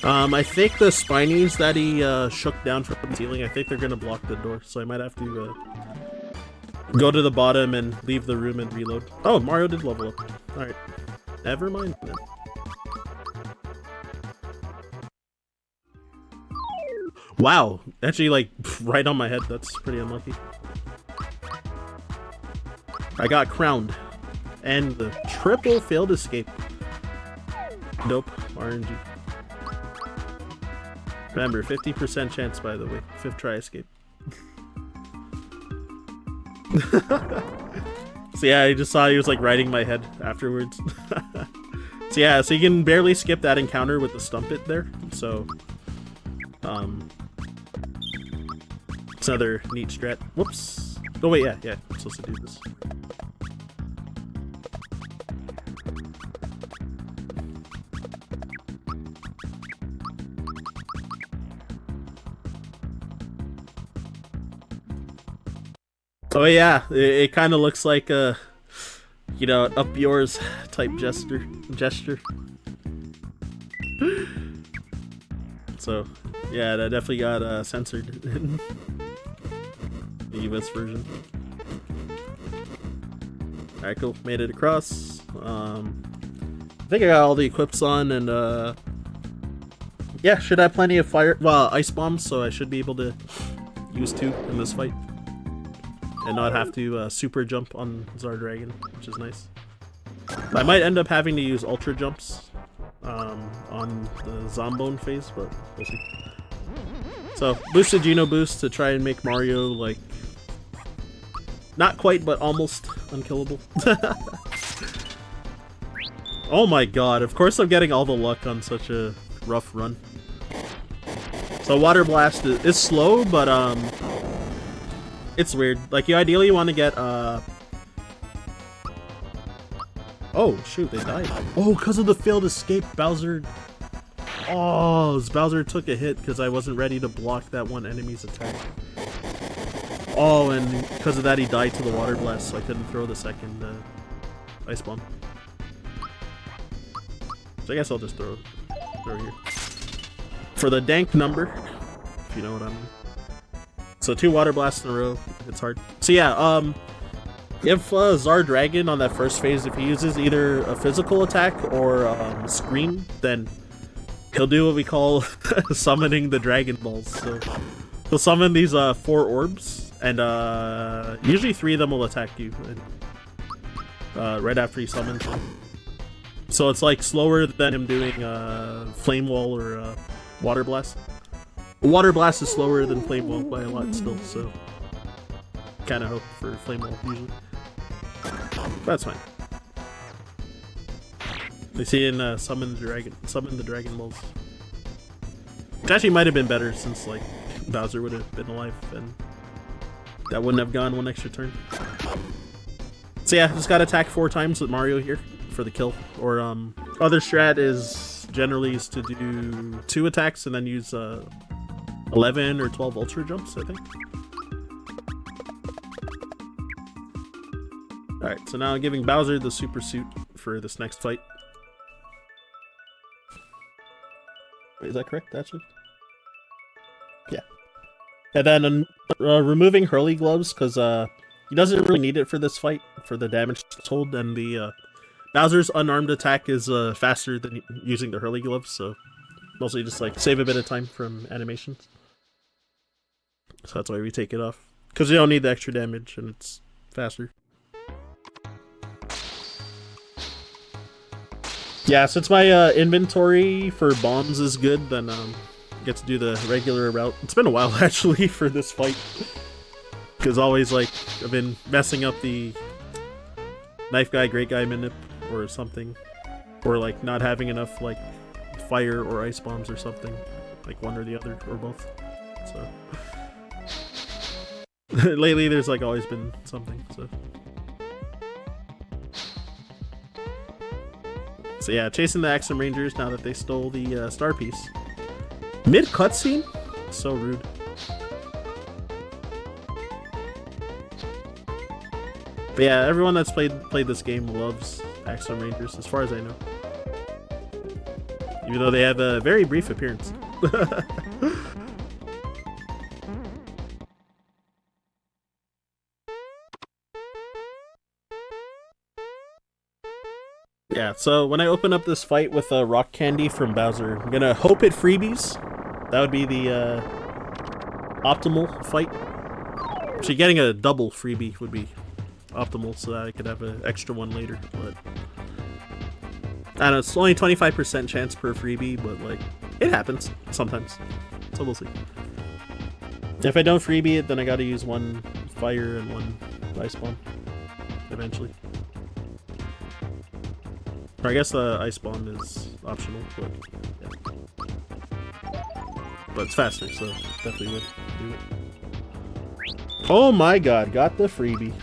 I think the Spinies that he shook down from the ceiling, I think they're gonna block the door, so I might have to go to the bottom and leave the room and reload. Oh, Mario did level up. Alright. Never mind then. Wow, actually like right on my head, that's pretty unlucky. I got crowned. And the triple failed escape. Nope, RNG. Remember, 50% chance by the way, 5th try escape. So yeah, I just saw he was like riding my head afterwards. So yeah, so you can barely skip that encounter with the Stumpet there, so it's another neat strat. Whoops. Oh wait, yeah, I'm supposed to do this. Oh yeah, it kind of looks like a, you know, up yours type gesture. So, yeah, that definitely got censored in the US version. Alright, cool. Made it across. I think I got all the equips on, and yeah, should have plenty of ice bombs, so I should be able to use 2 in this fight. And not have to super jump on Zardragon, which is nice. I might end up having to use ultra jumps on the Zombone phase, but we'll see. So, boosted Geno boost to try and make Mario, like, not quite, but almost unkillable. Oh my god, of course I'm getting all the luck on such a rough run. So Water Blast is slow, but it's weird. Like, you ideally want to get, oh, shoot, they died. Oh, because of the failed escape, Bowser... Oh, Bowser took a hit because I wasn't ready to block that one enemy's attack. Oh, and because of that he died to the Water Blast, so I couldn't throw the second Ice Bomb. So I guess I'll just throw here. For the dank number, if you know what I mean. So 2 Water Blasts in a row, it's hard. So yeah, if Zardragon on that first phase, if he uses either a physical attack or Scream, then he'll do what we call summoning the Dragon Balls. So he'll summon these 4 orbs, and usually 3 of them will attack you right after he summons them. So it's like slower than him doing Flame Wall or Water Blast. Water Blast is slower than Flame Wall by a lot still, so kind of hope for Flame Wall usually. That's fine. They see in summon the Dragon Balls. Which actually might have been better since like Bowser would have been alive and that wouldn't have gone one extra turn. So yeah, just gotta attack 4 times with Mario here for the kill. Or other strat is generally is to do 2 attacks and then use 11 or 12 ultra jumps, I think. Alright, so now I'm giving Bowser the super suit for this next fight. Wait, is that correct, actually? Yeah. And then removing Hurley Gloves, because he doesn't really need it for this fight, for the damage told, and the Bowser's unarmed attack is faster than using the Hurley Gloves, so mostly just like save a bit of time from animations. So that's why we take it off. Because you don't need the extra damage, and it's faster. Yeah, since my inventory for bombs is good, then I get to do the regular route. It's been a while, actually, for this fight. Because always, like, I've been messing up the Knife Guy, Great Guy Minip, or something. Or, like, not having enough, like, fire or ice bombs or something. Like, one or the other, or both. So... lately, there's, like, always been something, so... So yeah, chasing the Axum Rangers now that they stole the star piece. Mid cutscene? So rude. But yeah, everyone that's played this game loves Axum Rangers, as far as I know. Even though they have a very brief appearance. Yeah, so when I open up this fight with rock candy from Bowser, I'm gonna hope it freebies. That would be the optimal fight. Actually, getting a double freebie would be optimal so that I could have an extra one later. But I don't know, it's only 25% chance per freebie, but like it happens sometimes. So we'll see. If I don't freebie it, then I gotta use 1 fire and 1 ice bomb eventually. Or I guess the ice bomb is optional, but yeah. But it's faster, so definitely would do it. Oh my god, got the freebie.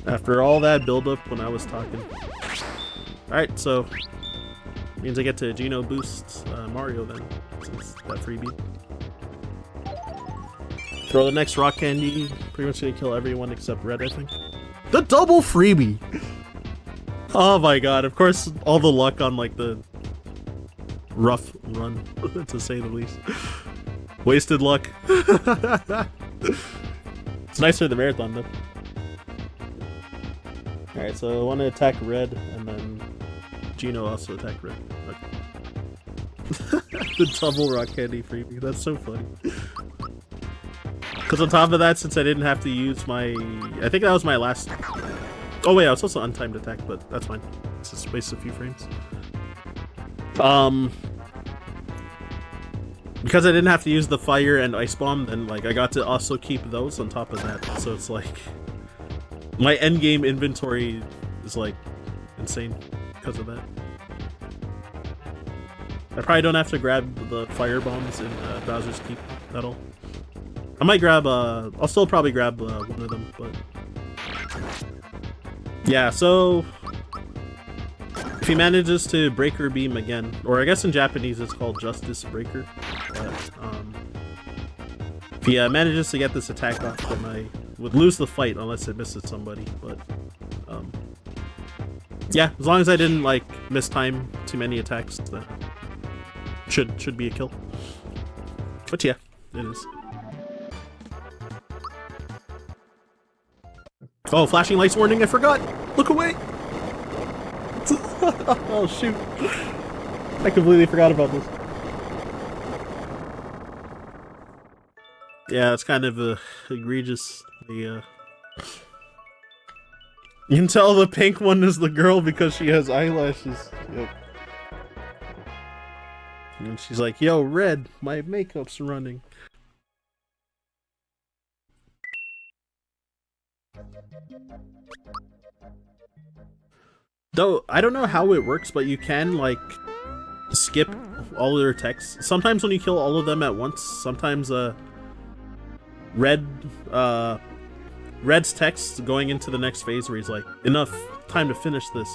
After all that build-up when I was talking. Alright, so means I get to Geno boost Mario then, since that freebie. Throw the next rock candy, pretty much gonna kill everyone except Red, I think. The double freebie! Oh my god, of course all the luck on like the rough run, to say the least. Wasted luck. It's nicer than marathon though. Alright, so I want to attack Red and then Geno also attack Red. Okay. The double rock candy freebie, that's so funny. Because on top of that, since I didn't have to use my... I think that was my last... Oh wait, I was also untimed attack, but that's fine. It's just wasted a few frames. Because I didn't have to use the fire and ice bomb, then like I got to also keep those on top of that. So it's like my endgame inventory is like insane because of that. I probably don't have to grab the fire bombs in Bowser's Keep at all. I might grab I'll still probably grab one of them, but yeah, so if he manages to Breaker Beam again, or I guess in Japanese it's called Justice Breaker, but if he manages to get this attack off, then I would lose the fight unless it misses somebody, but yeah, as long as I didn't like mistime too many attacks, that should be a kill. But yeah, it is. Oh, flashing lights warning, I forgot! Look away! Oh shoot. I completely forgot about this. Yeah, it's kind of egregious. You can tell the pink one is the girl because she has eyelashes. Yep. And she's like, yo, Red, my makeup's running. Though, I don't know how it works, but you can, like, skip all of their text. Sometimes when you kill all of them at once, sometimes Red's text going into the next phase where he's like, enough, time to finish this.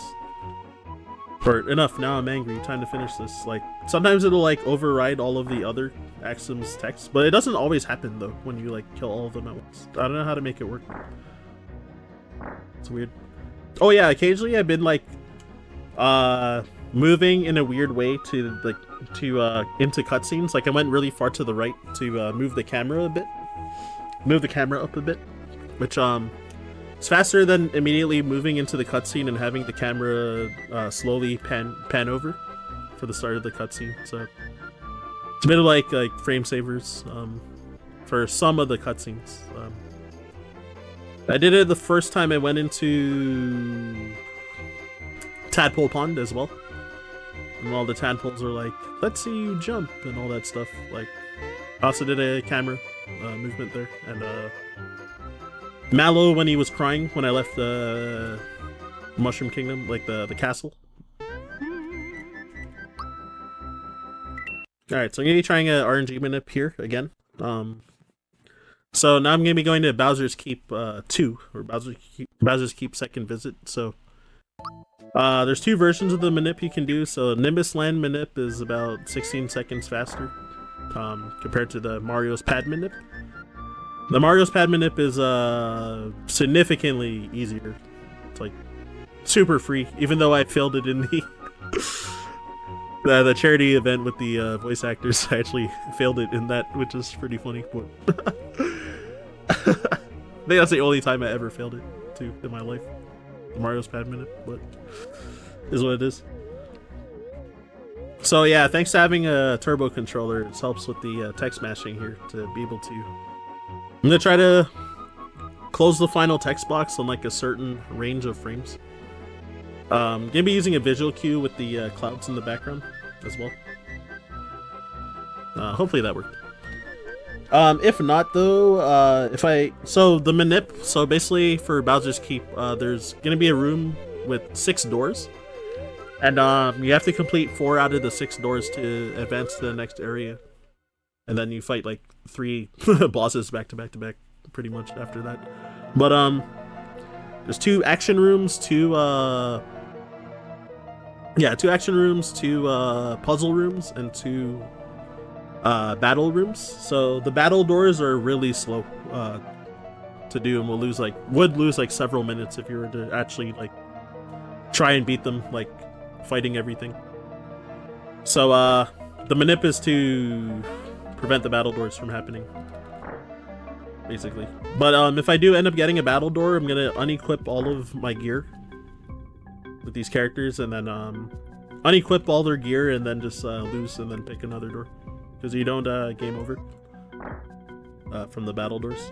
Or enough, now I'm angry, time to finish this. Like, sometimes it'll like override all of the other Axum's text, but it doesn't always happen though when you like kill all of them at once. I don't know how to make it work. It's weird. Oh yeah, occasionally I've been like moving in a weird way to into cutscenes. Like I went really far to the right to move the camera a bit. Move the camera up a bit. Which it's faster than immediately moving into the cutscene and having the camera slowly pan over for the start of the cutscene. So it's a bit of like frame savers for some of the cutscenes. I did it the first time I went into Tadpole Pond as well, and all the tadpoles are like, "Let's see you jump" and all that stuff. Like, I also did a camera movement there, and Mallow when he was crying when I left the Mushroom Kingdom, like the castle. Alright, so I'm going to be trying a RNG minute here again. So now I'm going to be going to Bowser's Keep 2, or Bowser's Keep Second Visit. So there's two versions of the manip you can do. So Nimbus Land manip is about 16 seconds faster compared to the Mario's Pad manip. The Mario's Pad manip is significantly easier. It's like super free, even though I failed it in the charity event with the voice actors. I actually failed it in that, which is pretty funny. But I think that's the only time I ever failed it too in my life. The Mario's Pad manip, but is what it is. So yeah, thanks to having a turbo controller, it helps with the text mashing here to be able to. I'm gonna try to close the final text box on like a certain range of frames. Gonna be using a visual cue with the clouds in the background as well. Hopefully that worked. If not though, so the manip, so basically for Bowser's Keep, there's gonna be a room with 6 doors. And you have to complete 4 out of the 6 doors to advance to the next area. And then you fight like 3 bosses back to back to back pretty much after that. But there's 2 action rooms, 2 action rooms, 2 puzzle rooms, and 2 battle rooms. So the battle doors are really slow to do, and would lose like several minutes if you were to actually like try and beat them, like fighting everything. So the manip is to prevent the battle doors from happening, basically. But if I do end up getting a battle door, I'm gonna unequip all of my gear with these characters, and then unequip all their gear, and then just lose, and then pick another door, because you don't game over from the battle doors.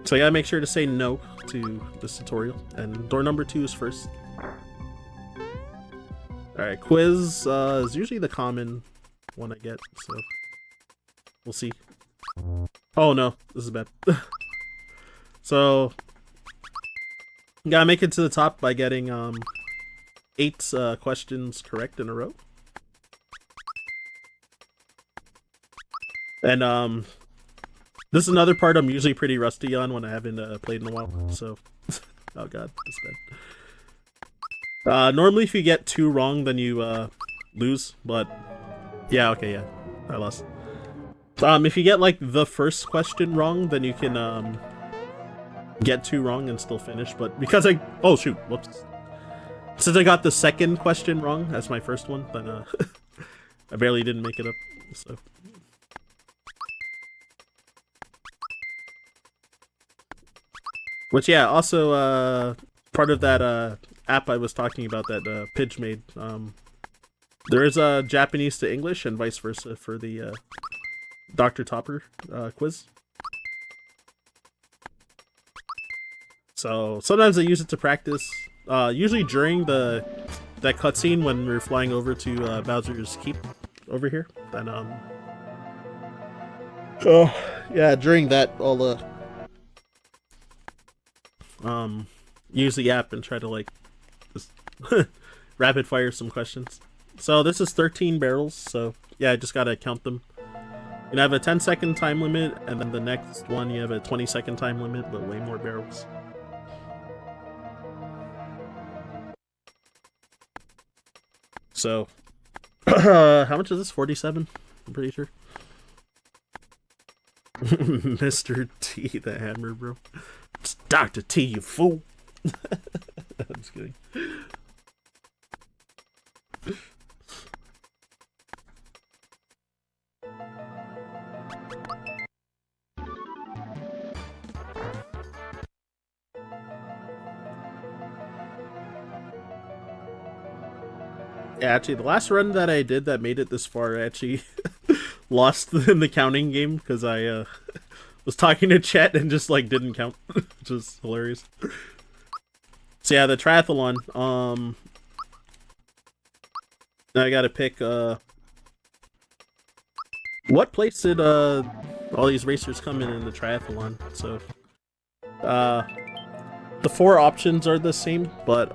So I gotta make sure to say no to this tutorial, and door number 2 is first. Alright, quiz is usually the common one I get, so we'll see. Oh no, this is bad. So, gotta make it to the top by getting 8 questions correct in a row. And this is another part I'm usually pretty rusty on when I haven't played in a while, so oh god, this is bad. Normally if you get 2 wrong, then you lose, but yeah, okay, yeah, I lost. If you get like the first question wrong, then you can get 2 wrong and still finish, but because oh shoot, whoops. Since I got the second question wrong as my first one, then I barely didn't make it up, so. Which yeah, also part of that app I was talking about that Pidge made, there is a Japanese to English and vice versa for the Dr. Topper quiz. So sometimes I use it to practice, usually during that cutscene when we're flying over to Bowser's Keep over here. Then oh yeah, during that I'll use the app and try to like just rapid fire some questions. So this is 13 barrels, so yeah, I just gotta count them. You have a 10-second time limit, and then the next one you have a 20-second time limit, but way more barrels. So, how much is this? 47? I'm pretty sure. Mr. T, the hammer, bro. It's Dr. T, you fool. I'm just kidding. Yeah, actually, the last run that I did that made it this far, I actually lost in the counting game because I was talking to chat and just like didn't count, which was hilarious. So yeah, the triathlon. Now I gotta pick. What place did all these racers come in the triathlon? So, the 4 options are the same, but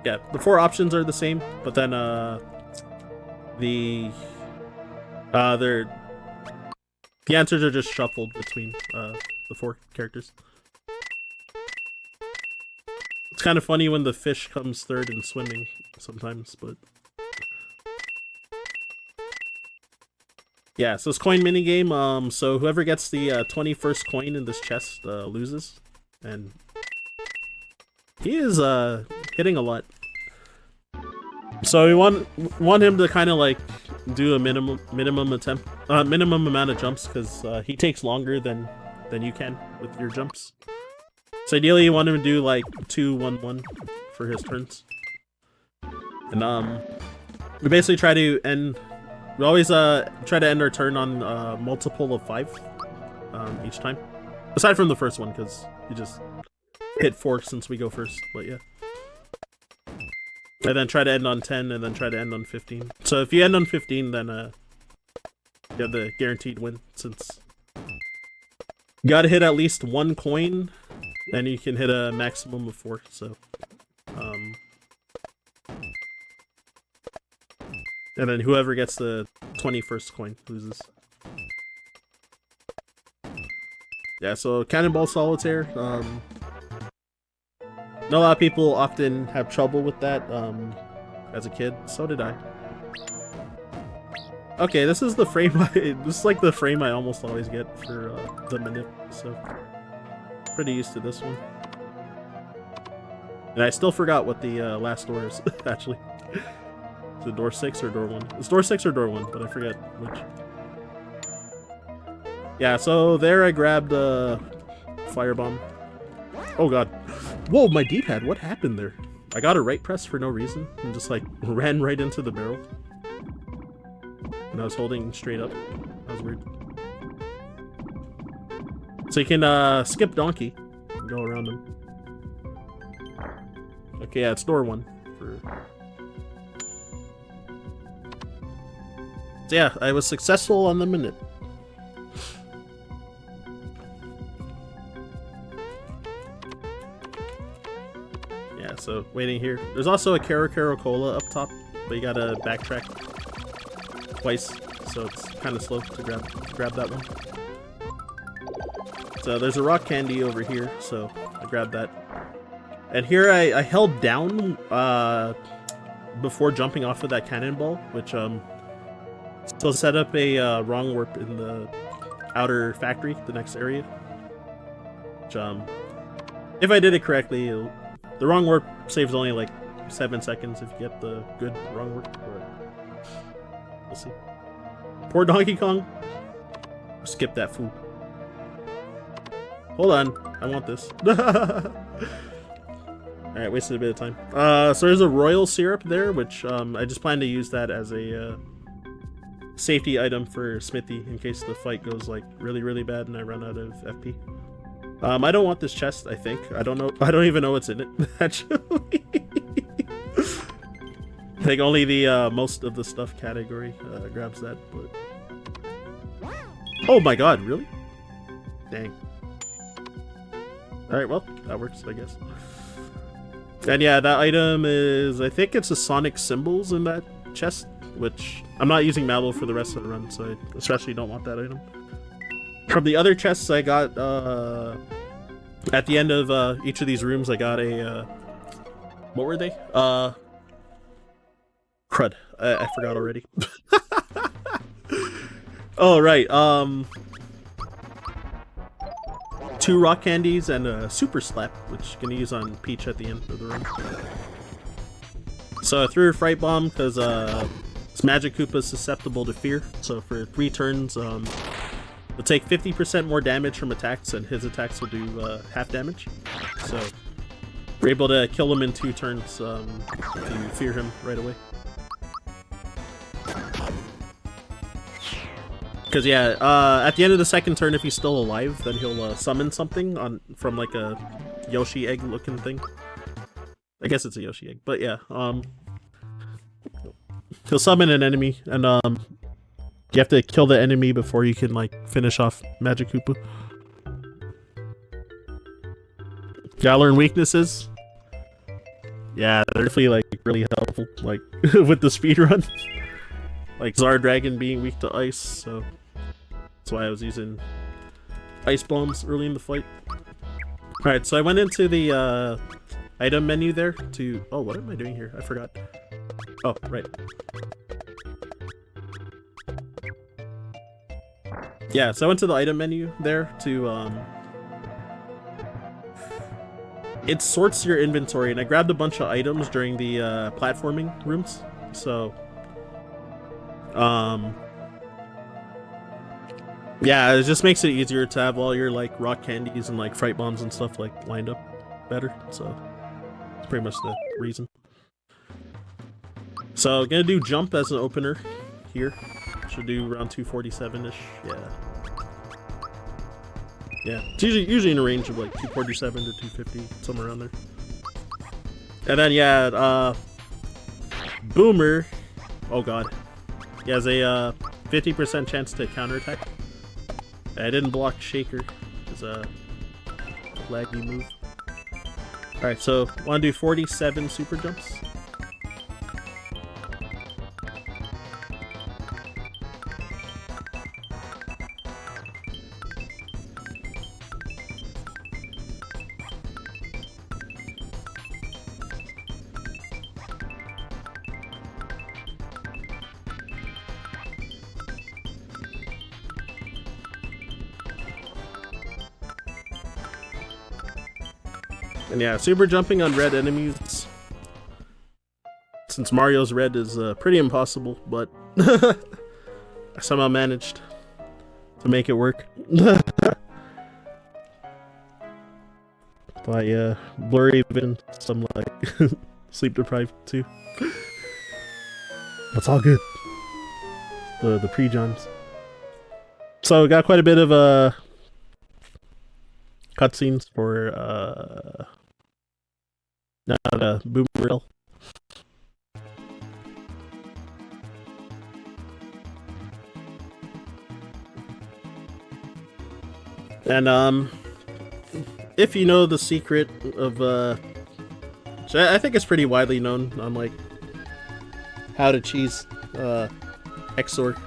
yeah, the 4 options are the same, but then the answers are just shuffled between the 4 characters. It's kind of funny when the fish comes third in swimming sometimes, but yeah. So it's coin minigame. So whoever gets the 21st coin in this chest loses, and he is hitting a lot. So we want him to kind of like do a minimum amount of jumps because he takes longer than you can with your jumps. So ideally you want him to do like 2-1-1 for his turns. And we basically try to end. We always try to end our turn on multiple of 5 each time, aside from the first one because you just hit 4 since we go first. But yeah. And then try to end on 10, and then try to end on 15. So if you end on 15, then you have the guaranteed win, since you gotta hit at least 1 coin, and you can hit a maximum of 4, so... and then whoever gets the 21st coin loses. Yeah, so Cannonball Solitaire, not a lot of people often have trouble with that, as a kid. So did I. Okay, this is the frame this is like the frame I almost always get for the minute, so pretty used to this one. And I still forgot what the last door is, actually. Is it door 6 or door 1? It's door 6 or door 1, but I forget which. Yeah, so there I grabbed a firebomb. Oh god. Whoa, my D-pad, what happened there? I got a right press for no reason and just like ran right into the barrel. And I was holding straight up. That was weird. So you can skip donkey and go around him. Okay, yeah, it's door 1 for... So yeah, I was successful on the minute. Yeah, so waiting here. There's also a Caro Cola up top, but you gotta backtrack twice, so it's kind of slow to grab that one. So there's a rock candy over here, so I grabbed that. And here I held down before jumping off of that cannonball, which still set up a wrong warp in the outer factory, the next area. Which if I did it correctly, the wrong warp saves only like 7 seconds if you get the good wrong warp, but we'll see. Poor Donkey Kong. Skip that fool. Hold on, I want this. Alright, wasted a bit of time. So there's a royal syrup there, which I just plan to use that as a safety item for Smithy in case the fight goes like really bad and I run out of FP. I don't want this chest, I think. I don't know. I don't even know what's in it, actually. I think only the most of the stuff category grabs that, but... Oh my god, really? Dang. Alright, well, that works, I guess. And yeah, that item is, I think it's a Sonic Symbols in that chest, which I'm not using Mabel for the rest of the run, so I especially don't want that item. From the other chests I got, at the end of each of these rooms, I got a, what were they? Crud. I forgot already. Oh, right, 2 rock candies and a super slap, which you can use on Peach at the end of the run. So I threw a fright bomb because this Magic Koopa is susceptible to fear. So for 3 turns, it'll take 50% more damage from attacks, and his attacks will do half damage. So we're able to kill him in 2 turns to fear him right away. Because yeah, at the end of the second turn, if he's still alive, then he'll summon something from like a Yoshi egg looking thing. I guess it's a Yoshi egg, but yeah, he'll summon an enemy, and you have to kill the enemy before you can like finish off Magic Koopa. Gotta learn weaknesses. Yeah, they're definitely like really helpful, like with the speedrun. Like Zardragon being weak to ice, so that's why I was using ice bombs early in the fight. Alright, so I went into the item menu there to... Oh, what am I doing here? I forgot. Oh, right. Yeah, so I went to the item menu there to... It sorts your inventory, and I grabbed a bunch of items during the platforming rooms, so... yeah, it just makes it easier to have all your like rock candies and like fright bombs and stuff like lined up better, so it's pretty much the reason. So gonna do jump as an opener here. Should do around 247-ish. Yeah, it's usually in a range of like 247 to 250, somewhere around there. And then yeah, Boomer, oh god, he has a 50% chance to counterattack. I didn't block Shaker. It's a laggy move. Alright, so want to do 47 super jumps. And yeah, super jumping on red enemies, since Mario's red, is pretty impossible, but I somehow managed to make it work. By blurry vision, some like sleep deprived too. That's all good. The pre-jumps. So got quite a bit of cutscenes for not a Boomer. And if you know the secret of which I think it's pretty widely known on like how to cheese XOR,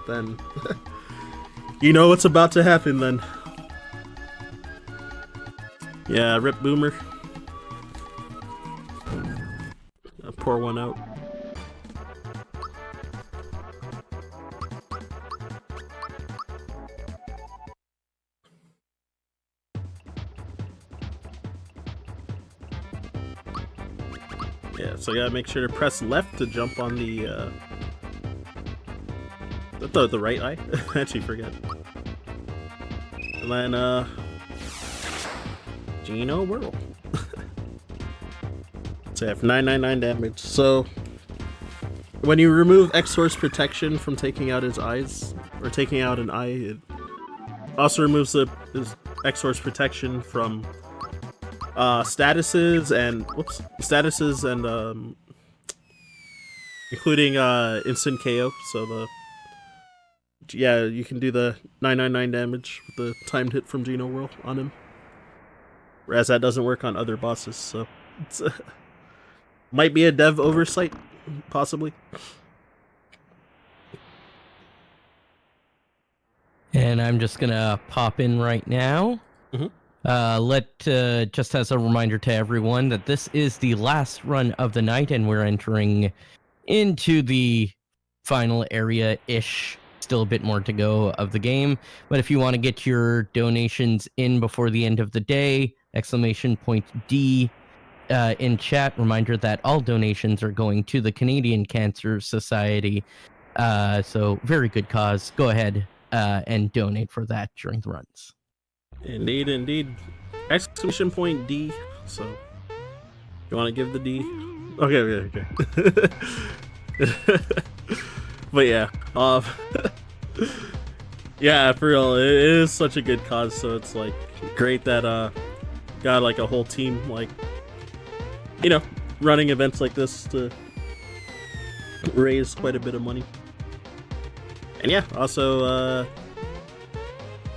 then you know what's about to happen then. Yeah, rip Boomer. I'll pour one out. Yeah, so you gotta make sure to press left to jump on the right eye. I actually forget. And then Geno Whirl. So I have 999 damage. So when you remove X-Source protection from taking out his eyes, or taking out an eye, it also removes his X-Source protection from statuses and including instant KO. So you can do the 999 damage with the timed hit from Geno Whirl on him. Whereas that doesn't work on other bosses, so It's, might be a dev oversight, possibly. And I'm just gonna pop in right now. Just as a reminder to everyone that this is the last run of the night, and we're entering into the final area-ish. Still a bit more to go of the game, but if you want to get your donations in before the end of the day, !D in chat. Reminder that all donations are going to the Canadian Cancer Society. So very good cause. Go ahead and donate for that during the runs. Indeed, indeed. !D. So, you want to give the D? Okay. But yeah, yeah, for real, it is such a good cause. So it's like great that got like a whole team, like, you know, running events like this to raise quite a bit of money. And yeah, also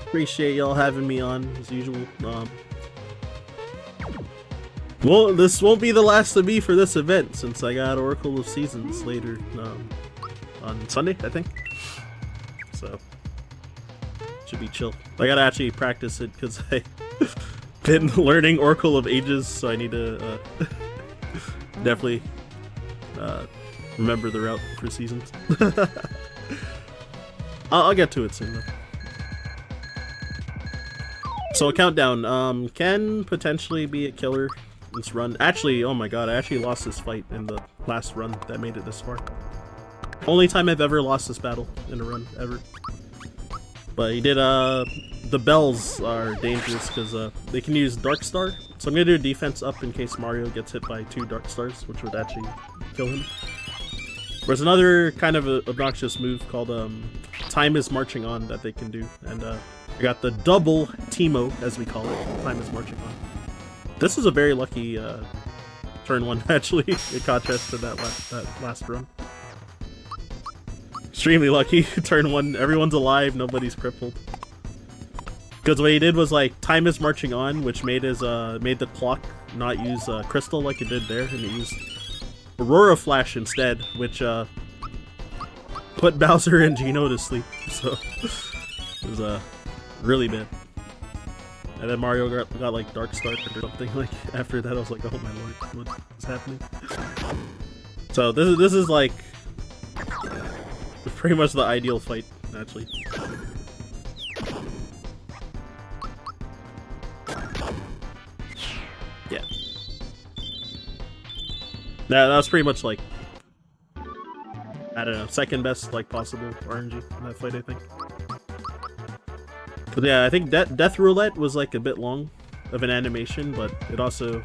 appreciate y'all having me on as usual. Well, this won't be the last of me for this event, since I got Oracle of Seasons later on Sunday, I think. So should be chill. I gotta actually practice it because I've been learning Oracle of Ages, so I need to definitely remember the route for Seasons. I'll get to it soon though. So a countdown. Can potentially be a killer this run. Actually, oh my god, I actually lost this fight in the last run that made it this far. Only time I've ever lost this battle in a run, ever. But he did, the bells are dangerous because they can use Dark Star. So I'm gonna do a defense up in case Mario gets hit by 2 Dark Stars, which would actually kill him. There's another kind of a obnoxious move called Time is Marching On that they can do, and I got the double Teemo, as we call it. Time is Marching On. This is a very lucky turn 1, actually, in contrast to that last run. Extremely lucky. Turn 1, everyone's alive, nobody's crippled. Because what he did was like Time is Marching On, which made his made the clock not use Crystal like it did there, and it used Aurora Flash instead, which put Bowser and Geno to sleep. So it was really bad. And then Mario got like Dark Star or something. Like after that, I was like, oh my lord, what is happening? So this is like pretty much the ideal fight, actually. Yeah. That was pretty much like, I don't know, second best like possible RNG in that fight, I think. But yeah, I think Death Roulette was like a bit long of an animation, but it also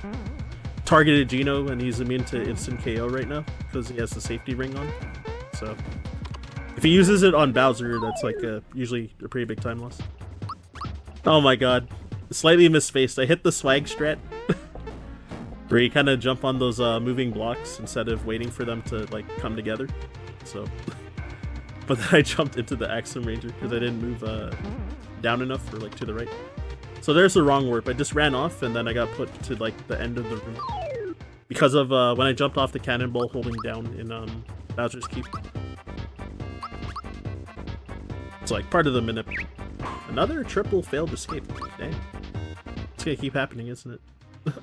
targeted Geno, and he's immune to instant KO right now because he has the safety ring on. So if he uses it on Bowser, that's like usually a pretty big time loss. Oh my god, slightly misspaced. I hit the swag strat where you kind of jump on those moving blocks instead of waiting for them to like come together. So, but then I jumped into the Axum Ranger because I didn't move down enough or like to the right. So there's the wrong warp. I just ran off and then I got put to like the end of the room because of when I jumped off the cannonball holding down in Bowser's Keep. It's like part of the minute. Another triple failed escape. Dang. It's gonna keep happening, isn't it?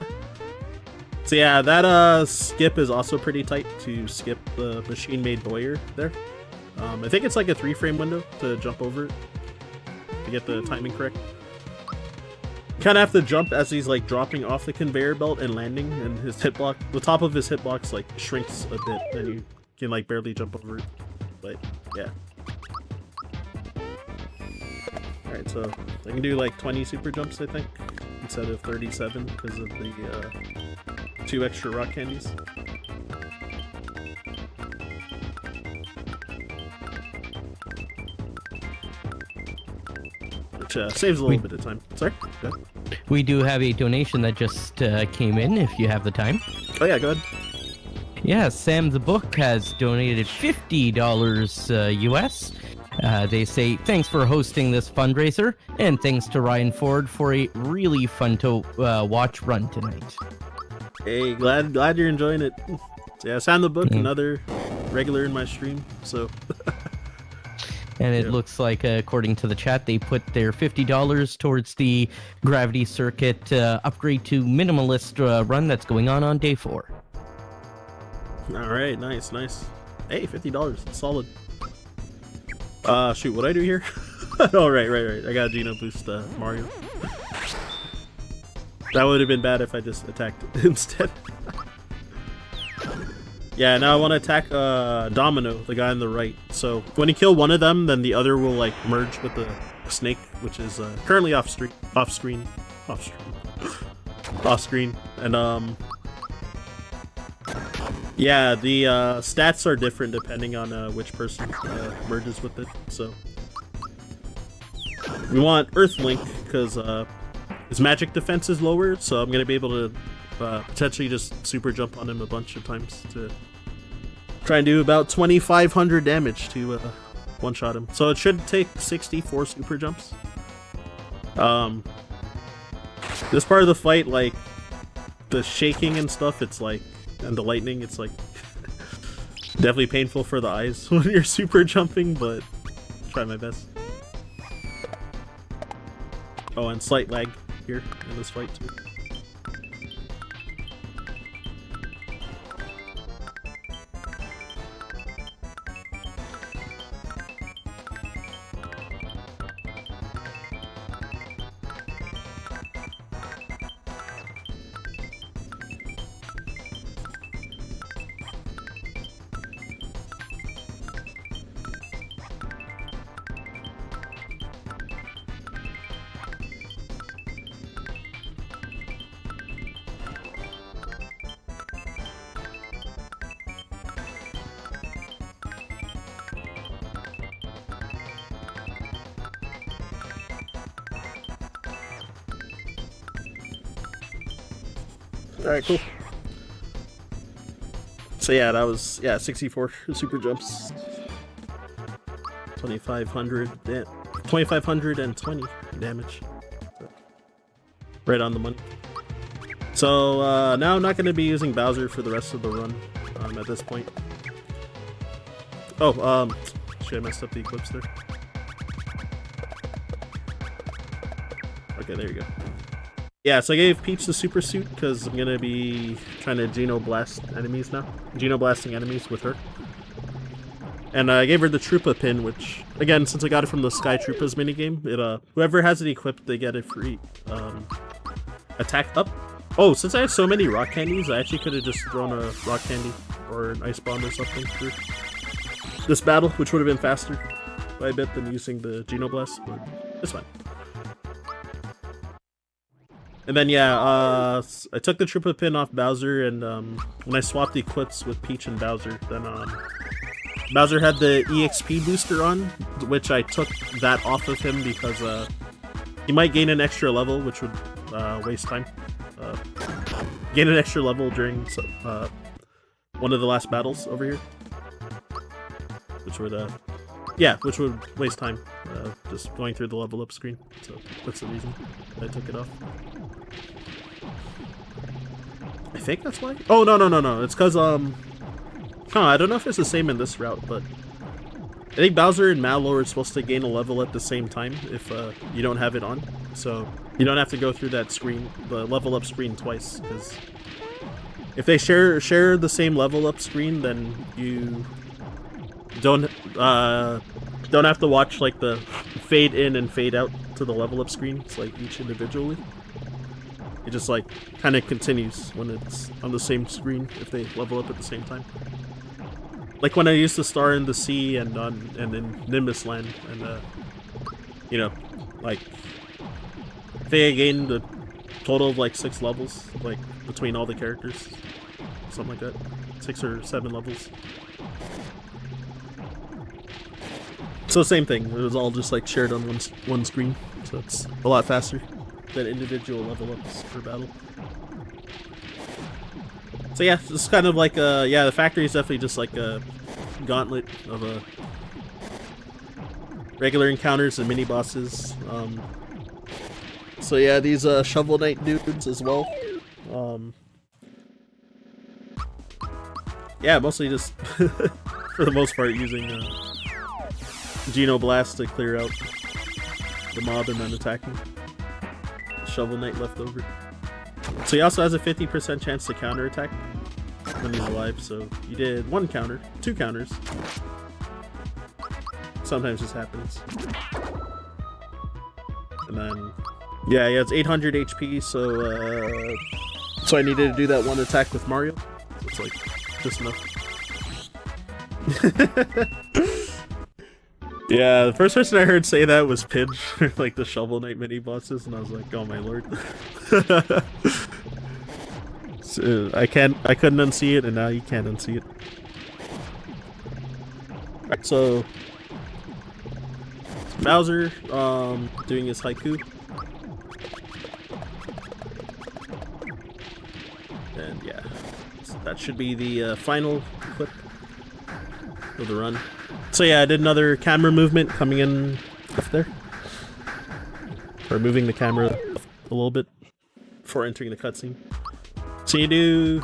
So yeah, that skip is also pretty tight to skip the machine-made Boyer there. I think it's like a 3-frame window to jump over it to get the timing correct. Kind of have to jump as he's like dropping off the conveyor belt and landing, and his hitbox, the top of his hitbox like shrinks a bit, and you can like barely jump over it. But yeah. Alright, so I can do like 20 super jumps, I think, instead of 37 because of the 2 extra rock candies. Which saves a little bit of time. Sorry? Go ahead. We do have a donation that just came in, if you have the time. Oh yeah, go ahead. Yeah, Sam the Book has donated $50 US. They say, thanks for hosting this fundraiser, and thanks to RyanFord for a really fun to watch run tonight. Hey, glad you're enjoying it. So yeah, Sound the Book, another regular in my stream. So. And it looks like, according to the chat, they put their $50 towards the Gravity Circuit upgrade to minimalist run that's going on day 4. All right, nice. Hey, $50, solid. Shoot, what I do here? Oh, right. I got a Geno boost Mario. That would have been bad if I just attacked it instead. Yeah, now I want to attack Domino, the guy on the right. So when you kill one of them, then the other will like merge with the snake, which is currently off screen. And yeah, the stats are different depending on which person merges with it. So we want Earthlink because his magic defense is lower, so I'm gonna be able to potentially just super jump on him a bunch of times to try and do about 2,500 damage to one-shot him. So it should take 64 super jumps. This part of the fight, like the shaking and stuff, it's like, and the lightning, it's like definitely painful for the eyes when you're super jumping, but try my best. Oh, and slight lag here in this fight too. Alright, cool. So yeah, that was 64 super jumps. 2,520 damage. Right on the money. So now I'm not going to be using Bowser for the rest of the run at this point. Oh, shit, I messed up the eclipse there. Okay, there you go. Yeah, so I gave Peach the super suit because I'm gonna be trying to Geno blast enemies now. Geno blasting enemies with her. And I gave her the Troopa pin, which, again, since I got it from the Sky Troopas minigame, whoever has it equipped, they get a free attack up. Oh, since I have so many rock candies, I actually could have just thrown a rock candy or an ice bomb or something through this battle, which would have been faster by a bit than using the Geno blast, but it's fine. And then yeah, I took the Troopa pin off Bowser, and when I swapped the Eclipse with Peach and Bowser, then Bowser had the EXP booster on, which I took that off of him because he might gain an extra level, which would waste time. Gain an extra level during one of the last battles over here, which would waste time just going through the level up screen. So that's the reason I took it off. I think that's why. Oh no! It's because I don't know if it's the same in this route, but I think Bowser and Mallow are supposed to gain a level at the same time if you don't have it on. So you don't have to go through that screen, the level up screen, twice. Because if they share the same level up screen, then you don't have to watch like the fade in and fade out to the level up screen. It's like each individually. It just like kind of continues when it's on the same screen if they level up at the same time. Like when I used to Star in the Sea and in Nimbus Land, and like I think I gained a total of like 6 levels, like between all the characters, something like that, 6 or 7 levels. So same thing. It was all just like shared on one screen, so it's a lot faster than individual level ups per battle. So yeah, it's kind of like the factory is definitely just like a gauntlet of regular encounters and mini bosses. So yeah, these Shovel Knight dudes as well. Yeah, mostly just, for the most part, using Geno Blast to clear out the mob and then attacking. Shovel Knight left over. So he also has a 50% chance to counterattack when he's alive, so you did 1 counter, 2 counters. Sometimes this happens. And then, yeah, it's 800 HP, so I needed to do that 1 attack with Mario. So it's like, just enough. Yeah, the first person I heard say that was Pidge, like the Shovel Knight mini bosses, and I was like, oh my lord. So I couldn't unsee it, and now you can't unsee it. Alright, so Bowser, doing his haiku. And yeah, so that should be the final clip of the run. So yeah, I did another camera movement coming in up there. Or moving the camera a little bit before entering the cutscene. So you do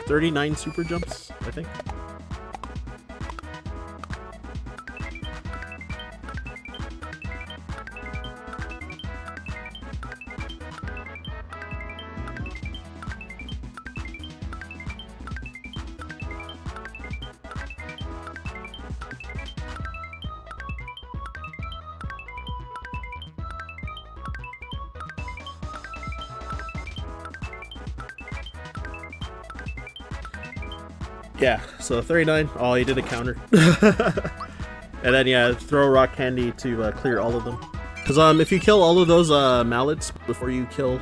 39 super jumps, I think. Yeah, so 39. Oh, he did a counter. And then, yeah, throw rock candy to clear all of them. Because if you kill all of those mallets before you kill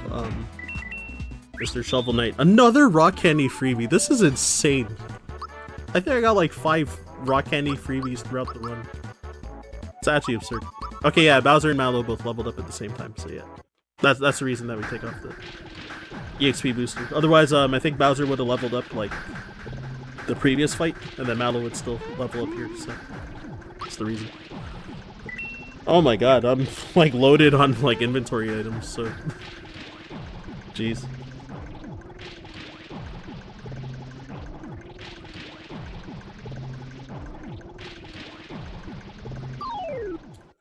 Mr. Shovel Knight, another rock candy freebie. This is insane. I think I got like 5 rock candy freebies throughout the run. It's actually absurd. Okay, yeah, Bowser and Mallow both leveled up at the same time, so yeah. That's the reason that we take off the EXP booster. Otherwise, I think Bowser would have leveled up like the previous fight, and then Mallow would still level up here, so that's the reason. Oh my god, I'm like loaded on like inventory items, so jeez.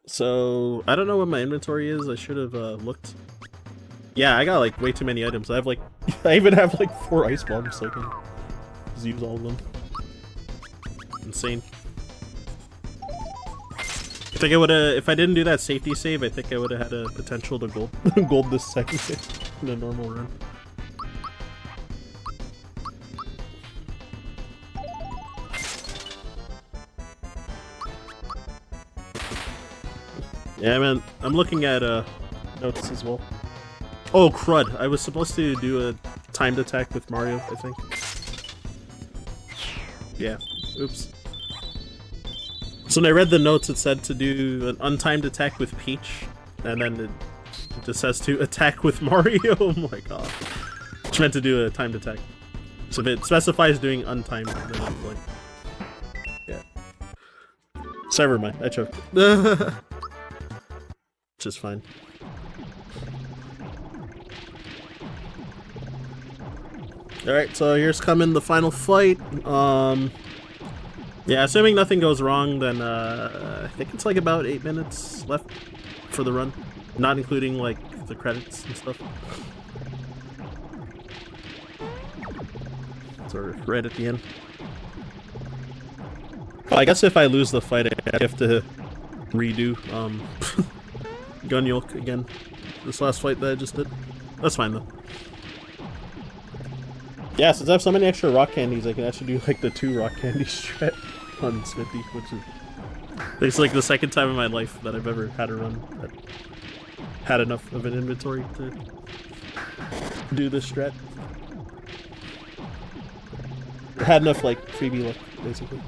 So I don't know what my inventory is. I should have looked. Yeah, I got like way too many items. I have like I even have like 4 ice bombs, so I can just use all of them. Insane. I think I would have, if I didn't do that safety save, I think I would have had a potential to gold, gold this second in a normal run. Yeah, man, I'm looking at notes as well. Oh, crud. I was supposed to do a timed attack with Mario, I think. Yeah, oops. So when I read the notes, it said to do an untimed attack with Peach, and then it just says to attack with Mario. Oh my god. It's meant to do a timed attack. So if it specifies doing untimed, then it's like... Yeah. So never mind, I choked. Which is fine. Alright, so here's coming the final fight. Yeah, assuming nothing goes wrong, then I think it's like about 8 minutes left for the run. Not including like the credits and stuff. So right at the end. Well, I guess if I lose the fight, I have to redo Gun Yolk again. This last fight that I just did. That's fine though. Yeah, since I have so many extra rock candies, I can actually do like the 2 rock candy strat on Smithy, which is it's like the second time in my life that I've ever had a run that had enough of an inventory to do this strat. Or had enough like freebie luck, basically.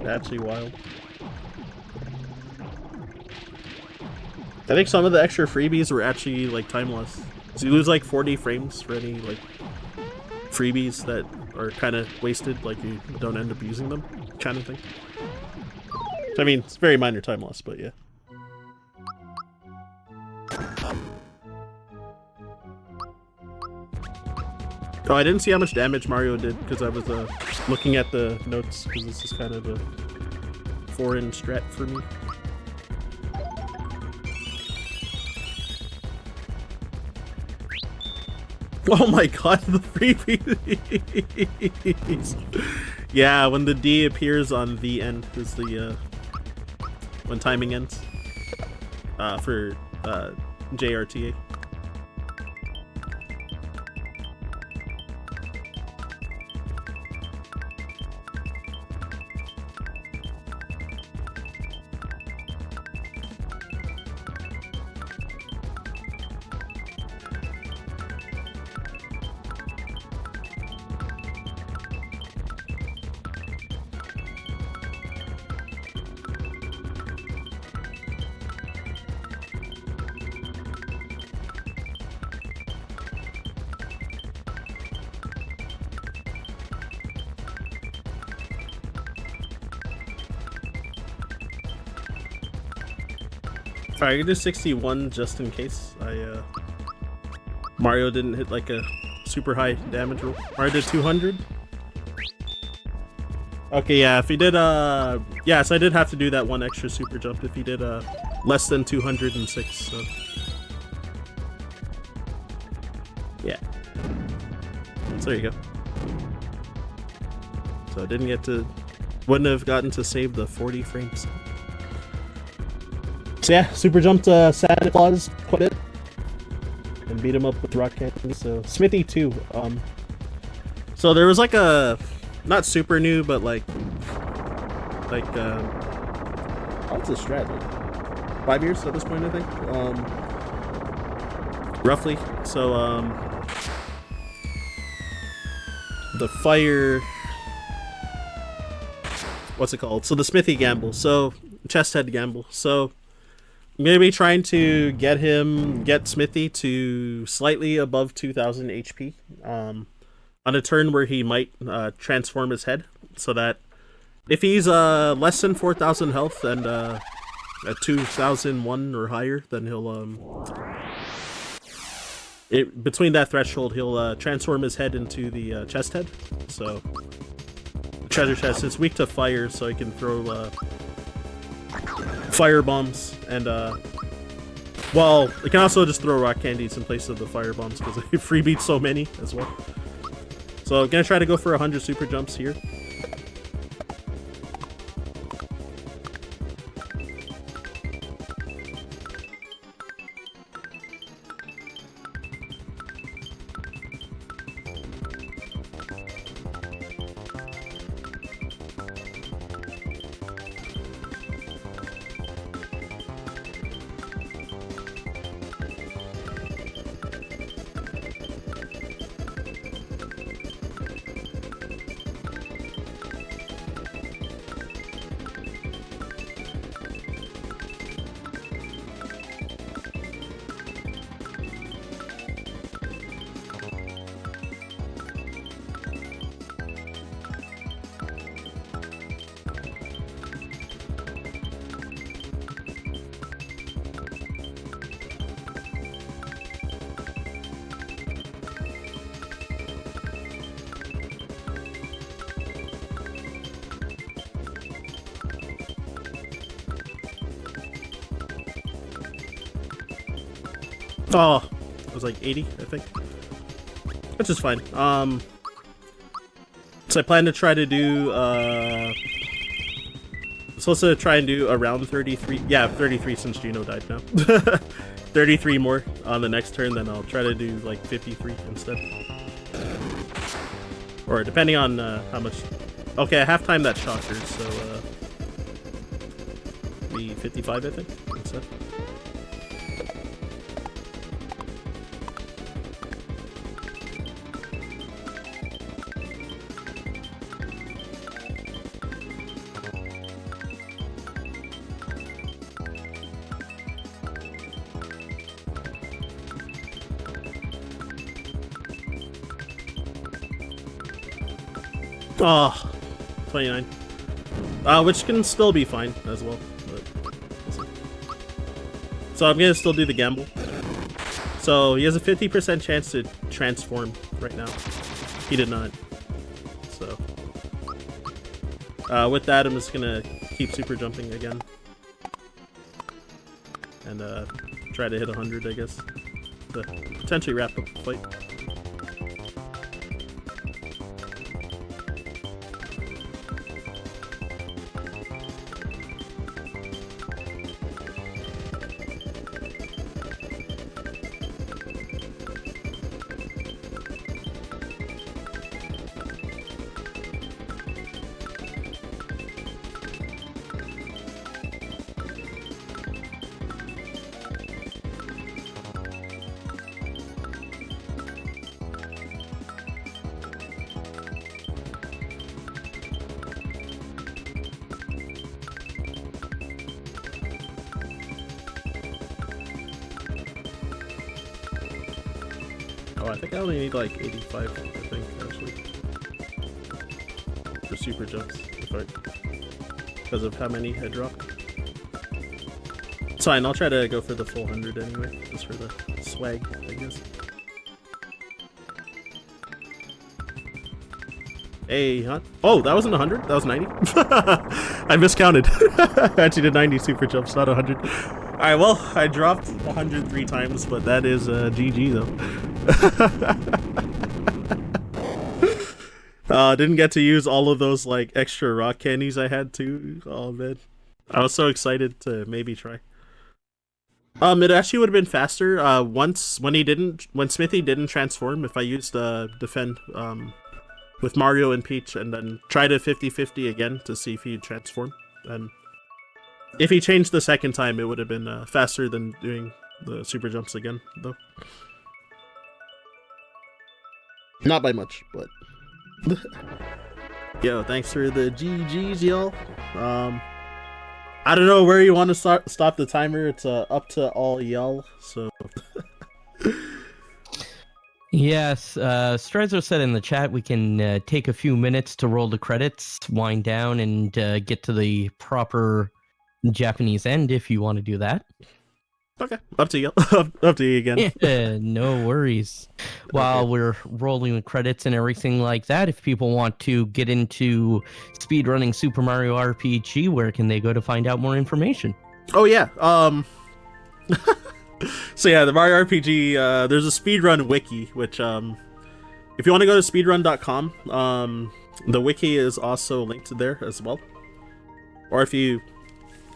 Actually wild. I think some of the extra freebies were actually like timeless. So you lose like 40 frames for any like freebies that are kind of wasted, like you don't end up using them, kind of thing. I mean, it's very minor time loss, but yeah. Oh, I didn't see how much damage Mario did because I was looking at the notes because this is kind of a foreign strat for me. Oh my god, the freebies! Yeah, when the D appears on the end is the when timing ends for JRTA. Alright, I can do 61 just in case Mario didn't hit like a super high damage roll. Mario did 200. Okay, yeah, if he did yeah, so I did have to do that one extra super jump if he did less than 206, so yeah. So there you go. So I didn't get to, wouldn't have gotten to save the 40 frames. So yeah, super jumped Santa Claus quite a bit and beat him up with rock candy. So Smithy too. So there was like a not super new, but like what's the strat? Like 5 years at this point, I think. Roughly. So the fire. What's it called? So the Smithy gamble. So chest head gamble. So I'm going to be trying to get Smithy to slightly above 2000 HP on a turn where he might transform his head, so that if he's less than 4000 health and at 2001 or higher, then he'll between that threshold he'll transform his head into the chest head. So treasure chest is weak to fire, so he can throw fire bombs and well, it can also just throw rock candies in place of the fire bombs because it freebeats so many as well. So I'm gonna try to go for 100 super jumps here. Oh, it was like 80, I think. Which is fine. So I plan to try to do, supposed to try and do around 33. Yeah, 33 since Gino died now. 33 more on the next turn, then I'll try to do like 53 instead. Or depending on how much. Okay, I half time that shocker, so be 55, I think, instead. Oh, 29. Which can still be fine as well. But we'll see. So I'm gonna still do the gamble. So he has a 50% chance to transform right now. he did not. So with that, I'm just gonna keep super jumping again and try to hit 100, I guess, to potentially wrap up the fight. Oh, I think I only need like 85, I think, actually, for super jumps, because of how many I dropped. It's fine, I'll try to go for the full 100 anyway, just for the swag, I guess. Hey, huh? Oh, that wasn't 100? That was 90? I miscounted. I actually did 90 super jumps, not 100. Alright, well, I dropped 103 times, but that is GG, though. Didn't get to use all of those, like, extra rock candies I had, too. Oh, man. I was so excited to maybe try. It actually would have been faster, when Smithy didn't transform, if I used, Defend, with Mario and Peach, and then try to 50-50 again to see if he'd transform. And if he changed the second time, it would have been faster than doing the super jumps again, though. Not by much, but... Yo, thanks for the GGs, y'all. I don't know where you want to stop the timer. It's up to all y'all, so... Yes, Strezzo said in the chat we can take a few minutes to roll the credits, wind down, and get to the proper Japanese end if you want to do that. Okay, up to you. Up to you again. Yeah, no worries. While we're rolling the credits and everything like that, if people want to get into speedrunning Super Mario RPG, where can they go to find out more information? Oh yeah, so yeah, the Mario RPG, there's a speedrun wiki, which, if you want to go to speedrun.com, the wiki is also linked there as well. Or if you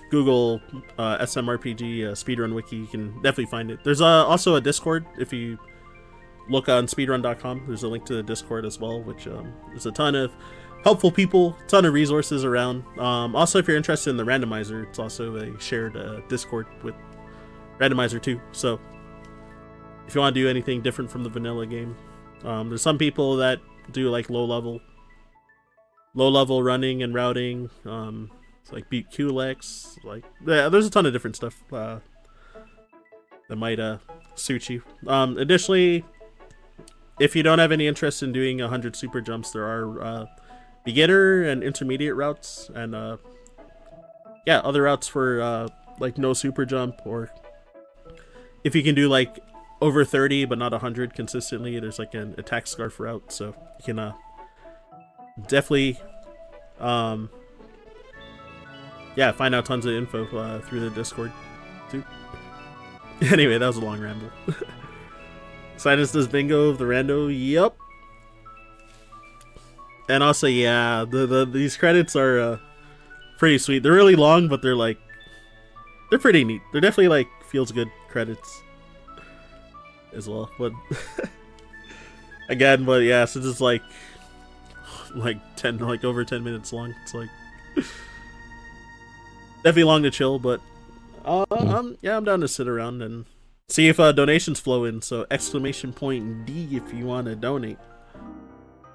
Google SMRPG speedrun wiki, you can definitely find it. There's also a Discord. If you look on speedrun.com, there's a link to the Discord as well, which there's a ton of helpful people, ton of resources around. Also, if you're interested in the randomizer, it's also a shared Discord with randomizer too. So if you want to do anything different from the vanilla game, there's some people that do like low level running and routing. It's like beat QLEX, like yeah, there's a ton of different stuff that might suit you. Additionally, if you don't have any interest in doing 100 super jumps, there are beginner and intermediate routes, and yeah, other routes for like no super jump, or if you can do like over 30 but not 100 consistently, there's like an attack scarf route, so you can definitely yeah, find out tons of info through the Discord too. Anyway, that was a long ramble. Sinus does bingo of the rando, yep. And also, yeah, these credits are pretty sweet. They're really long, but they're pretty neat. They're definitely like feels good credits as well. But again, but yeah, since it's like over 10 minutes long, it's like definitely long to chill. But yeah, I'm down to sit around and see if donations flow in. So !D if you want to donate.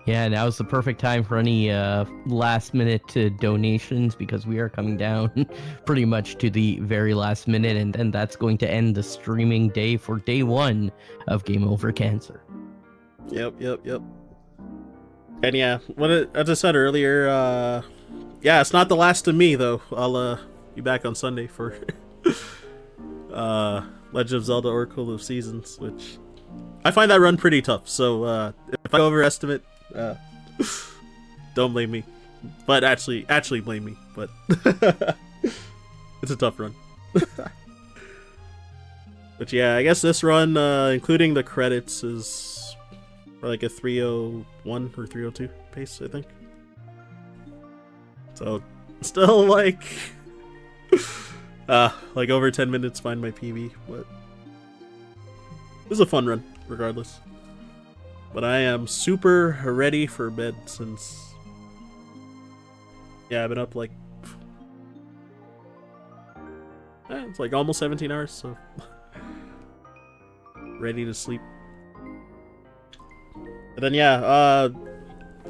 Yeah, now's the perfect time for any last minute donations, because we are coming down pretty much to the very last minute, and then that's going to end the streaming day for day 1 of Game Over Cancer. Yep. And yeah, as I said earlier, yeah, it's not the last of me though. I'll be back on Sunday for Legend of Zelda Oracle of Seasons, which I find that run pretty tough. So if I overestimate Uh, don't blame me. But actually blame me. But it's a tough run. But yeah, I guess this run, including the credits, is like a 301 or 302 pace, I think. So, still like over 10 minutes behind my PB, but it was a fun run, regardless. But I am super ready for bed since, yeah, I've been up like, it's like almost 17 hours, so ready to sleep. And then yeah,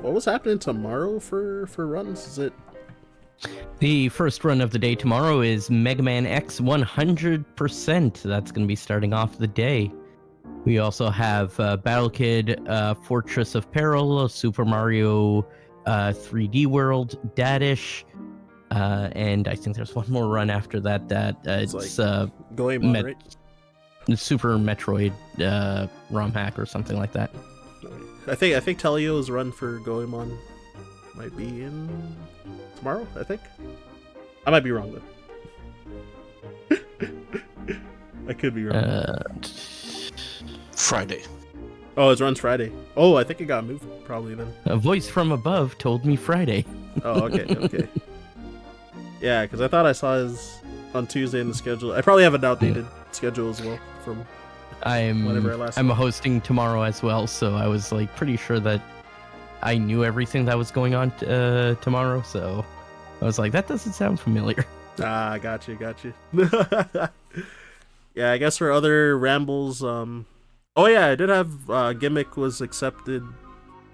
what was happening tomorrow for runs? Is it? The first run of the day tomorrow is Mega Man X 100%. That's going to be starting off the day. We also have Battle Kid, Fortress of Peril, Super Mario 3D World, Dadish, and I think there's one more run after that. It's like Goemon, right? Super Metroid ROM hack or something like that. I think Telio's run for Goemon might be in tomorrow, I think. I might be wrong though. I could be wrong. Friday. Oh, it runs Friday. Oh, I think it got moved probably then. A voice from above told me Friday. Oh, okay. Yeah, because I thought I saw his on Tuesday in the schedule. I probably have an outdated schedule as well from whenever I last. I'm hosting tomorrow as well, so I was like pretty sure that I knew everything that was going on tomorrow. So I was like, that doesn't sound familiar. Ah, got you. Yeah, I guess for other rambles, oh yeah, I did have Gimmick was accepted.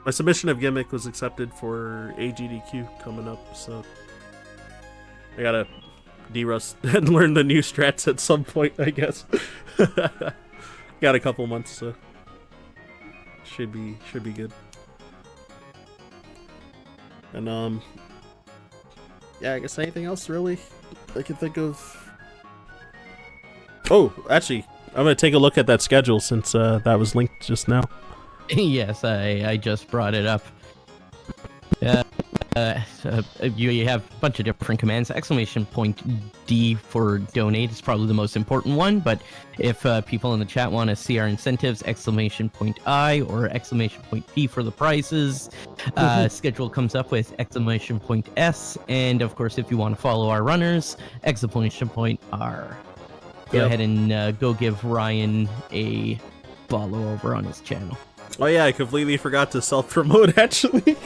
My submission of Gimmick was accepted for AGDQ coming up, so I gotta de-rust and learn the new strats at some point, I guess. Got a couple months, so should be good. And yeah, I guess anything else really I can think of. Oh, actually, I'm gonna take a look at that schedule since that was linked just now. Yes, I just brought it up. You have a bunch of different commands. Exclamation point D for donate is probably the most important one, but if people in the chat want to see our incentives, exclamation point I or exclamation point P for the prizes. Schedule comes up with exclamation point S, and of course if you want to follow our runners, exclamation point R. Go ahead and go give Ryan a follow over on his channel. Oh yeah, I completely forgot to self-promote actually.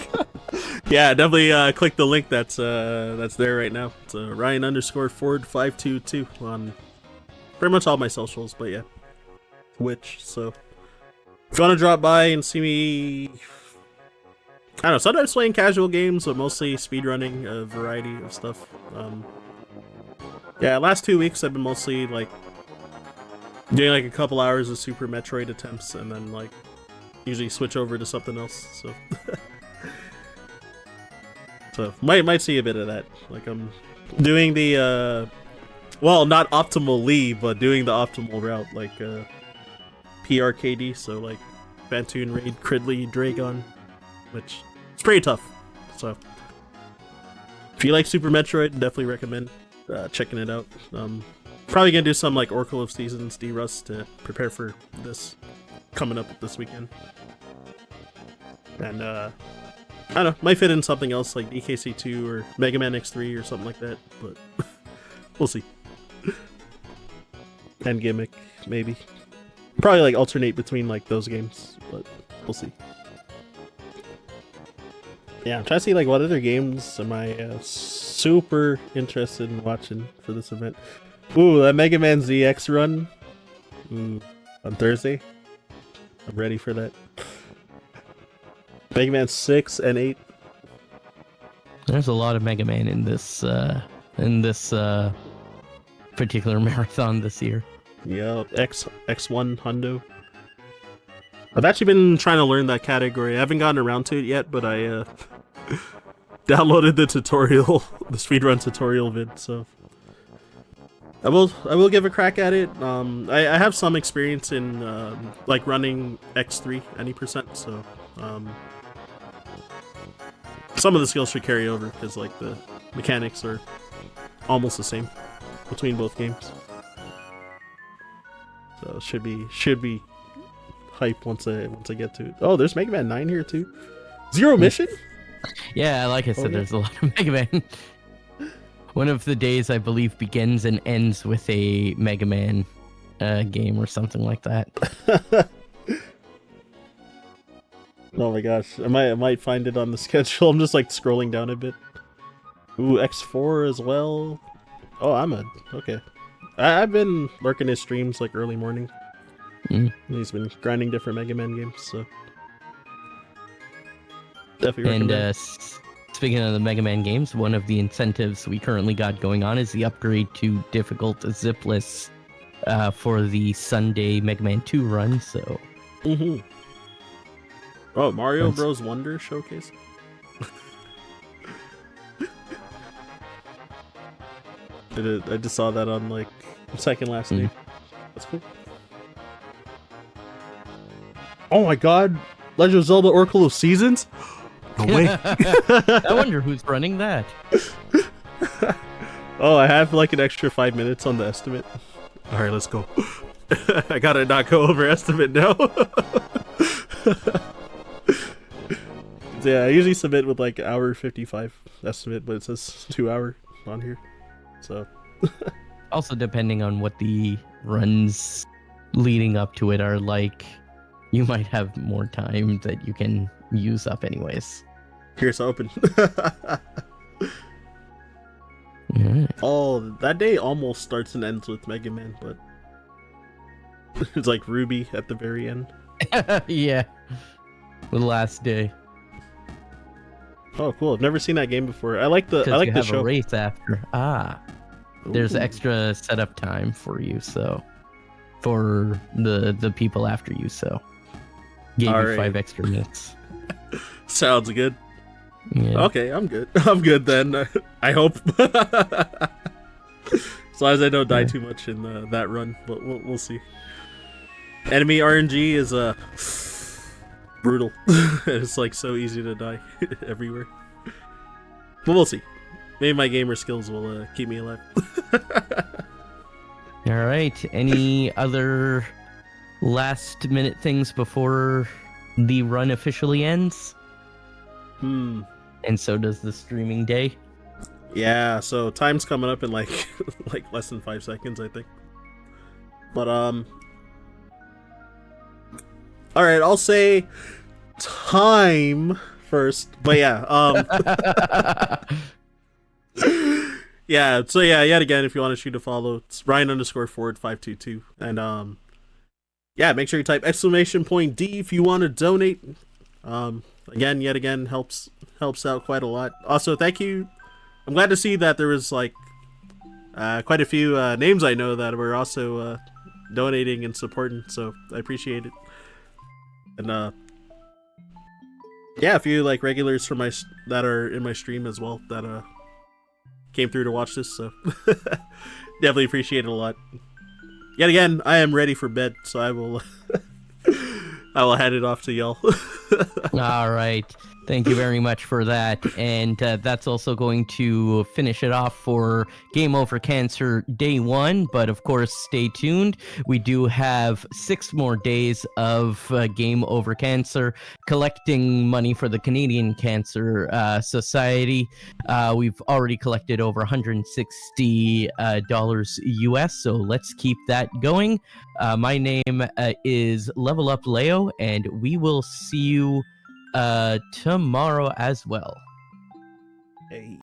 Yeah, definitely click the link that's there right now. It's Ryan_Ford 522 on pretty much all my socials, but yeah, Twitch. So if you want to drop by and see me, I don't know, sometimes playing casual games, but mostly speedrunning a variety of stuff. Yeah, last 2 weeks I've been mostly like doing like a couple hours of Super Metroid attempts, and then like usually switch over to something else. So. So might see a bit of that. Like I'm doing the well, not optimally, but doing the optimal route, like PRKD, so like Bantoon Raid, Cridley, Dragon, which is pretty tough. So if you like Super Metroid, definitely recommend checking it out. Probably gonna do some like Oracle of Seasons D-Rust to prepare for this coming up this weekend. And I don't know, might fit in something else like DKC2 or Mega Man X3 or something like that, but we'll see. And Gimmick, maybe. Probably like alternate between like those games, but we'll see. Yeah, I'm trying to see like what other games am I super interested in watching for this event. Ooh, that Mega Man ZX run. Ooh, on Thursday. I'm ready for that. Mega Man 6 and 8. There's a lot of Mega Man in this particular marathon this year. Yeah, X1 Hundo. I've actually been trying to learn that category. I haven't gotten around to it yet, but I downloaded the tutorial, the speedrun tutorial vid, so I will give a crack at it. I have some experience in like running X3 any percent, so some of the skills should carry over because like the mechanics are almost the same between both games. So it should be hype once I get to it. Oh, there's Mega Man 9 here too. Zero mission? Yeah, like I said, there's a lot of Mega Man. One of the days, I believe, begins and ends with a Mega Man game or something like that. Oh my gosh, I might find it on the schedule. I'm just like scrolling down a bit. Ooh, X4 as well. Oh, okay. I've been lurking his streams like early morning. He's been grinding different Mega Man games, so definitely recommend. And speaking of the Mega Man games, one of the incentives we currently got going on is the upgrade to difficult zipless for the Sunday Mega Man 2 run. So. Oh, Mario Bros. Wonder Showcase. I just saw that on like second last day. That's cool. Oh my god, Legend of Zelda Oracle of Seasons? No way. I wonder who's running that. Oh, I have like an extra 5 minutes on the estimate. Alright, let's go. I gotta not go over estimate now. Yeah, I usually submit with like hour 55 estimate, but it says 2 hour on here. So also, depending on what the runs leading up to it are like, you might have more time that you can use up anyways. Here's open. Right. Oh, that day almost starts and ends with Mega Man, but it's like Ruby at the very end. Yeah. The last day. Oh, cool! I've never seen that game before. I like the show. A race after. There's extra setup time for you, so for the people after you. So gave you 5 extra minutes. Sounds good. Yeah. Okay, I'm good. I'm good then. I hope. As long as I don't die too much in that run, but we'll see. Enemy RNG is brutal. It's like so easy to die everywhere. But we'll see. Maybe my gamer skills will keep me alive. All right. Any other last minute things before the run officially ends? And so does the streaming day. Yeah, so time's coming up in like less than 5 seconds, I think. But all right, I'll say time first. But yeah, yeah. So yeah, yet again, if you want to shoot a follow, it's Ryan_Ford522, and yeah, make sure you type !D if you want to donate. Again, yet again, helps out quite a lot. Also, thank you. I'm glad to see that there was like quite a few names I know that were also donating and supporting, so I appreciate it. And yeah, a few like regulars from that are in my stream as well that came through to watch this, so definitely appreciate it a lot. Yet again, I am ready for bed, so I will hand it off to y'all. All right. Thank you very much for that. And that's also going to finish it off for Game Over Cancer Day 1. But of course, stay tuned. We do have 6 more days of Game Over Cancer, collecting money for the Canadian Cancer Society. We've already collected over $160 US, so let's keep that going. My name is Level Up Leo, and we will see you tomorrow as well. Hey.